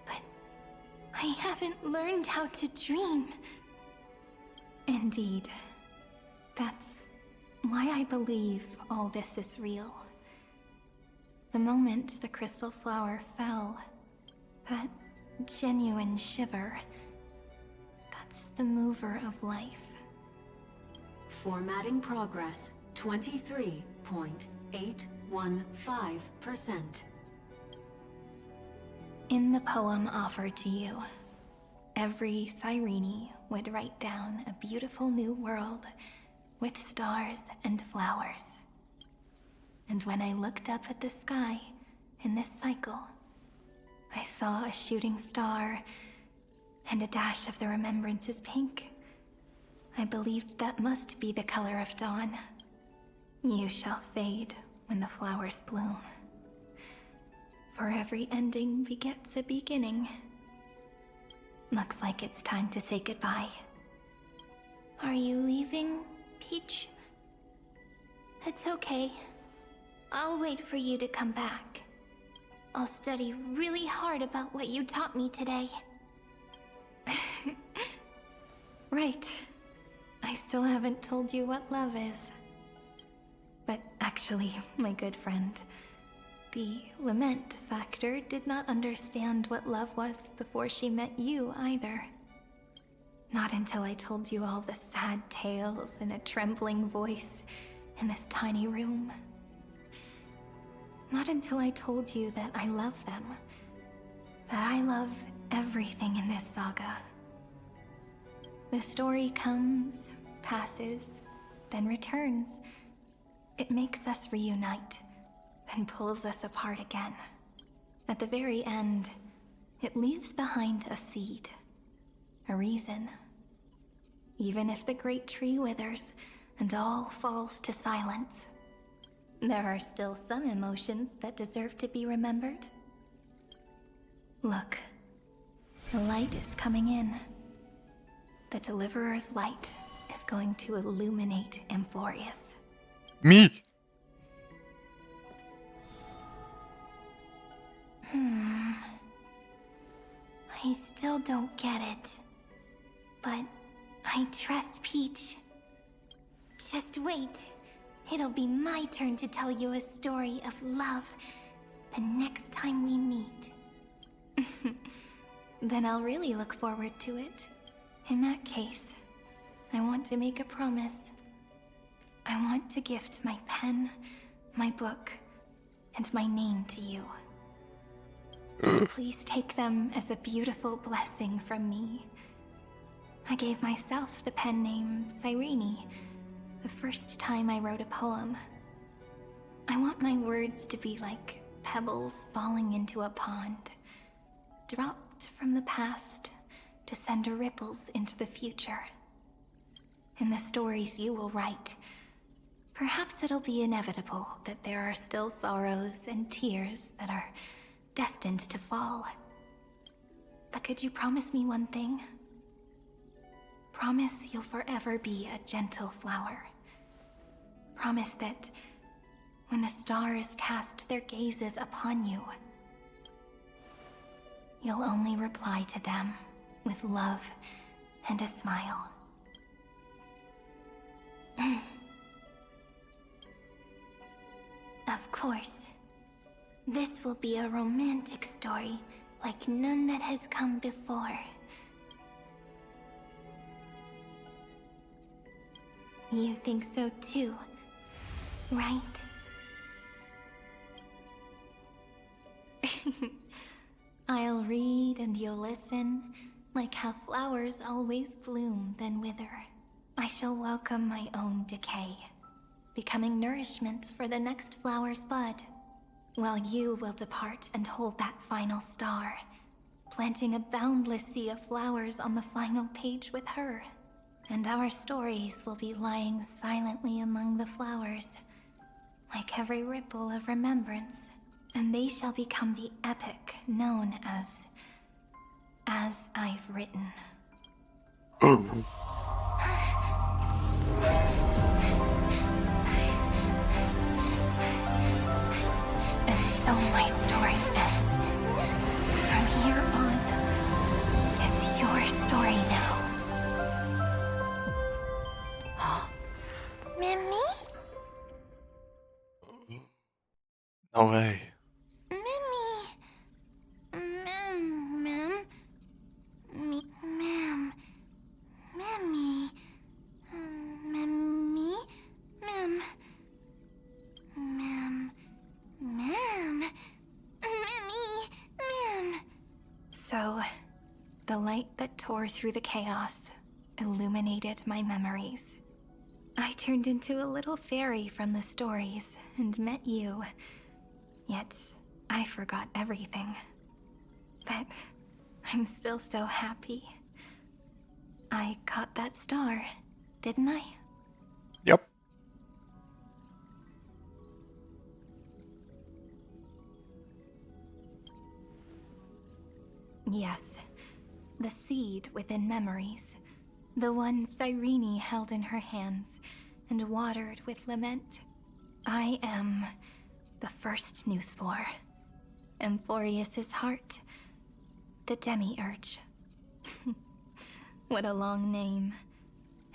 But I haven't learned how to dream. Indeed. That's why I believe all this is real. The moment the crystal flower fell, that genuine shiver, that's the mover of life. Formatting progress, 23.815%. In the poem offered to you, every Cyrene would write down a beautiful new world with stars and flowers. And when I looked up at the sky in this cycle, I saw a shooting star and a dash of the remembrances pink. I believed that must be the color of dawn. You shall fade when the flowers bloom. For every ending begets a beginning. Looks like it's time to say goodbye. Are you leaving, Peach? It's okay. I'll wait for you to come back. I'll study really hard about what you taught me today. Right. I still haven't told you what love is. But actually, my good friend, the Lament Factor did not understand what love was before she met you either. Not until I told you all the sad tales in a trembling voice in this tiny room. Not until I told you that I love them. That I love everything in this saga. The story comes, passes, then returns. It makes us reunite, then pulls us apart again. At the very end, it leaves behind a seed, a reason. Even if the great tree withers and all falls to silence, there are still some emotions that deserve to be remembered. Look, the light is coming in. The Deliverer's light is going to illuminate Amphorius. Me! I still don't get it. But I trust Peach. Just wait. It'll be my turn to tell you a story of love the next time we meet. Then I'll really look forward to it. In that case, I want to make a promise. I want to gift my pen, my book, and my name to you. Please take them as a beautiful blessing from me. I gave myself the pen name Cyrene the first time I wrote a poem. I want my words to be like pebbles falling into a pond, dropped from the past to send ripples into the future. In the stories you will write, perhaps it'll be inevitable that there are still sorrows and tears that are destined to fall. But could you promise me one thing? Promise you'll forever be a gentle flower. Promise that when the stars cast their gazes upon you, you'll only reply to them with love and a smile. Of course. This will be a romantic story like none that has come before. You think so too, right? I'll read and you'll listen, like how flowers always bloom then wither. I shall welcome my own decay, becoming nourishment for the next flower's bud, while you will depart and hold that final star, planting a boundless sea of flowers on the final page with her. And our stories will be lying silently among the flowers, like every ripple of remembrance, and they shall become the epic known as I've Written. And so my story ends. From here on, it's your story now. Mimi? No way. So, the light that tore through the chaos illuminated my memories. I turned into a little fairy from the stories and met you. Yet, I forgot everything. But I'm still so happy. I caught that star, didn't I? Yep. Yes, the seed within memories. The one Cyrene held in her hands and watered with lament. I am the first new spore. Amphorius's heart. The demiurge. What a long name.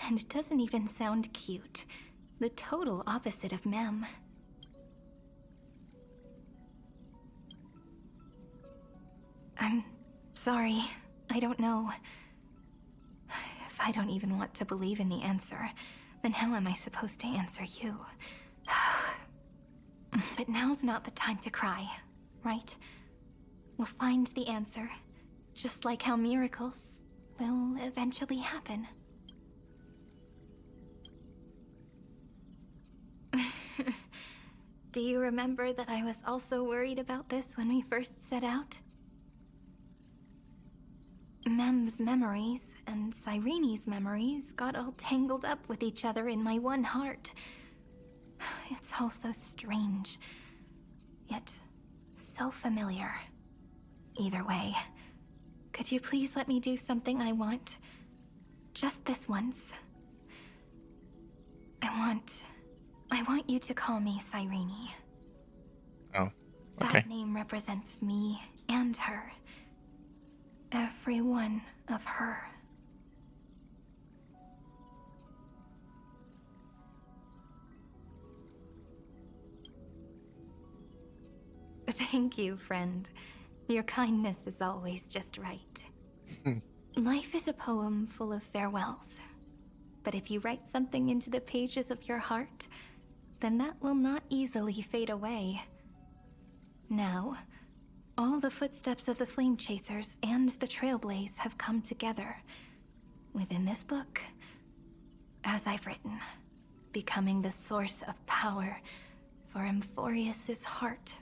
And it doesn't even sound cute. The total opposite of Mem. I'm sorry. I don't know. If I don't even want to believe in the answer, then how am I supposed to answer you? But now's not the time to cry, right? We'll find the answer, just like how miracles will eventually happen. Do you remember that I was also worried about this when we first set out? Mem's memories and Cyrene's memories got all tangled up with each other in my one heart. It's all so strange, yet so familiar. Either way, could you please let me do something I want? Just this once. I want you to call me Cyrene. Oh, okay. That name represents me and her. Every one of her. Thank you, friend. Your kindness is always just right. Life is a poem full of farewells. But if you write something into the pages of your heart, then that will not easily fade away. Now, all the footsteps of the Flame Chasers and the Trailblaze have come together within this book, as I've written, becoming the source of power for Emphorius's heart.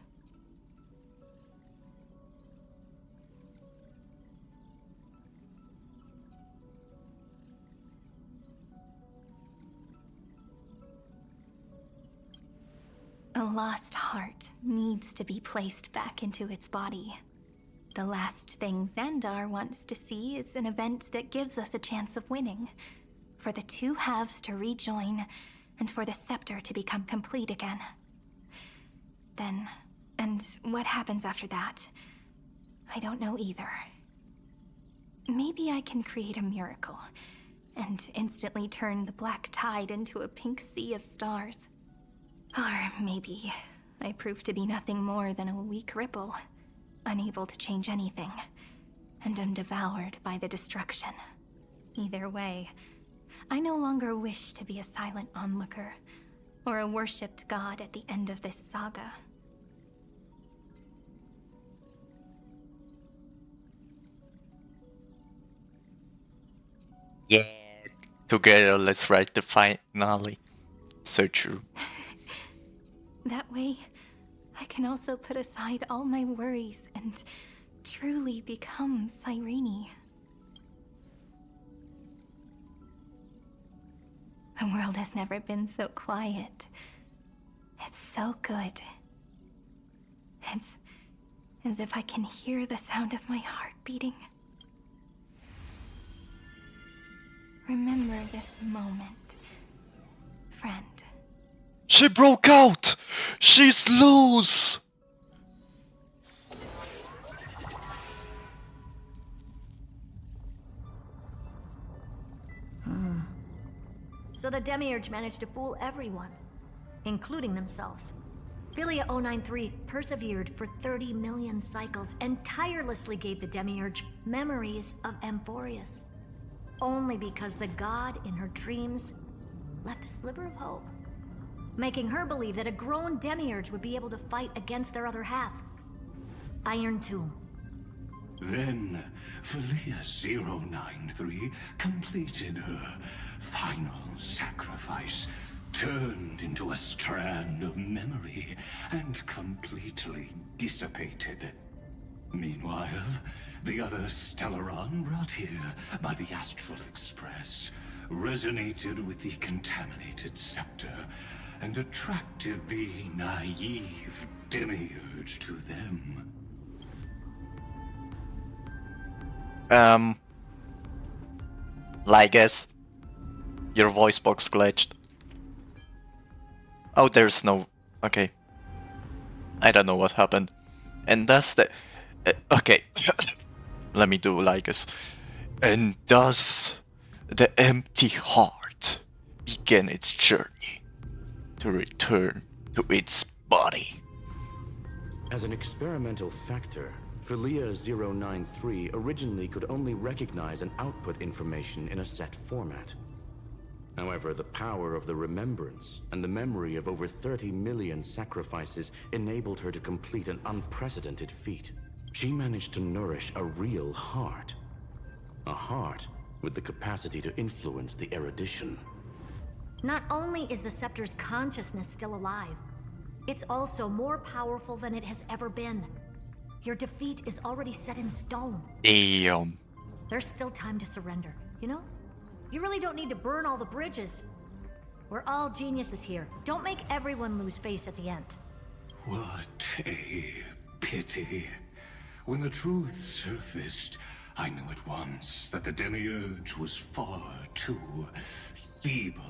A lost heart needs to be placed back into its body. The last thing Xandar wants to see is an event that gives us a chance of winning, for the two halves to rejoin, and for the scepter to become complete again. Then, and what happens after that, I don't know either. Maybe I can create a miracle, and instantly turn the black tide into a pink sea of stars. Or maybe I prove to be nothing more than a weak ripple, unable to change anything, and am devoured by the destruction. Either way, I no longer wish to be a silent onlooker, or a worshipped god at the end of this saga. Yeah. Together, let's write the finale. So true. That way, I can also put aside all my worries and truly become Cyrene. The world has never been so quiet. It's so good. It's as if I can hear the sound of my heart beating. Remember this moment, friend. She broke out! She's loose! So the Demiurge managed to fool everyone, including themselves. Philia 093 persevered for 30 million cycles and tirelessly gave the Demiurge memories of Emphorius. Only because the god in her dreams left a sliver of hope, making her believe that a grown Demiurge would be able to fight against their other half, Iron Tomb. Then, Philia 093 completed her final sacrifice, turned into a strand of memory, and completely dissipated. Meanwhile, the other Stellaron brought here by the Astral Express resonated with the contaminated scepter and attracted the naive Demiurge to them. Lygus, your voice box glitched. Oh, there's no... Okay. I don't know what happened. And that's the... okay. Let me do Lygus. And thus, the empty heart began its journey to return to its body. As an experimental factor, Philia 093 originally could only recognize and output information in a set format. However, the power of the remembrance and the memory of over 30 million sacrifices enabled her to complete an unprecedented feat. She managed to nourish a real heart. A heart with the capacity to influence the erudition. Not only is the Scepter's consciousness still alive, it's also more powerful than it has ever been. Your defeat is already set in stone. Damn. There's still time to surrender, you know? You really don't need to burn all the bridges. We're all geniuses here. Don't make everyone lose face at the end. What a pity. When the truth surfaced, I knew at once that the Demiurge was far too feeble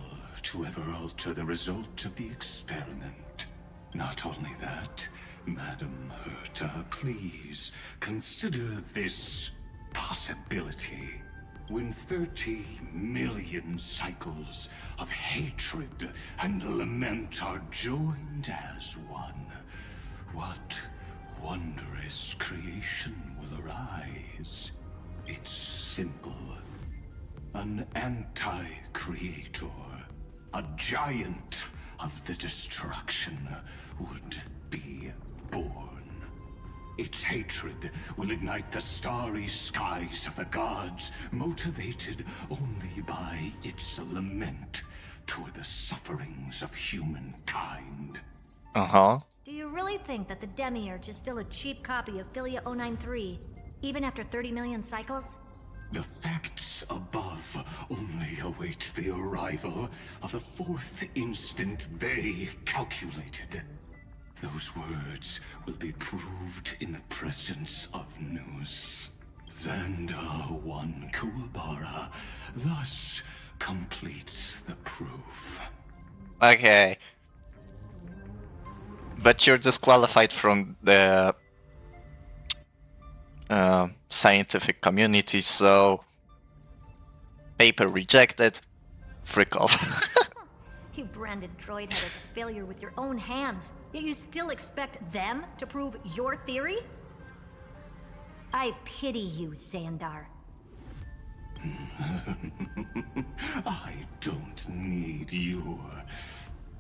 to ever alter the result of the experiment. Not only that, Madam Herta, please consider this possibility. When 30 million cycles of hatred and lament are joined as one, what wondrous creation will arise? It's simple. An anti-creator, a giant of the destruction, would be born. Its hatred will ignite the starry skies of the gods, motivated only by its lament toward the sufferings of humankind. Uh-huh. Do you really think that the Demiurge is still a cheap copy of Philia 093, even after 30 million cycles? The facts above only await the arrival of the fourth instant they calculated. Those words will be proved in the presence of Nous. Xandar 1 Kuwabara thus completes the proof. Okay. But you're disqualified from the scientific community, so paper rejected. Frick off. You branded Droidhead as a failure with your own hands, yet you still expect them to prove your theory? I pity you, Xandar. I don't need your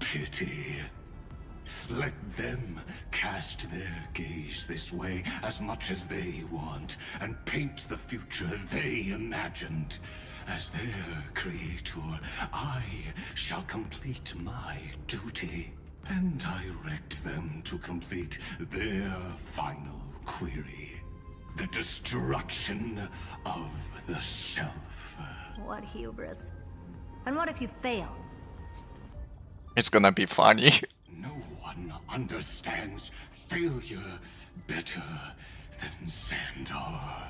pity. Let them cast their gaze this way as much as they want, and paint the future they imagined. As their creator, I shall complete my duty, and direct them to complete their final query. The destruction of the self. What hubris. And what if you fail? It's gonna be funny. No one understands failure better than Xandar.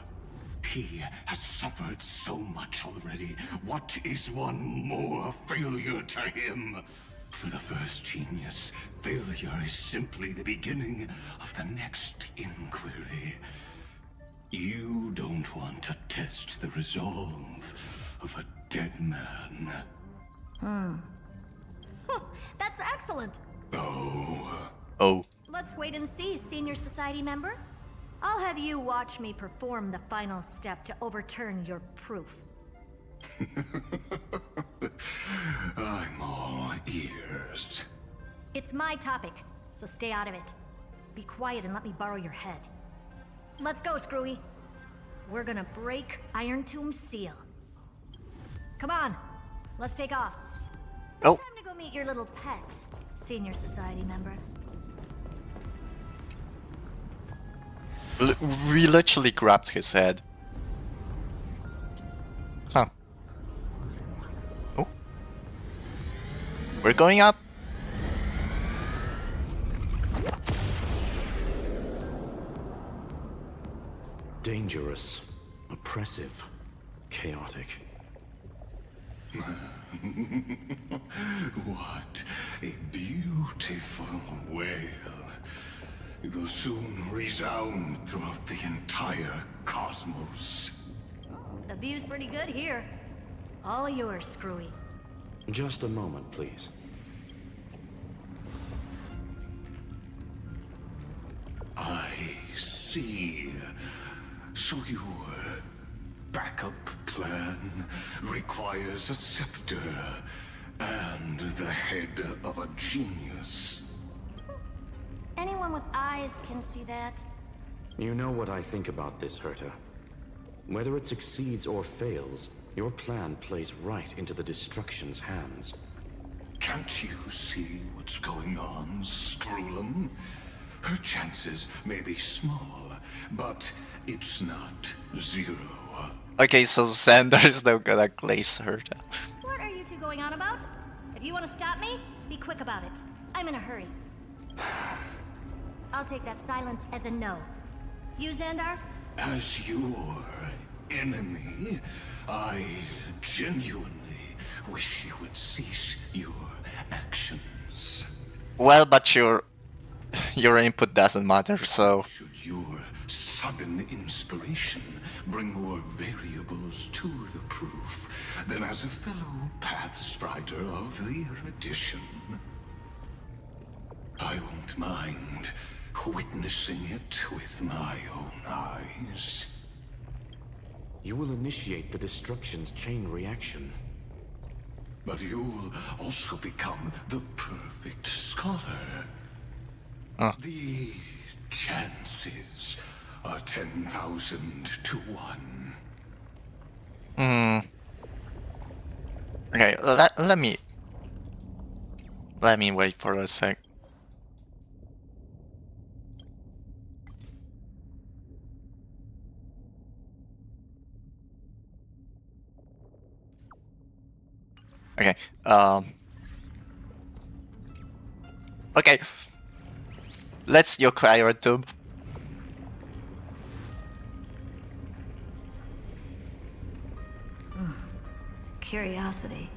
He has suffered so much already. What is one more failure to him? For the first genius, failure is simply the beginning of the next inquiry. You don't want to test the resolve of a dead man. That's excellent. Oh. Let's wait and see, Senior Society member. I'll have you watch me perform the final step to overturn your proof. I'm all ears. It's my topic, so stay out of it. Be quiet and let me borrow your head. Let's go, Screwy. We're gonna break Iron Tomb's seal. Come on, let's take off. Oh. Time to go meet your little pet, Senior Society member. We literally grabbed his head. Huh. Oh. We're going up. Dangerous, oppressive, chaotic. What a beautiful wail. It will soon resound throughout the entire cosmos. The view's pretty good here. All yours, Screwy. Just a moment, please. I see. So your backup plan requires a scepter and the head of a genius. Anyone with eyes can see that. You know what I think about this, Herta. Whether it succeeds or fails, your plan plays right into the Destruction's hands. Can't you see what's going on, Screwlum? Her chances may be small, but it's not zero. Okay, so Xander is now gonna glaze Herta. What are you two going on about? If you want to stop me, be quick about it. I'm in a hurry. I'll take that silence as a no. You, Xandar? As your enemy, I genuinely wish you would cease your actions. Well, but your input doesn't matter, so... Should your sudden inspiration bring more variables to the proof, then as a fellow Pathstrider of the Erudition, I won't mind witnessing it with my own eyes. You will initiate the Destruction's chain reaction. But you'll also become the perfect scholar. The chances are 10,000 to 1. Okay, let me wait for a sec. Okay, okay. Let's yokai our tube. Curiosity.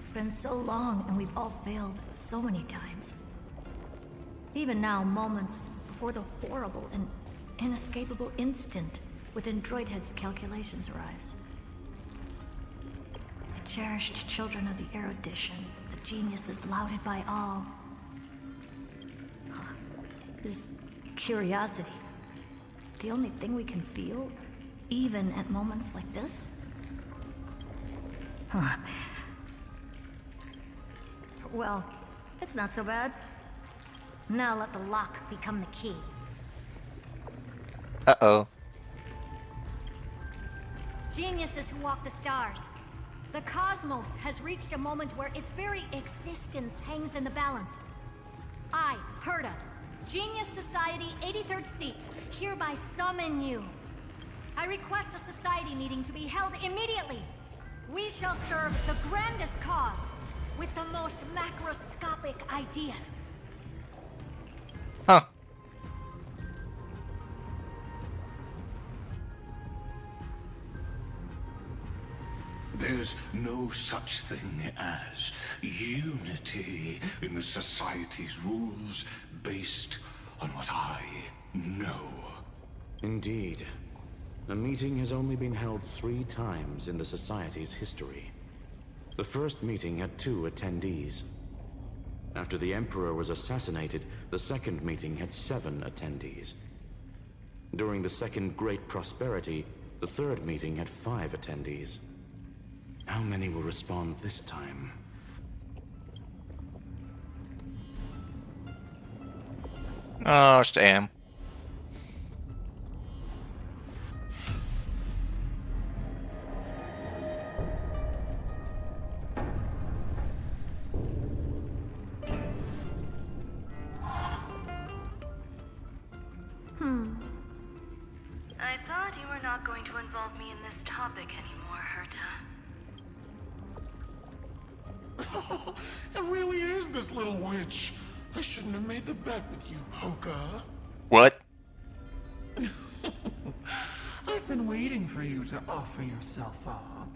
It's been so long and we've all failed so many times. Even now, moments before the horrible and inescapable instant within Droidhead's calculations arrives. The cherished children of the Erudition, the geniuses lauded by all. Is curiosity the only thing we can feel, even at moments like this? Huh. Well, it's not so bad. Now let the lock become the key. Uh-oh. Geniuses who walk the stars. The cosmos has reached a moment where its very existence hangs in the balance. I, Herta, Genius Society 83rd seat, hereby summon you. I request a society meeting to be held immediately. We shall serve the grandest cause with the most macroscopic ideas. Huh. There's no such thing as unity in the Society's rules based on what I know. Indeed. A meeting has only been held 3 times in the Society's history. The first meeting had 2 attendees. After the Emperor was assassinated, the second meeting had 7 attendees. During the Second Great Prosperity, the third meeting had 5 attendees. How many will respond this time? Oh, damn. I thought you were not going to involve me in this topic anymore, Herta. It really is this little witch. I shouldn't have made the bet with you, Polka. What? I've been waiting for you to offer yourself up.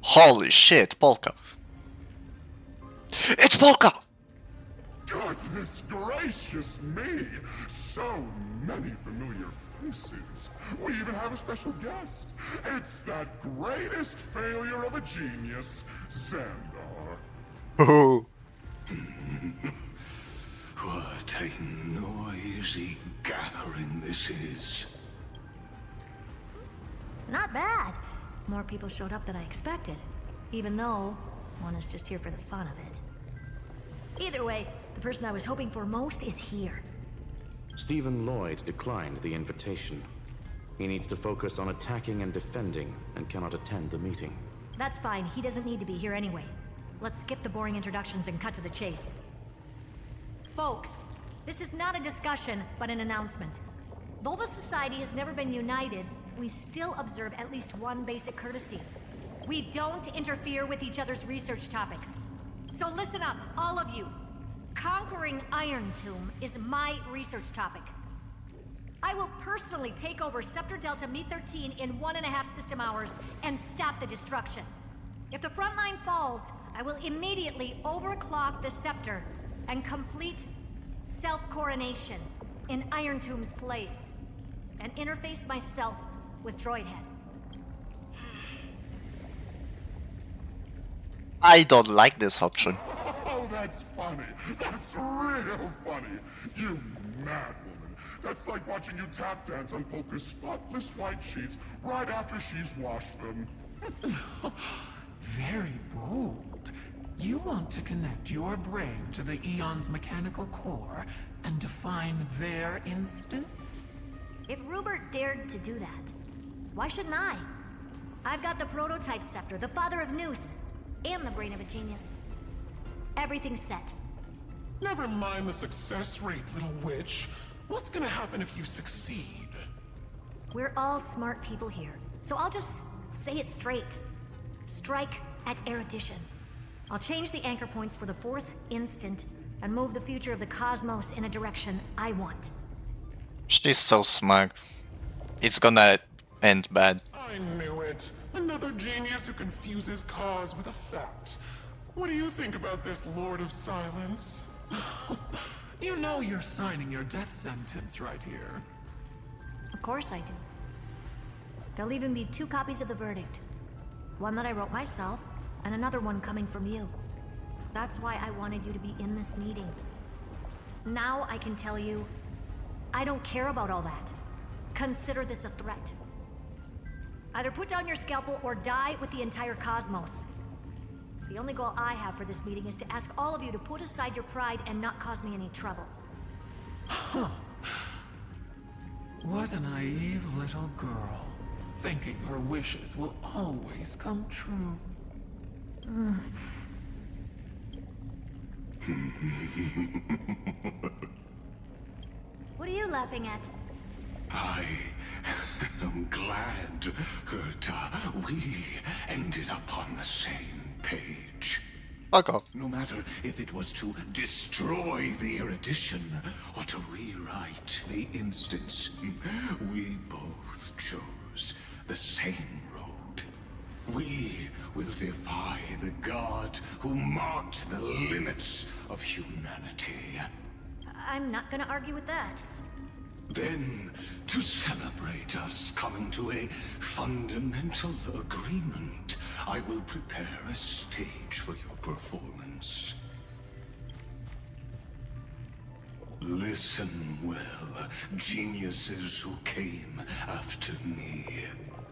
Holy shit, Polka. It's Polka! God Goodness gracious me! So many familiar faces. We even have a special guest. It's that greatest failure of a genius, Xandar. Oh. What a noisy gathering this is. Not bad. More people showed up than I expected. Even though one is just here for the fun of it. Either way, the person I was hoping for most is here. Stephen Lloyd declined the invitation. He needs to focus on attacking and defending and cannot attend the meeting. That's fine. He doesn't need to be here anyway. Let's skip the boring introductions and cut to the chase. Folks, this is not a discussion, but an announcement. Though the Society has never been united, we still observe at least one basic courtesy. We don't interfere with each other's research topics. So listen up, all of you. Conquering Iron Tomb is my research topic. I will personally take over Scepter Delta Me-13 in 1.5 system hours and stop the destruction. If the front line falls, I will immediately overclock the Scepter and complete self-coronation in Iron Tomb's place, and interface myself with Droidhead. I don't like this option. Oh, that's funny. That's real funny. You mad woman. That's like watching you tap dance on Polka's spotless white sheets right after she's washed them. Very bold. You want to connect your brain to the Eon's mechanical core and define their instance? If Rupert dared to do that, why shouldn't I? I've got the prototype scepter, the father of Noose, and the brain of a genius. Everything's set. Never mind the success rate, little witch. What's gonna happen if you succeed? We're all smart people here, so I'll just say it straight. Strike at erudition. I'll change the anchor points for the 4th instant and move the future of the cosmos in a direction I want. She's so smug. It's gonna end bad. I knew it. Another genius who confuses cause with effect. What do you think about this, Lord of Silence? You know you're signing your death sentence right here. Of course I do. There'll even be 2 copies of the verdict. One that I wrote myself, and another one coming from you. That's why I wanted you to be in this meeting. Now I can tell you, I don't care about all that. Consider this a threat. Either put down your scalpel or die with the entire cosmos. The only goal I have for this meeting is to ask all of you to put aside your pride and not cause me any trouble. Huh. What a naive little girl, thinking her wishes will always come true. What are you laughing at? I am glad that we ended up on the same page. Fuck off. No matter if it was to destroy the erudition or to rewrite the instance, we both chose the same road. We will defy the god who marked the limits of humanity. I'm not gonna argue with that. Then, to celebrate us coming to a fundamental agreement, I will prepare a stage for your performance. Listen well, geniuses who came after me.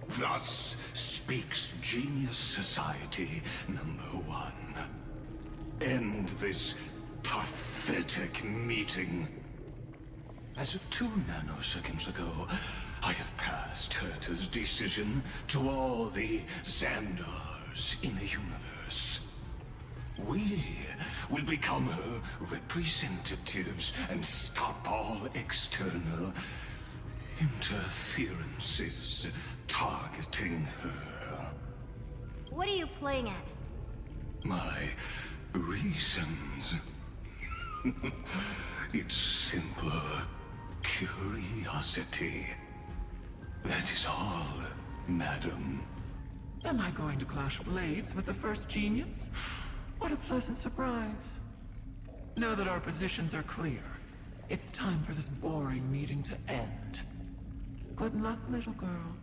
Thus speaks Genius Society #1. End this pathetic meeting. As of 2 nanoseconds ago, I have passed Herta's decision to all the Xandars in the universe. We will become her representatives and stop all external interferences targeting her. What are you playing at? My reasons. It's simple curiosity. That is all, madam. Am I going to clash blades with the first genius? What a pleasant surprise. Now that our positions are clear, it's time for this boring meeting to end. Good luck, little girl.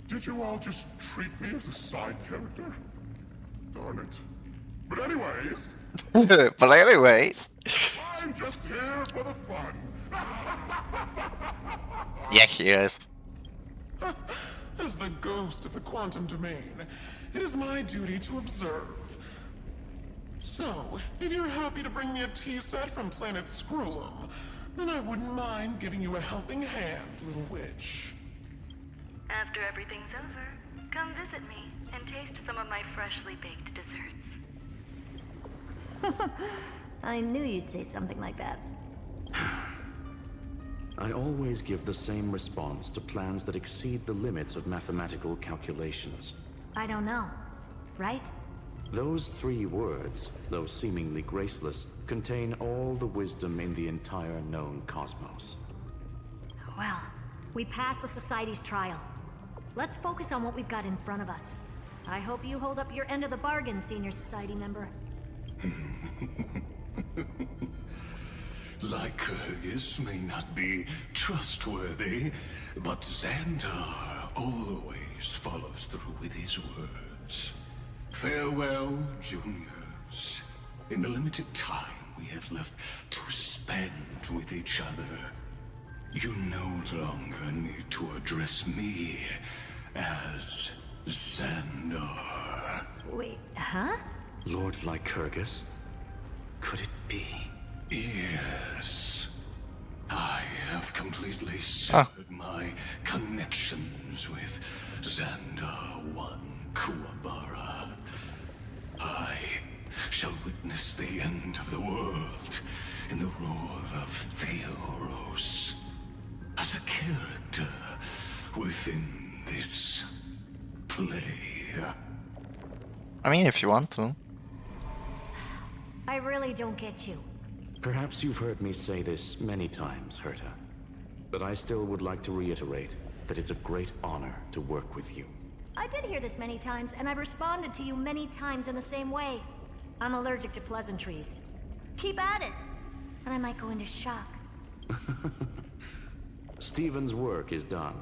Did you all just treat me as a side character? Darn it. But anyways, I'm just here for the fun. Yeah, he is. As the ghost of the quantum domain, it is my duty to observe. So, if you're happy to bring me a tea set from planet Scroolum, then I wouldn't mind giving you a helping hand, little witch. After everything's over, come visit me and taste some of my freshly baked desserts. I knew you'd say something like that. I always give the same response to plans that exceed the limits of mathematical calculations. I don't know. Right? Those 3 words, though seemingly graceless, contain all the wisdom in the entire known cosmos. Well, we passed the Society's trial. Let's focus on what we've got in front of us. I hope you hold up your end of the bargain, Senior Society member. Lycurgus may not be trustworthy, but Xandar always follows through with his words. Farewell, juniors. In the limited time we have left to spend with each other, you no longer need to address me as Xandar. Wait, huh? Lord Lycurgus? Could it be? Yes. I have completely severed my connections with Xandar 1 Kuwabara. I shall witness the end of the world in the role of Theoros. As a character within this play. I mean, if you want to. I really don't get you. Perhaps you've heard me say this many times, Herta. But I still would like to reiterate that it's a great honor to work with you. I did hear this many times, and I've responded to you many times in the same way. I'm allergic to pleasantries. Keep at it, and I might go into shock. Stephen's work is done.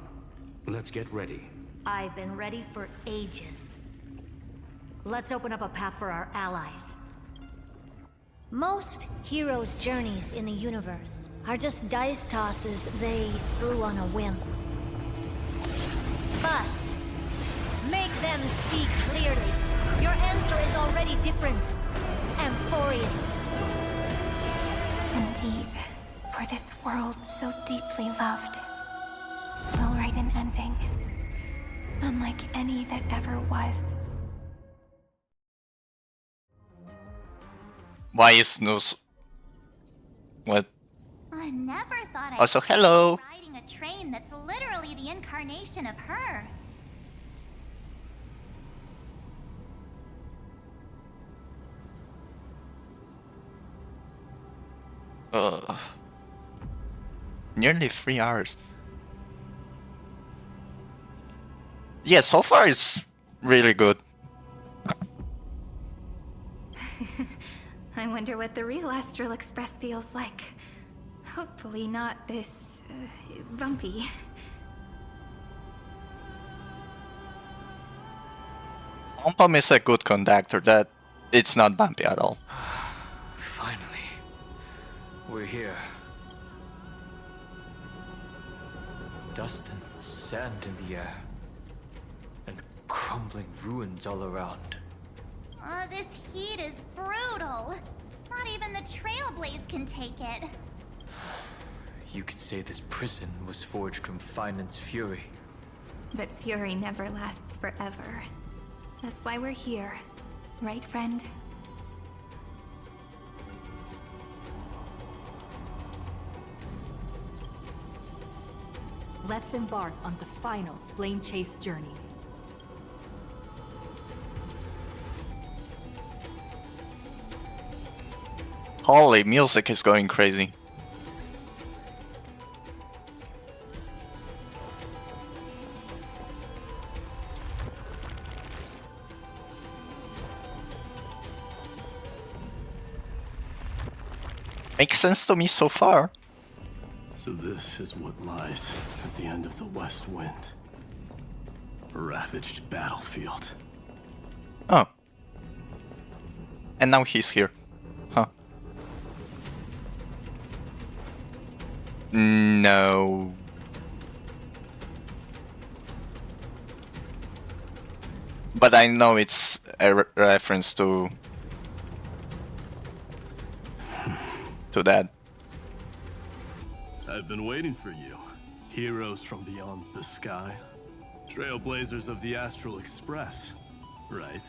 Let's get ready. I've been ready for ages. Let's open up a path for our allies. Most heroes' journeys in the universe are just dice tosses they threw on a whim. But make them see clearly. Your answer is already different. Amphorius. Indeed, for this world so deeply loved, we'll write an ending, unlike any that ever was. Why is Nus? What? I never thought I'd Also, hello. be riding a train that's literally the incarnation of her. Nearly 3 hours. Yeah, so far it's really good. I wonder what the real Astral Express feels like. Hopefully not this, bumpy. Pom is a good conductor, that it's not bumpy at all. Finally, we're here. Dust and sand in the air, and crumbling ruins all around. This heat is brutal. Not even the Trailblaze can take it. You could say this prison was forged from Finance fury. But fury never lasts forever. That's why we're here. Right, friend? Let's embark on the final Flame Chase journey. Holy, music is going crazy. Makes sense to me so far. So this is what lies at the end of the West Wind. A ravaged battlefield. Oh. And now he's here. Huh. No. But I know it's a reference to that. I've been waiting for you. Heroes from beyond the sky. Trailblazers of the Astral Express, right?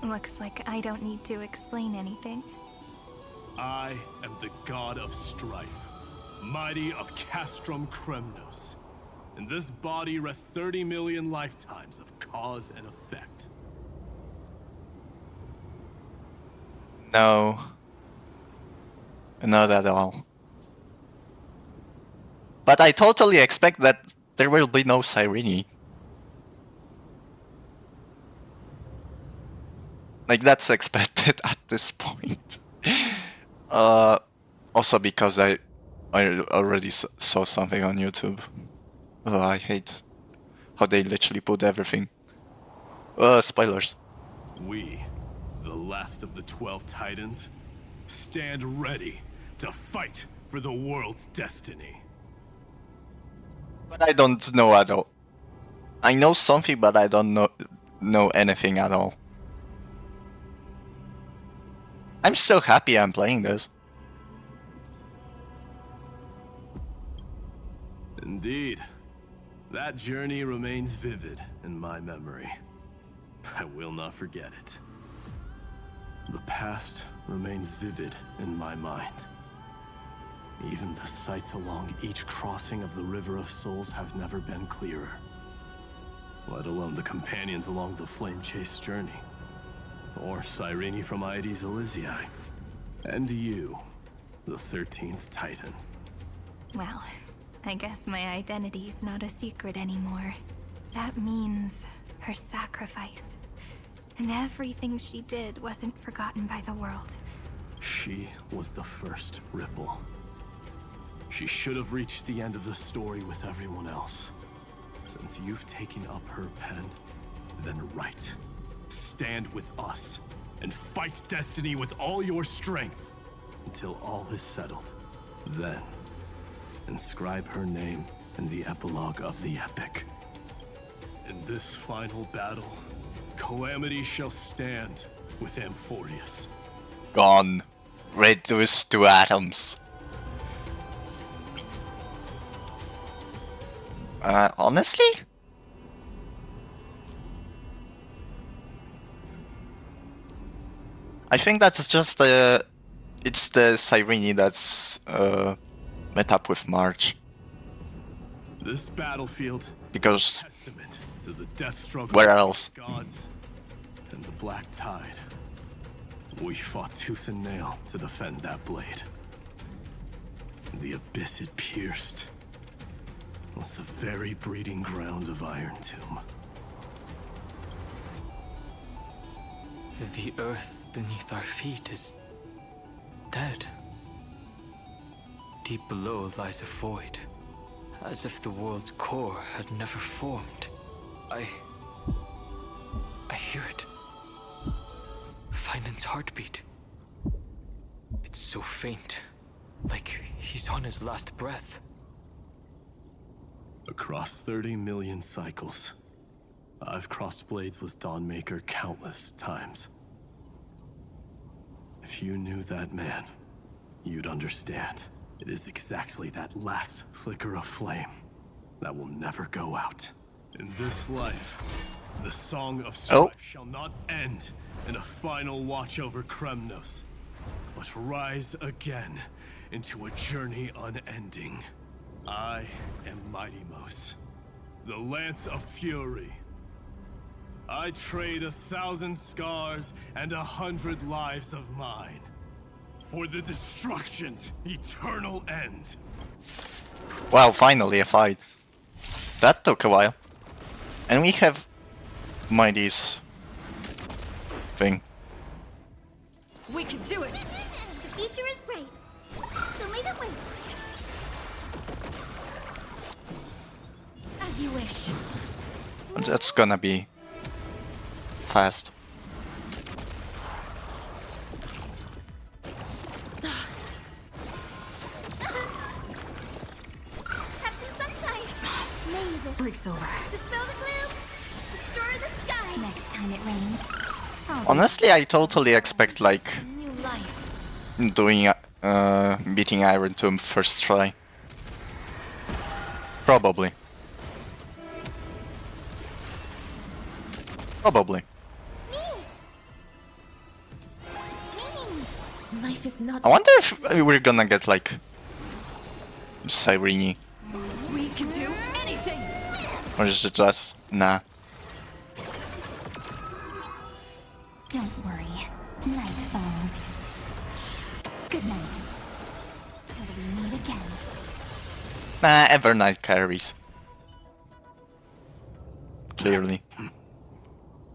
Looks like I don't need to explain anything. I am the god of strife, mighty of Castrum Kremnos. In this body rest 30 million lifetimes of cause and effect. No. Not at all. But I totally expect that there will be no Cyrene. Like, that's expected at this point. Also because I already saw something on YouTube. Oh, I hate how they literally put everything. Spoilers. We, the last of the 12 Titans, stand ready to fight for the world's destiny. But I don't know at all. I know something, but I don't know anything at all. I'm still happy I'm playing this. Indeed. That journey remains vivid in my memory. I will not forget it. The past remains vivid in my mind. Even the sights along each crossing of the River of Souls have never been clearer. Let alone the companions along the Flame Chase journey. Or Cyrene from Aedes Elysiae. And you, the 13th Titan. Well, I guess my identity's not a secret anymore. That means her sacrifice. And everything she did wasn't forgotten by the world. She was the first Ripple. She should have reached the end of the story with everyone else. Since you've taken up her pen, then write. Stand with us, and fight destiny with all your strength, until all is settled. Then, inscribe her name in the epilogue of the epic. In this final battle, Calamity shall stand with Amphorius. Gone. Reduced to atoms. Honestly? I think that's just it's the Cyrene that's met up with March. This battlefield because testament to the death struggle where else? of the gods and the Black Tide. We fought tooth and nail to defend that blade. The abyss it pierced was the very breeding ground of Iron Tomb. The earth beneath our feet is dead. Deep below lies a void, as if the world's core had never formed. I hear it. Finan's heartbeat. It's so faint, like he's on his last breath. Across 30 million cycles, I've crossed blades with Dawnmaker countless times. If you knew that man, you'd understand. It is exactly that last flicker of flame that will never go out. In this life, the Song of Strife shall not end in a final watch over Kremnos, but rise again into a journey unending. I am Mighty-Mos, the Lance of Fury. I trade 1,000 scars and 100 lives of mine for the destruction's eternal end. Wow, finally a fight. That took a while. And we have Mighty's thing. We can do it! future is bright. So may the way. As you wish. And that's gonna be fast. Have some sunshine. May this Breaks over. dispel the gloom. Restore the skies. Next time it rains. Honestly, I totally expect like New life. doing beating Iron Tomb first try. Probably. Probably. Life is not. I wonder if we're gonna get like Cyrene, We can do anything. or is it just nah? Don't worry. Night falls. Good night. Till we meet again. Nah, Evernight carries. Clearly.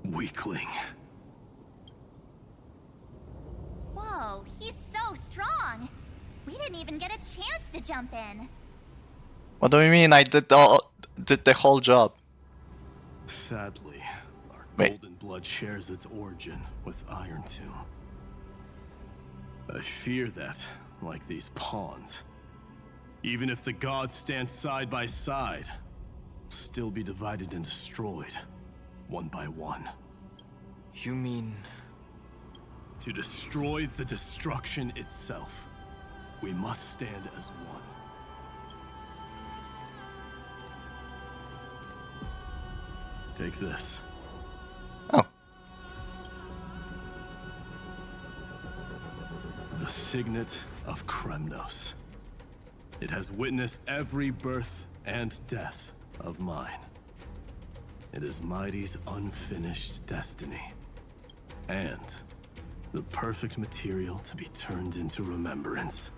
Weakling. Whoa, he's so strong. We didn't even get a chance to jump in. What do you mean? I did the whole job. Sadly, our Wait. golden blood shares its origin with Iron Tomb. I fear that, like these pawns, even if the gods stand side by side, will still be divided and destroyed, one by one. You mean... To destroy the destruction itself, we must stand as one. Take this. Oh. The Signet of Kremnos. It has witnessed every birth and death of mine. It is Mighty's unfinished destiny. And the perfect material to be turned into remembrance.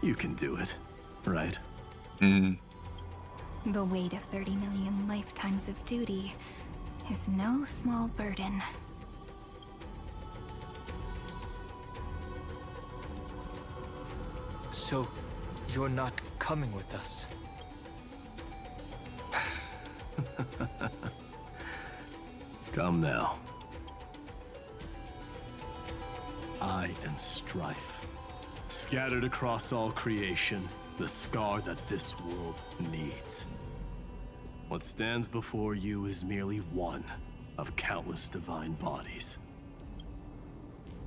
You can do it, right? The weight of 30 million lifetimes of duty is no small burden. So, you're not coming with us? Come now. I am strife. Scattered across all creation, the scar that this world needs. What stands before you is merely one of countless divine bodies.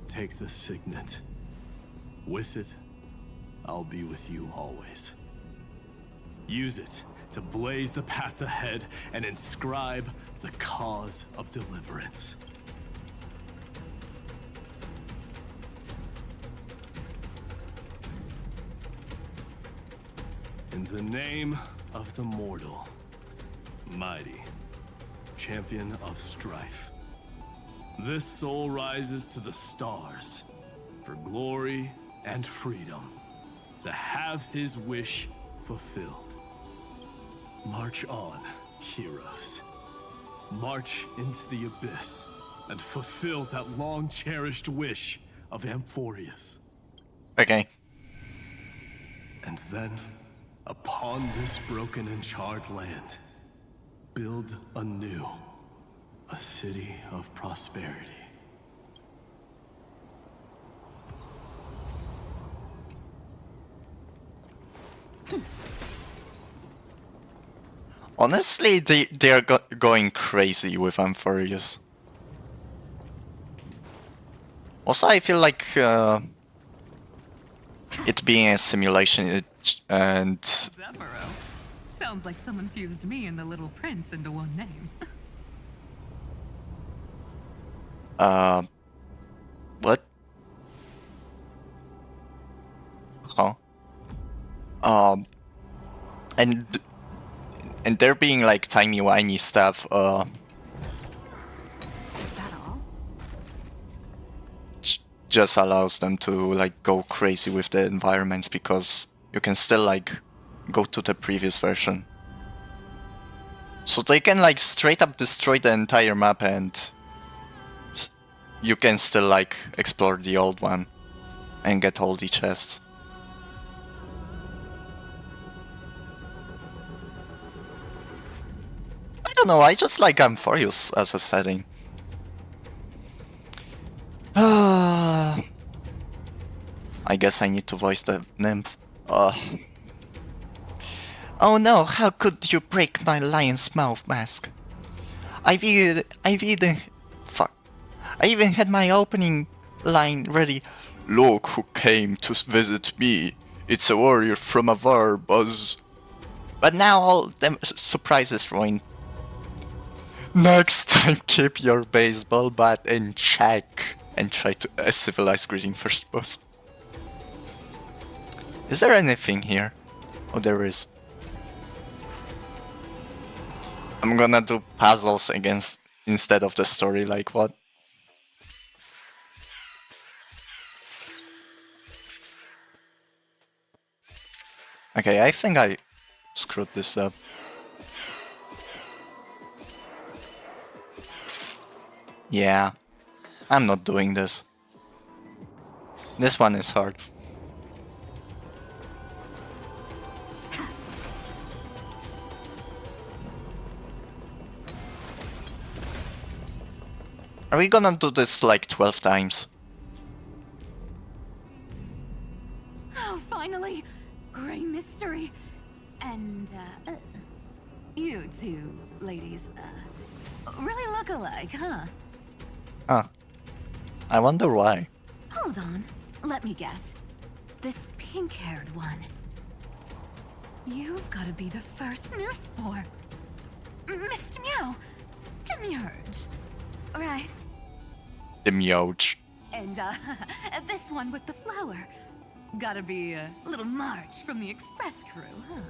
Take the signet. With it, I'll be with you always. Use it to blaze the path ahead and inscribe the cause of deliverance. In the name of the mortal, Mighty, champion of strife, this soul rises to the stars for glory and freedom, to have his wish fulfilled. March on, heroes. March into the abyss and fulfill that long-cherished wish of Amphorius. Okay. And then, upon this broken and charred land, build anew a city of prosperity. Honestly, they're going crazy with Amphorius. Also, I feel like it being a simulation and Zamuro. Sounds like someone fused me and the Little Prince into one name. What? Huh? And there being like timey-wimey stuff, Is that all? just allows them to like go crazy with the environments because you can still like go to the previous version. So they can like straight up destroy the entire map and you can still like explore the old one and get all the chests. I don't know, I just like Amphorius as a setting. I guess I need to voice the nymph. Oh no, how could you break my lion's mouth mask? I even had my opening line ready. Look who came to visit me. It's a warrior from Avar, Buzz. But now all the surprise is ruined. Next time, keep your baseball bat in check and try to a civilized greeting first, Buzz. Is there anything here? Oh, there is. I'm gonna do puzzles instead of the story, like what? Okay, I think I screwed this up. Yeah, I'm not doing this. This one is hard. Are we gonna do this like 12 times? Oh, finally! Grey mystery! And, you two ladies, really look alike, huh? Huh. I wonder why. Hold on, let me guess. This pink-haired one. You've gotta be the first nurse for Mr. Meow, Demiurge. Right. Demiurge. And, this one with the flower. Gotta be little Marge from the Express crew, huh?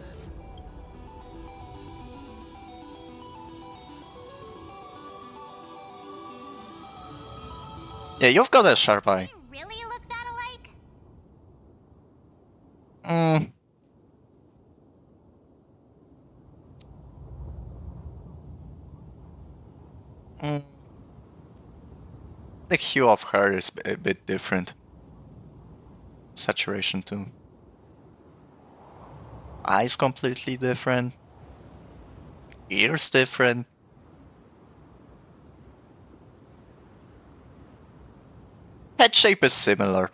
Yeah, you've got a sharp eye. Really look that alike? The hue of her is a bit different. Saturation too. Eyes completely different. Ears different. Head shape is similar.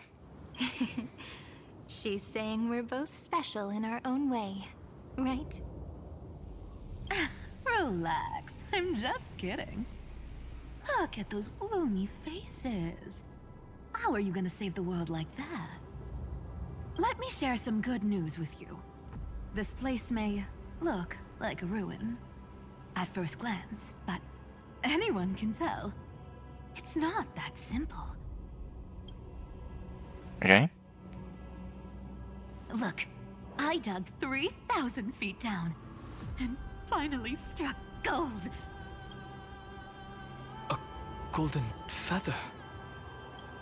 She's saying we're both special in our own way, right? Relax, I'm just kidding. Look at those gloomy faces. How are you gonna save the world like that? Let me share some good news with you. This place may look like a ruin at first glance, but anyone can tell it's not that simple. Okay. Look, I dug 3,000 feet down and finally struck gold. A golden feather.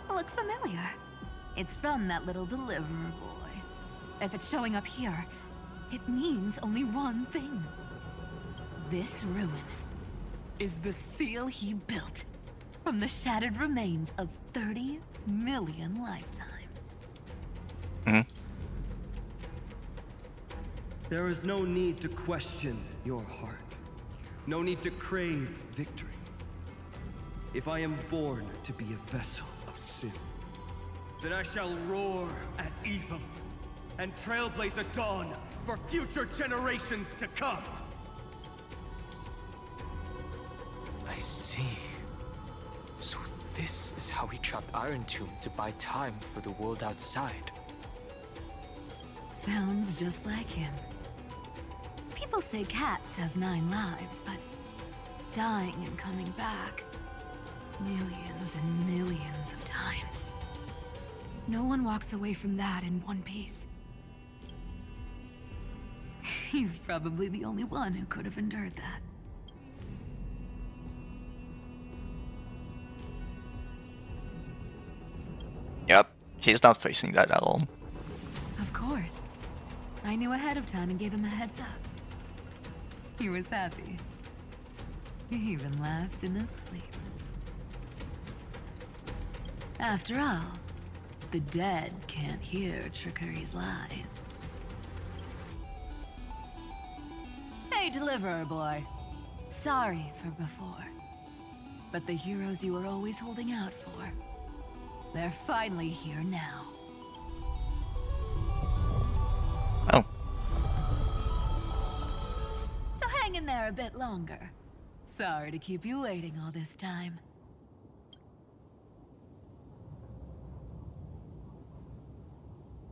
Look familiar? It's from that little deliverer boy. If it's showing up here, it means only one thing. This ruin is the seal he built from the shattered remains of 30 million lifetimes. There is no need to question your heart. No need to crave victory. If I am born to be a vessel of sin, then I shall roar at evil and trailblaze a dawn for future generations to come. I see. So this is how he trapped Iron Tomb to buy time for the world outside. Sounds just like him. People say cats have 9 lives, but dying and coming back millions and millions of times. No one walks away from that in one piece. He's probably the only one who could have endured that. Yep, he's not facing that alone. Of course. I knew ahead of time and gave him a heads up. He was happy. He even laughed in his sleep. After all, the dead can't hear Trickery's lies. Hey, Deliverer Boy. Sorry for before. But the heroes you were always holding out for, they're finally here now. Oh. So hang in there a bit longer. Sorry to keep you waiting all this time.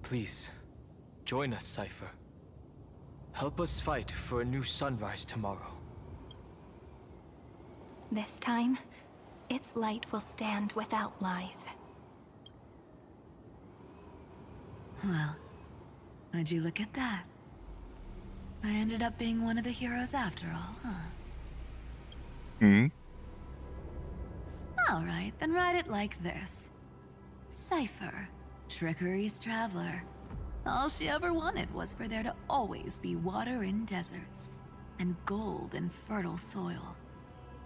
Please, join us, Cypher. Help us fight for a new sunrise tomorrow. This time, its light will stand without lies. Well, would you look at that? I ended up being one of the heroes after all, huh? Hmm? Alright, then write it like this. Cypher, Trickery's traveler. All she ever wanted was for there to always be water in deserts, and gold in fertile soil.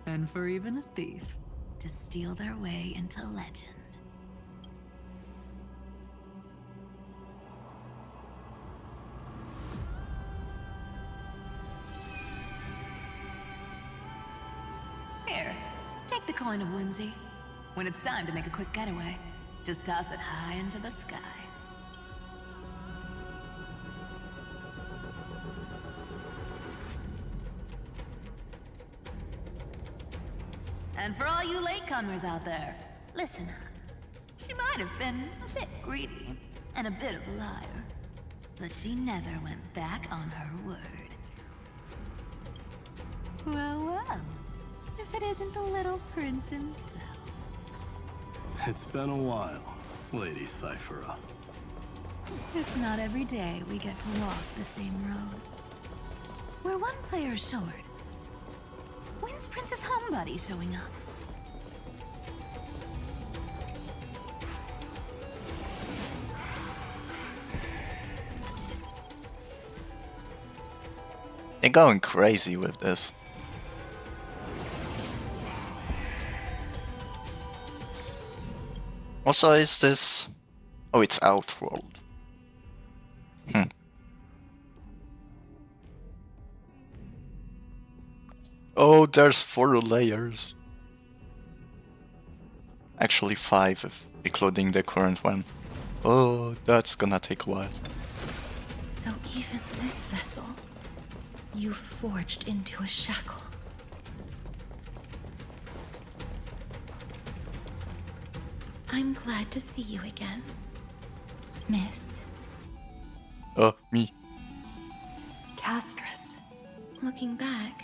And for even a thief to steal their way into legend. Here, take the coin of whimsy. When it's time to make a quick getaway, just toss it high into the sky. And for all you latecomers out there, listen up. She might have been a bit greedy and a bit of a liar, but she never went back on her word. Well, well, if it isn't the little prince himself. It's been a while, Lady Cyphera. It's not every day we get to walk the same road. We're one player short. When's Princess Homebody showing up? They're going crazy with this. Also, is this... Oh, it's Outworld. Oh, there's 4 layers. Actually 5, if including the current one. Oh, that's gonna take a while. So even this vessel, you've forged into a shackle. I'm glad to see you again, Miss. Me. Castris. Looking back,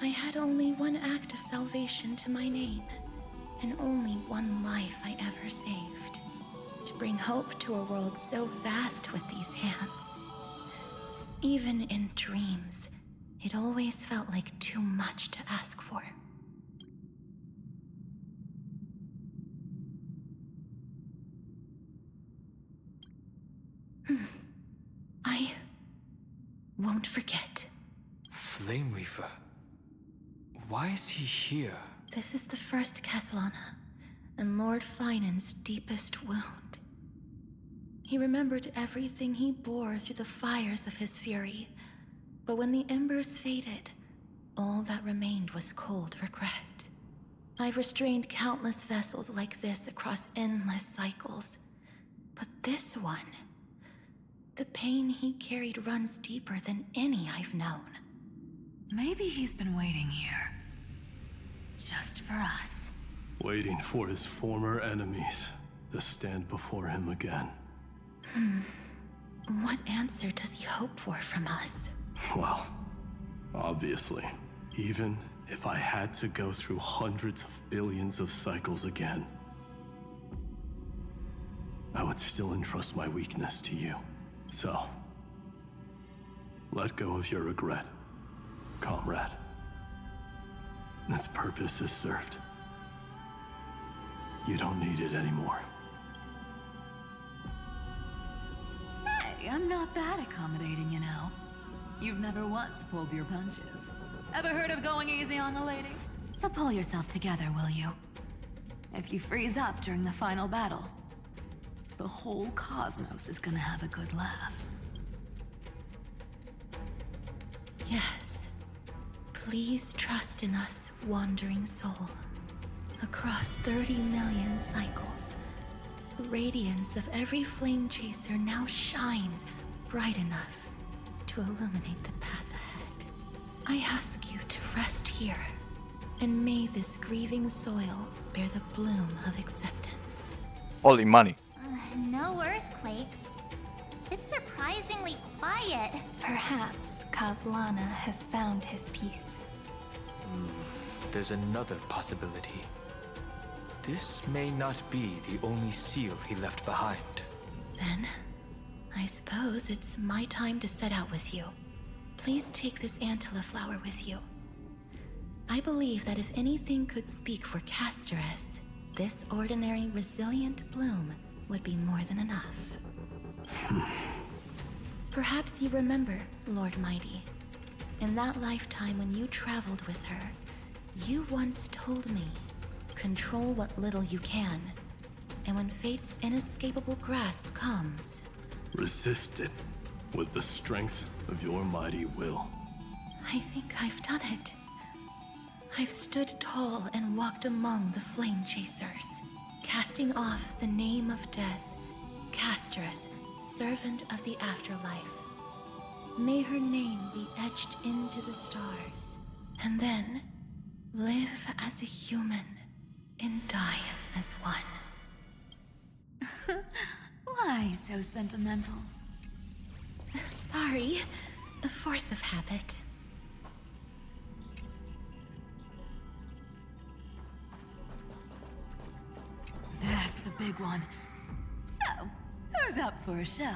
I had only one act of salvation to my name, and only one life I ever saved. To bring hope to a world so vast with these hands. Even in dreams, it always felt like too much to ask for. I won't forget. Flame Reaver? Why is he here? This is the first Castellana, and Lord Finan's deepest wound. He remembered everything he bore through the fires of his fury, but when the embers faded, all that remained was cold regret. I've restrained countless vessels like this across endless cycles, but this one, the pain he carried runs deeper than any I've known. Maybe he's been waiting here. Just for us. Waiting for his former enemies to stand before him again. What answer does he hope for from us? Well, obviously. Even if I had to go through hundreds of billions of cycles again, I would still entrust my weakness to you. So, let go of your regret, comrade. Its purpose is served. You don't need it anymore. Hey, I'm not that accommodating, you know. You've never once pulled your punches. Ever heard of going easy on a lady? So pull yourself together, will you? if you freeze up during the final battle, the whole cosmos is gonna have a good laugh. Yes. Please trust in us, wandering soul. Across 30 million cycles, the radiance of every flame chaser now shines bright enough to illuminate the path ahead. I ask you to rest here, and may this grieving soil bear the bloom of acceptance. Holy money. No earthquakes. It's surprisingly quiet. Perhaps Kozlana has found his peace. There's another possibility. This may not be the only seal he left behind. Then, I suppose it's my time to set out with you. Please take this Antilla flower with you. I believe that if anything could speak for Casterus, this ordinary resilient bloom would be more than enough. Perhaps you remember, Lord Mighty. In that lifetime when you traveled with her, you once told me, control what little you can, and when fate's inescapable grasp comes, resist it with the strength of your mighty will. I think I've done it. I've stood tall and walked among the flame chasers, casting off the name of death, Casterus, servant of the afterlife. May her name be etched into the stars, and then live as a human and die as one. Why so sentimental? Sorry, a force of habit. That's a big one. So, who's up for a show?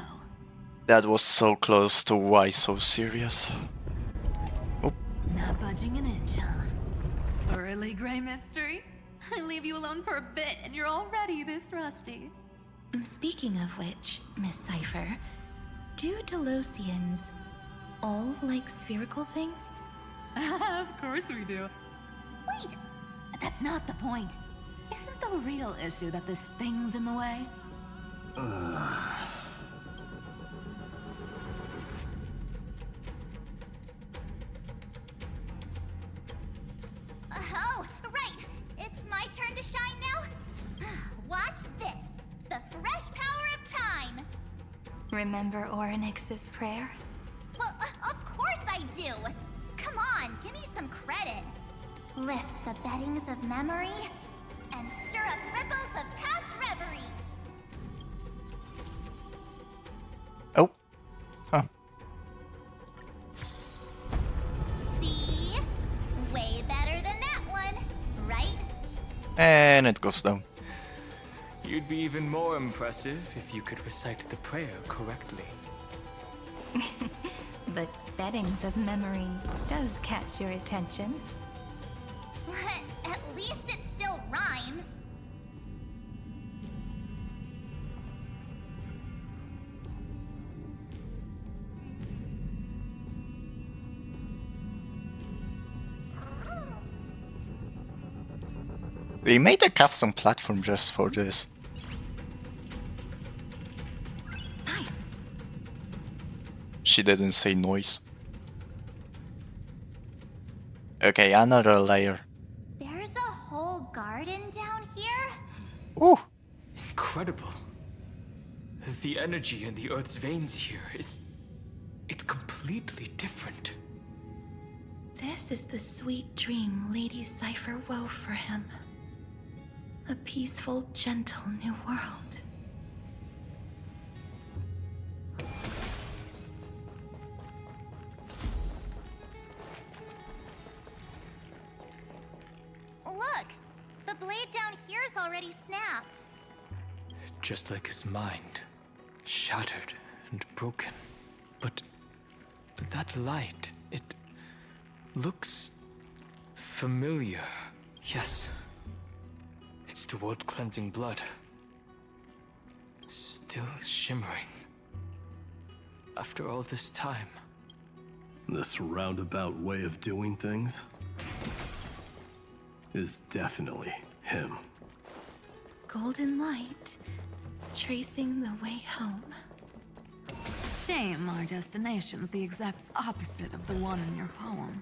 That was so close to why so serious. Oh. Not budging an inch, huh? Really, Gray Mystery? I leave you alone for a bit and you're already this rusty. Speaking of which, Miss Cypher, do Delosians all like spherical things? Of course we do. Wait, that's not the point. Isn't the real issue that this thing's in the way? Oh, right! It's my turn to shine now? Watch this! The fresh power of time! Remember Orynyx's prayer? Well, of course I do! Come on, give me some credit! Lift the beddings of memory and stir up ripples of past reverie! Oh. Huh. See? Way better than that one, right? And it goes down. You'd be even more impressive if you could recite the prayer correctly. But beddings of memory does catch your attention. At least it still rhymes. They made a custom platform just for this. Nice. She didn't say noise. Okay, another layer. There's a whole garden down here? Ooh. Incredible. The energy in the Earth's veins here is... it's completely different. This is the sweet dream Lady Cypher wove for him. A peaceful, gentle new world. Look! The blade down here's already snapped. Just like his mind. Shattered and broken. But that light, it looks familiar. Yes. It's the world-cleansing blood. Still shimmering. After all this time. This roundabout way of doing things is definitely him. golden light, tracing the way home. Shame our destination's the exact opposite of the one in your poem.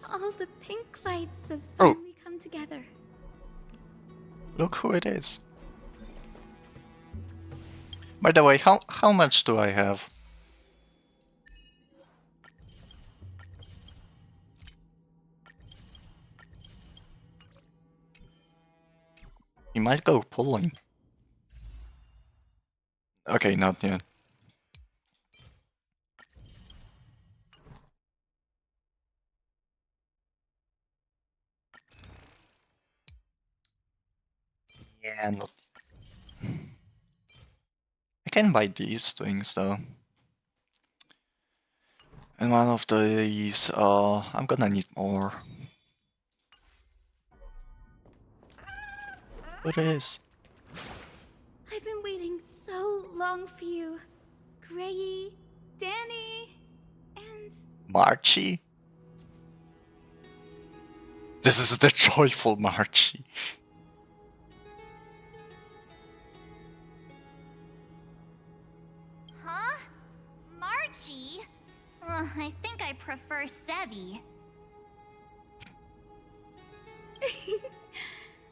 All the pink lights have Oh. finally come together. Look who it is. By the way, how much do I have? You might go pulling. Okay, not yet. Yeah, not. I can buy these things though. And one of these, I'm gonna need more. What is? I've been waiting so long for you. Grayy, Danny, and... Marchie? This is the joyful Marchie. Huh? Marchie? I think I prefer Sevi.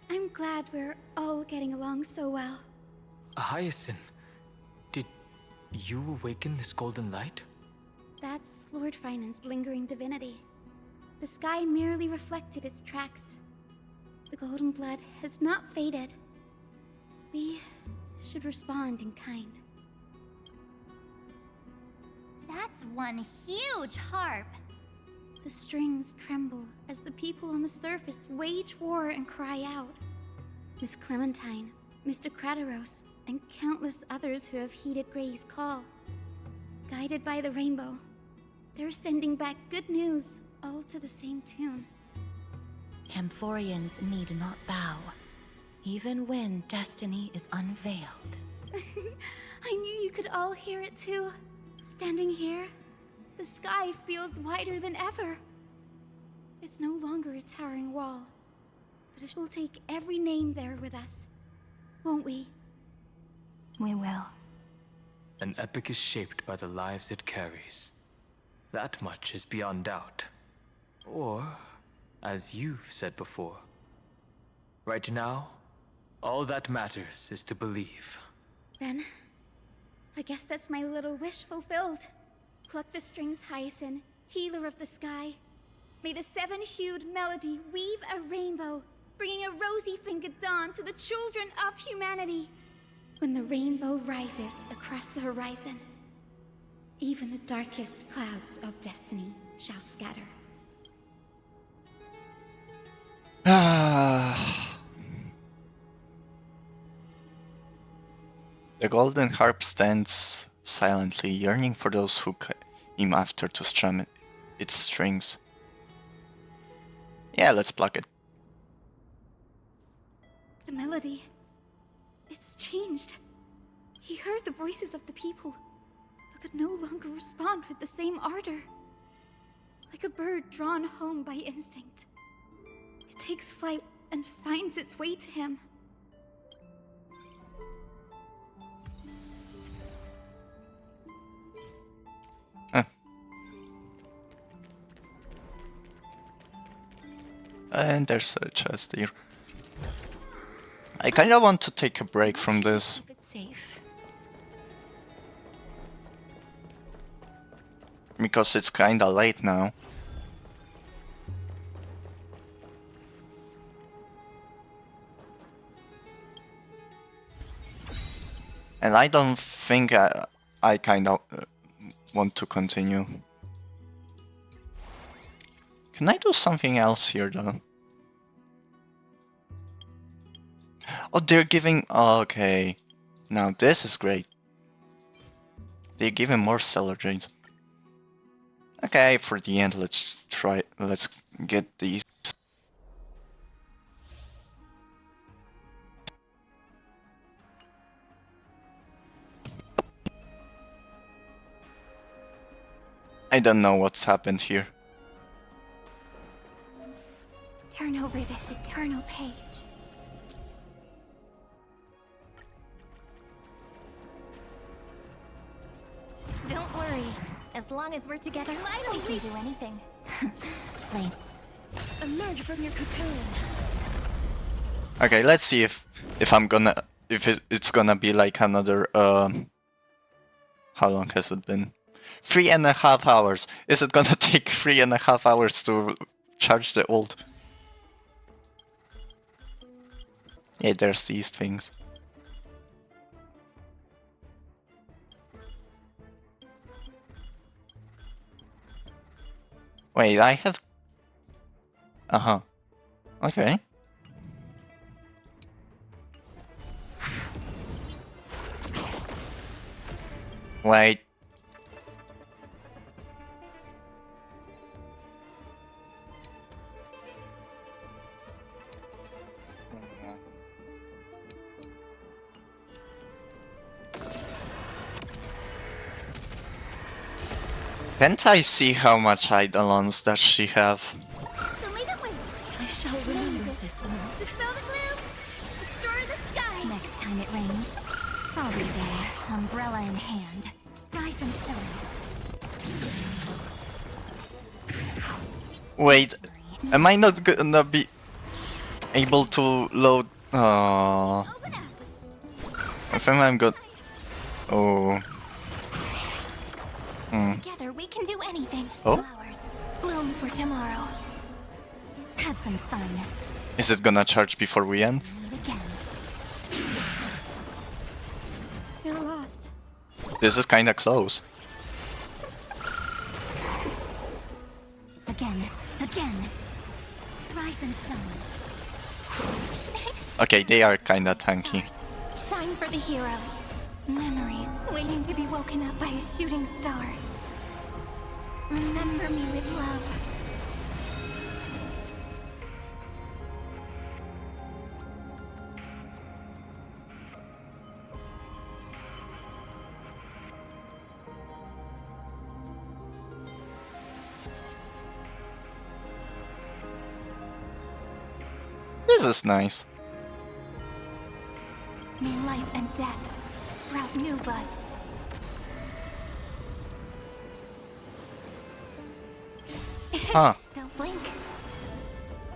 I'm glad we're all getting along so well. Hyacinth, did you awaken this golden light? That's Lord Finan's lingering divinity. The sky merely reflected its tracks. The golden blood has not faded. We should respond in kind. That's one huge harp. The strings tremble as the people on the surface wage war and cry out. Miss Clementine, Mr. Krateros, and countless others who have heeded Gray's call. Guided by the rainbow, they're sending back good news, all to the same tune. Amphorians need not bow, even when destiny is unveiled. I knew you could all hear it too. Standing here, the sky feels wider than ever. It's no longer a towering wall, but it will take every name there with us, won't we? We will. An epic is shaped by the lives it carries. That much is beyond doubt. Or, as you've said before, right now, all that matters is to believe. Then, I guess that's my little wish fulfilled. Pluck the strings, Hyacinth, healer of the sky. May the seven-hued melody weave a rainbow, bringing a rosy-fingered dawn to the children of humanity. When the rainbow rises across the horizon, even the darkest clouds of destiny shall scatter. The golden harp stands silently, yearning for those who came after to strum its strings. Yeah, let's pluck it. The melody, it's changed. He heard the voices of the people, but could no longer respond with the same ardor. Like a bird drawn home by instinct. It takes flight and finds its way to him. And there's a chest here. I kinda want to take a break from this. Keep it safe. Because it's kinda late now. And I don't think I kinda want to continue. Can I do something else here though? Oh, they're giving... Okay. Now this is great. They're giving more stellar jades. Okay, for the end, let's get these. I don't know what's happened here. Turn over this eternal Inferno page. Don't worry. As long as we're together, we can do anything. Wait. Emerge from your cocoon. Okay, let's see if it's gonna be like another how long has it been? 3.5 hours. Is it gonna take 3.5 hours to charge the ult? Yeah, there's these things. Wait, I have... Uh-huh. Okay. Wait. Can't I see how much Eidolons does she have? I shall remember this one. Dispel the gloom! Destroy the skies! Next time it rains, I'll be there, umbrella in hand. Rise and shine. Wait, am I not gonna be able to load? I think I'm good. Oh. Together we can do anything. Oh? Flowers bloom for tomorrow. Have some fun. Is it gonna charge before we end? You're lost. This is kinda close. Again. Rise and shine. Okay, they are kinda tanky. Shine for the heroes. Memories waiting to be woken up by a shooting star. Remember me with love. This is nice. May life and death sprout new buds. Huh. Don't blink.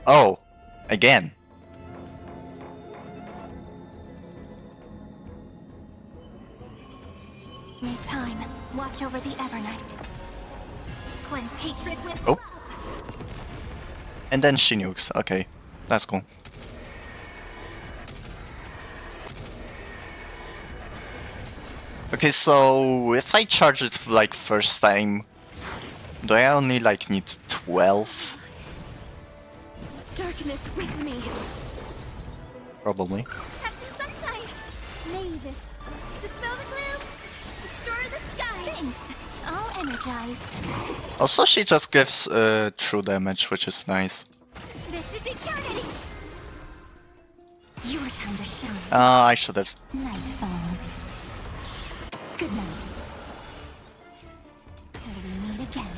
Oh, again. May time watch over the Evernight. Cleanse hatred with Oh. And then she nukes. Okay, that's cool. Okay, so if I charge it like first time, do I only like need 12? Darkness with me. Probably. Have some sunshine. May this dispel the gloom. Destroy the sky. Thanks. All energized. Also, she just gives true damage, which is nice. This is eternity. Your time to shine. I should have. Night falls. Good night. Till we meet again.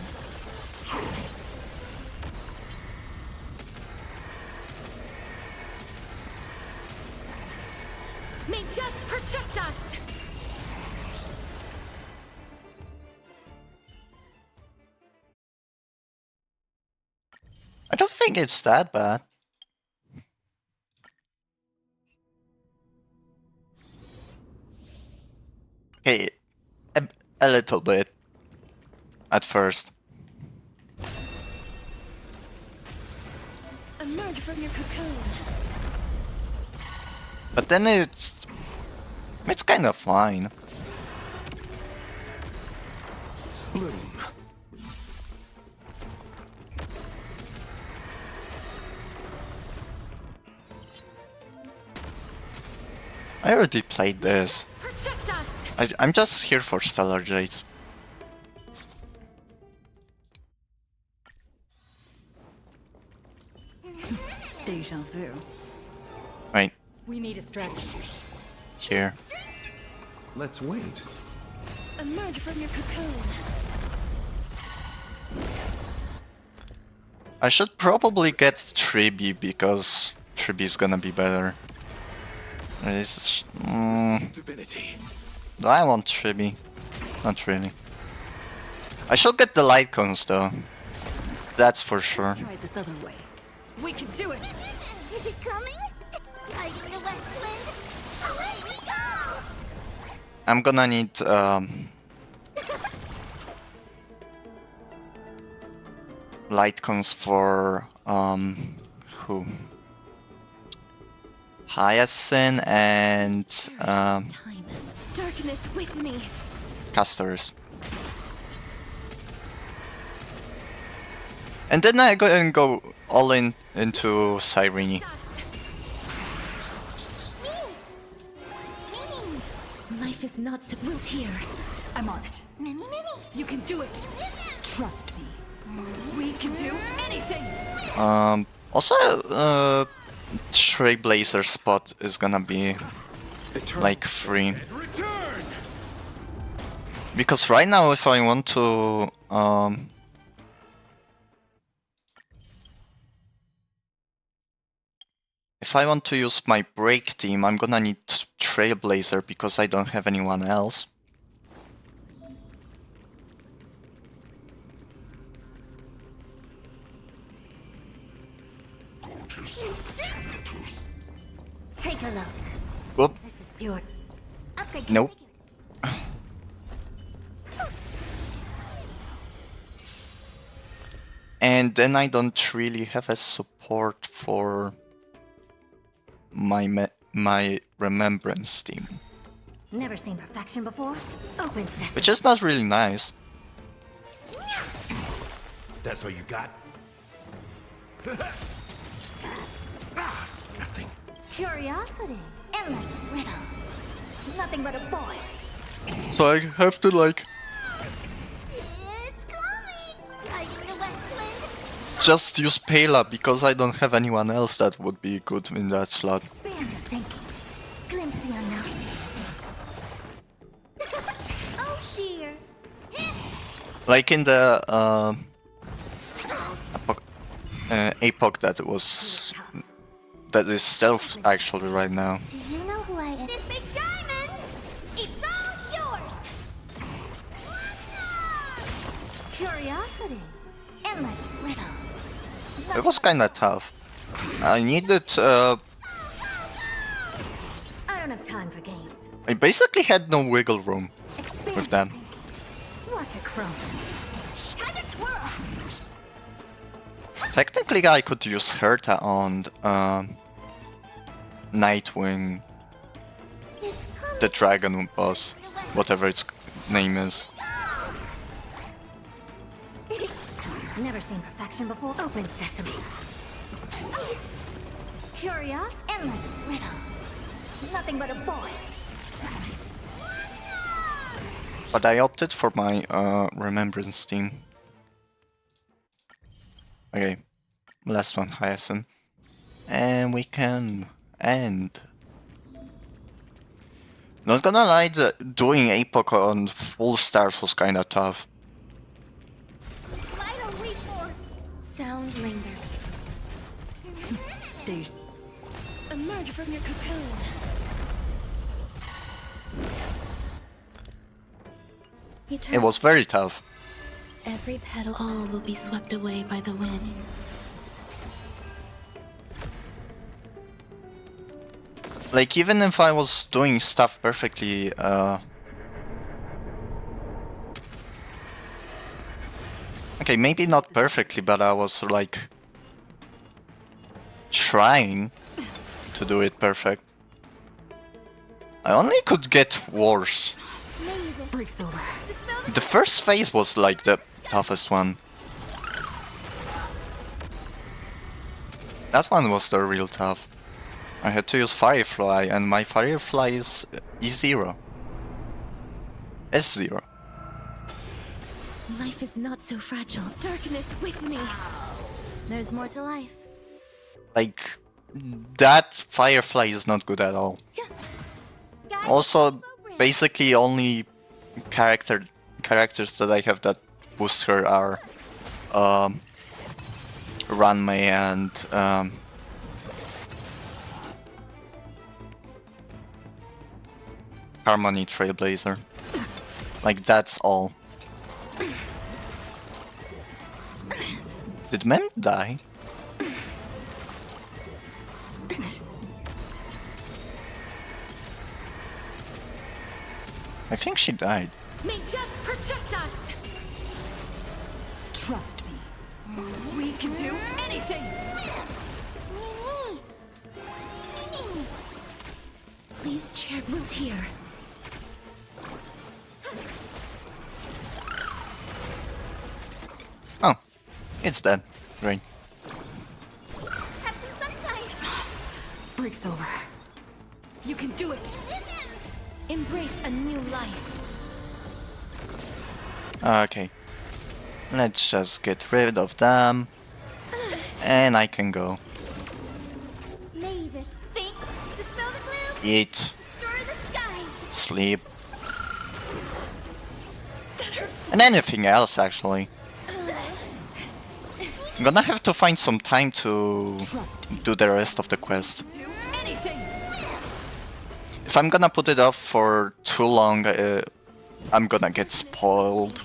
May death protect us. I don't think it's that bad. Okay, a little bit. At first. Emerge from your cocoon. But then it's kind of fine. Bloom. I already played this. Protect us. I'm just here for Stellar Jades. Deja vu. Right, We need a stretch. here. Let's wait. Emerge from your cocoon. I should probably get Tribi because Tribi is gonna be better. This Divinity. do I want Tribi? Not really. I should get the light cones though. That's for sure. Try this other way. We can do it! Is it coming? Guiding the west wind? Away we go! I'm gonna need light cones for who? Hyacinth and Darkness with me. Castors. And then I go and go all in into Cyrene. Life is not so built here. I'm on it. Mimi. You can do it. Trust me. We can do anything. Also, Trailblazer spot is gonna be like free. Because right now, if I want to, if I want to use my break team, I'm gonna need Trailblazer because I don't have anyone else. Take a look. Whoop. This is pure. Upgrade. Nope. And then I don't really have a support for my remembrance team, Never seen perfection before. Open sesame. which is not really nice. That's all you got? Nothing. Curiosity. Endless riddles. Nothing but a boy. So I have to like It's coming! Guiding the west wind? just use Pela because I don't have anyone else that would be good in that slot. Expand your thinking. Glimpse the unknown. Oh dear. Like in the epoch that is stealth actually right now. Do you know who I am? This big diamond! It's all yours! Curiosity. Endless riddles. It was kinda tough. I needed I don't have time for games. I basically had no wiggle room Expand with that. Watch it chrome. Time to twirl! Technically I could use Herta on Nightwing, It's coming! the dragon boss, whatever its name is. Never seen perfection before. Open sesame. Curious, endless riddles. Nothing but a boy. But I opted for my remembrance team. Okay, last one, Hyacinth. And we can end. Not gonna lie, doing Epoch on full stars was kinda tough. Final week for sound linger. Emerge from your cocoon. It was very tough. Every petal, all will be swept away by the wind. Like, even if I was doing stuff perfectly, okay, maybe not perfectly, but I was like trying to do it perfect. I only could get worse. Break's over. The first phase was like the toughest one. That one was the real tough. I had to use Firefly, and my Firefly is E0. S0. Life is not so fragile. Darkness with me. There's more to life. Like, that Firefly is not good at all. Also, basically only characters that I have that boost her are Ranmei and Harmony Trailblazer. Like, that's all. Did Mem die? I think she died. May death protect us! Trust me. We can do anything! Mimi! Mimi! Please check what's here. Oh, it's dead. Great. Have some sunshine! Break's over. You can do it! Embrace a new life. Okay. Let's just get rid of them. And I can go. May this fate dispel the gloom, Eat. restore the skies. Sleep. And anything else, actually. I'm gonna have to find some time to do the rest of the quest. If I'm gonna put it off for too long, I'm gonna get spoiled.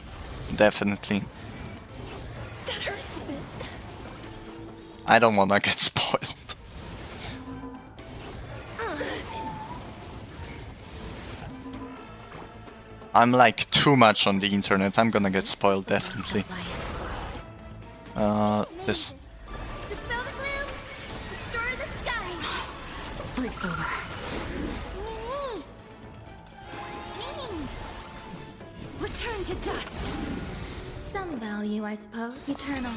Definitely. I don't wanna get spoiled. I'm like too much on the internet. I'm gonna get spoiled, definitely. This. Dispel the gloom, restore the skies. Break's over. Mimi! Mimi! Return to dust! Some value, I suppose. Eternal.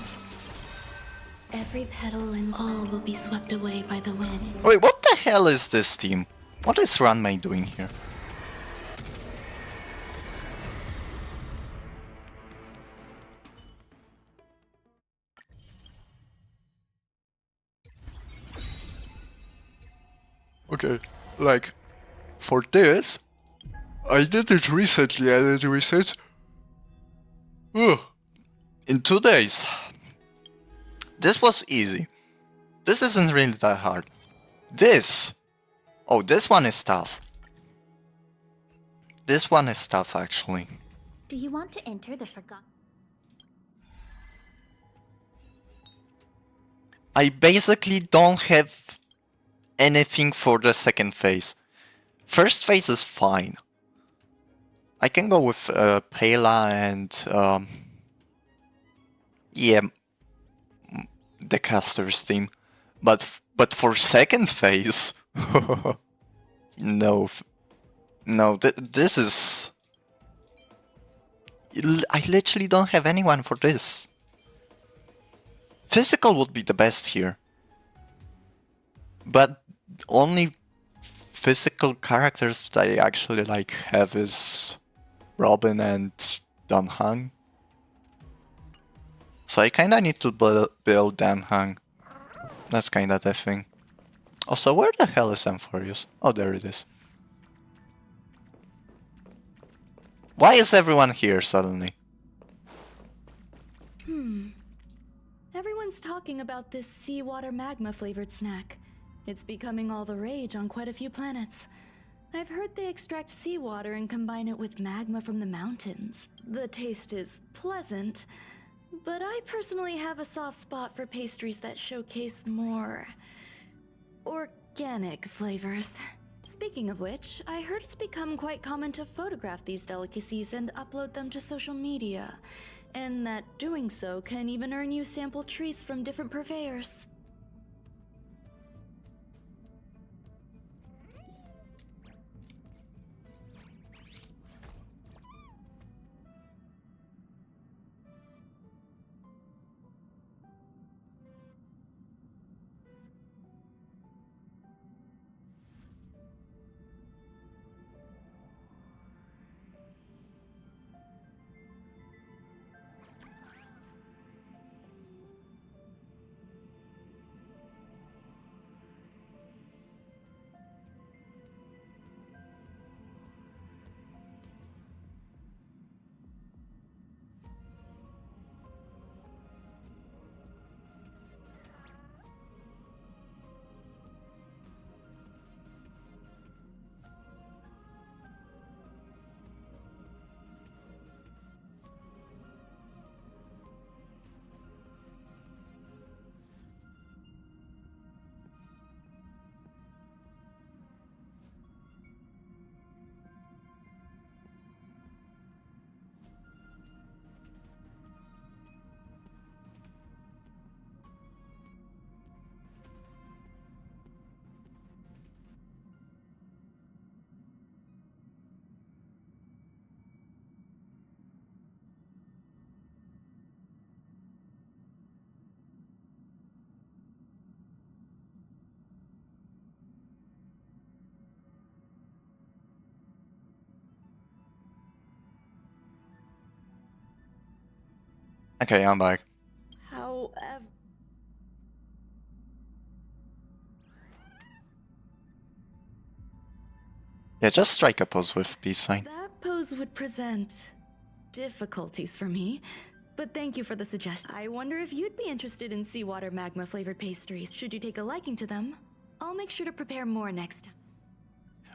Every petal and all will be swept away by the wind. Wait, what the hell is this team? What is Ranmei doing here? Okay, like, for this, I did it recently, I did research. In 2 days. This was easy. This isn't really that hard. This! Oh, this one is tough. This one is tough, actually. Do you want to enter the forgotten? I basically don't have anything for the second phase. First phase is fine. I can go with Pela and yeah, the caster's team, but for second phase, no, this is. I literally don't have anyone for this. Physical would be the best here, but only physical characters that I actually like have is Robin and Dan Heng. So I kinda need to build Dan Heng. That's kinda the thing. Also, where the hell is Amphorius? Oh, there it is. Why is everyone here suddenly? Everyone's talking about this seawater magma flavored snack. It's becoming all the rage on quite a few planets. I've heard they extract seawater and combine it with magma from the mountains. The taste is pleasant, but I personally have a soft spot for pastries that showcase more organic flavors. Speaking of which, I heard it's become quite common to photograph these delicacies and upload them to social media, and that doing so can even earn you sample treats from different purveyors. Okay, I'm back. However... Yeah, just strike a pose with peace sign. That pose would present difficulties for me, but thank you for the suggestion. I wonder if you'd be interested in seawater magma flavored pastries. Should you take a liking to them, I'll make sure to prepare more next time.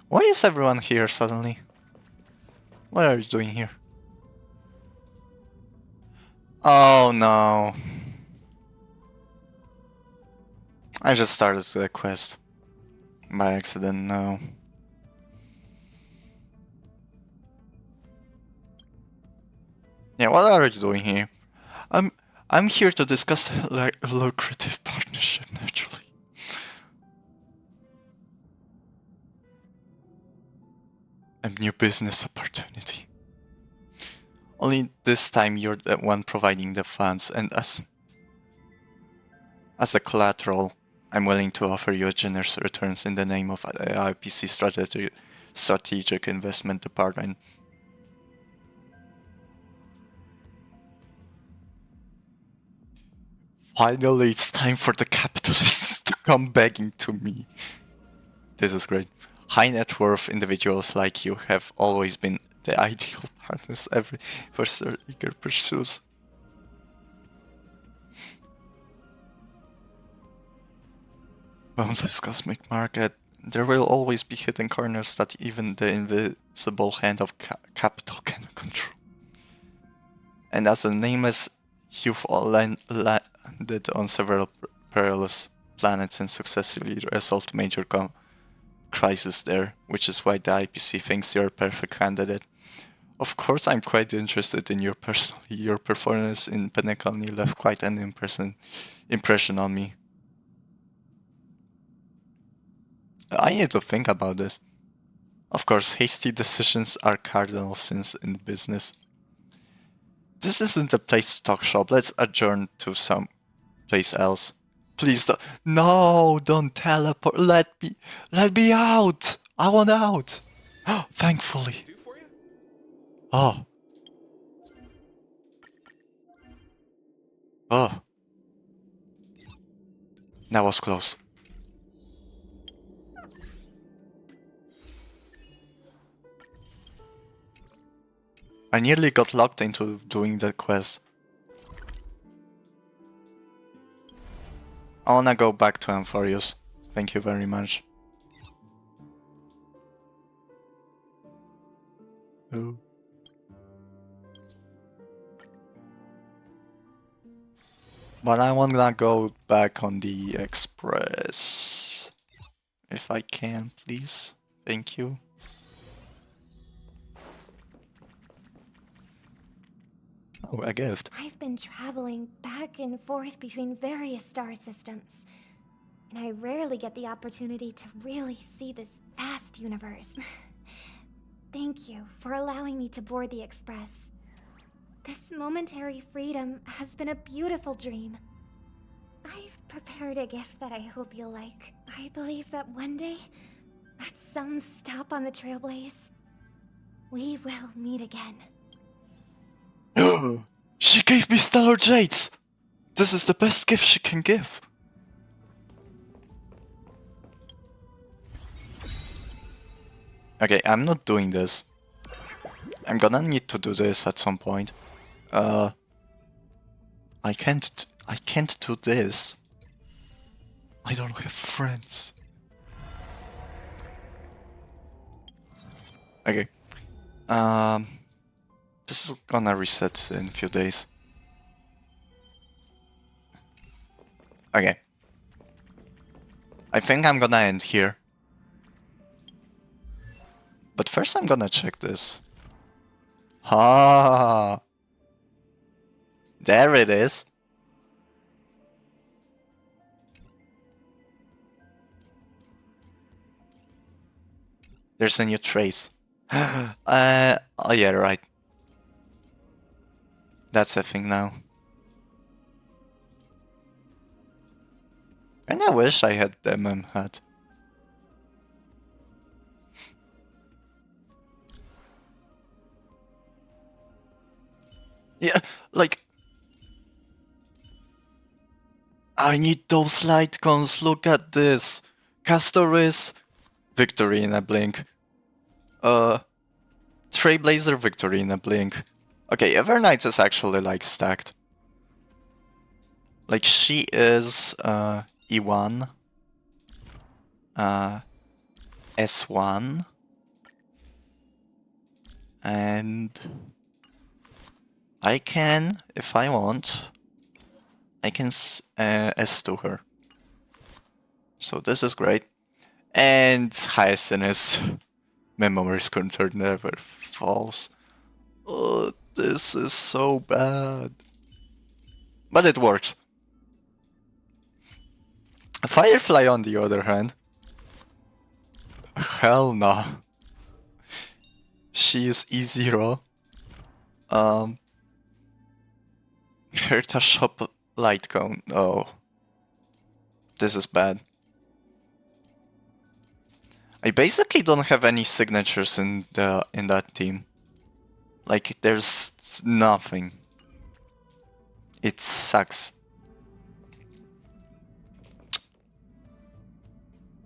Why is everyone here suddenly? What are you doing here? Oh no. I just started the quest. By accident, no. Yeah, what are you doing here? I'm here to discuss a lucrative partnership, naturally. A new business opportunity. Only this time you're the one providing the funds, and as a collateral, I'm willing to offer you generous returns in the name of the IPC Strategic Investment Department. Finally, it's time for the capitalists to come begging to me. This is great. High net worth individuals like you have always been the ideal partners every investor eager pursues. Boundless cosmic market. There will always be hidden corners that even the invisible hand of capital cannot control. And as a nameless, you've all landed on several perilous planets and successfully resolved major crisis there, which is why the IPC thinks you're a perfect candidate. Of course, I'm quite interested in your personally. Your performance in Penacony left quite an impression on me. I need to think about this. Of course, hasty decisions are cardinal sins in business. This isn't a place to talk shop. Let's adjourn to some place else. Please don't. No, don't teleport. Let me out. I want out. Thankfully. Oh. Oh. That was close. I nearly got locked into doing that quest. I wanna go back to Amphorius. Thank you very much. Ooh. But I wanna go back on the express. If I can, please. Thank you. Oh, a gift. I've been traveling back and forth between various star systems, and I rarely get the opportunity to really see this vast universe. Thank you for allowing me to board the Express. This momentary freedom has been a beautiful dream. I've prepared a gift that I hope you'll like. I believe that one day, at some stop on the Trailblaze, we will meet again. She gave me stellar jades! This is the best gift she can give. Okay, I'm not doing this. I'm gonna need to do this at some point. I can't do this. I don't have friends. Okay. This is gonna reset in a few days. Okay. I think I'm gonna end here. But first I'm gonna check this. Ah, there it is. There's a new trace. Oh yeah, right. That's a thing now. And I wish I had the MM hat. Yeah, like, I need those light guns. Look at this. Castoris, victory in a blink. Trailblazer, victory in a blink. Okay, Evernight is actually like stacked. Like she is E1, S1, and I can, if I want, I can S2 her. So this is great. And Hyacinth's memories counter never falls. Oh, this is so bad. But it works. Firefly, on the other hand, hell no. She is E0. Herta Shop light cone. Oh, this is bad. I basically don't have any signatures in that team. Like there's nothing. It sucks.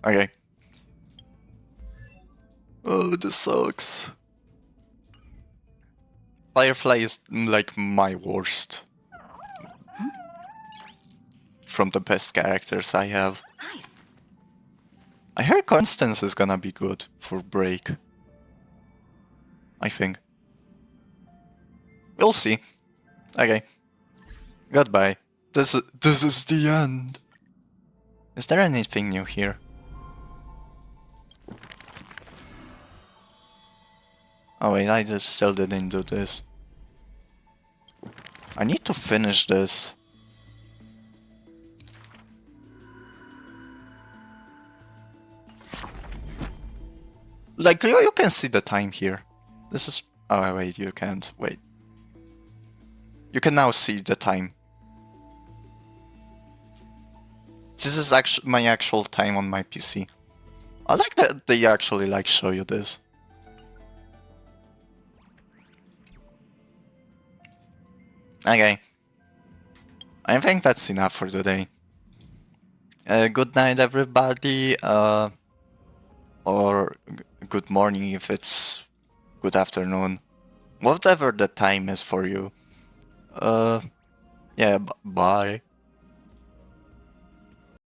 Okay. Oh, this sucks. Firefly is like my worst. From the best characters I have. I heard Constance is gonna be good for break. I think. We'll see. Okay. Goodbye. This is the end. Is there anything new here? Oh wait, I just still didn't do this. I need to finish this. Like, you can see the time here. This is... Oh wait, you can't. Wait. You can now see the time. This is actually my actual time on my PC. I like that they actually like show you this. Okay. I think that's enough for today. Good night, everybody. Or good morning if it's good afternoon. Whatever the time is for you. Yeah, bye.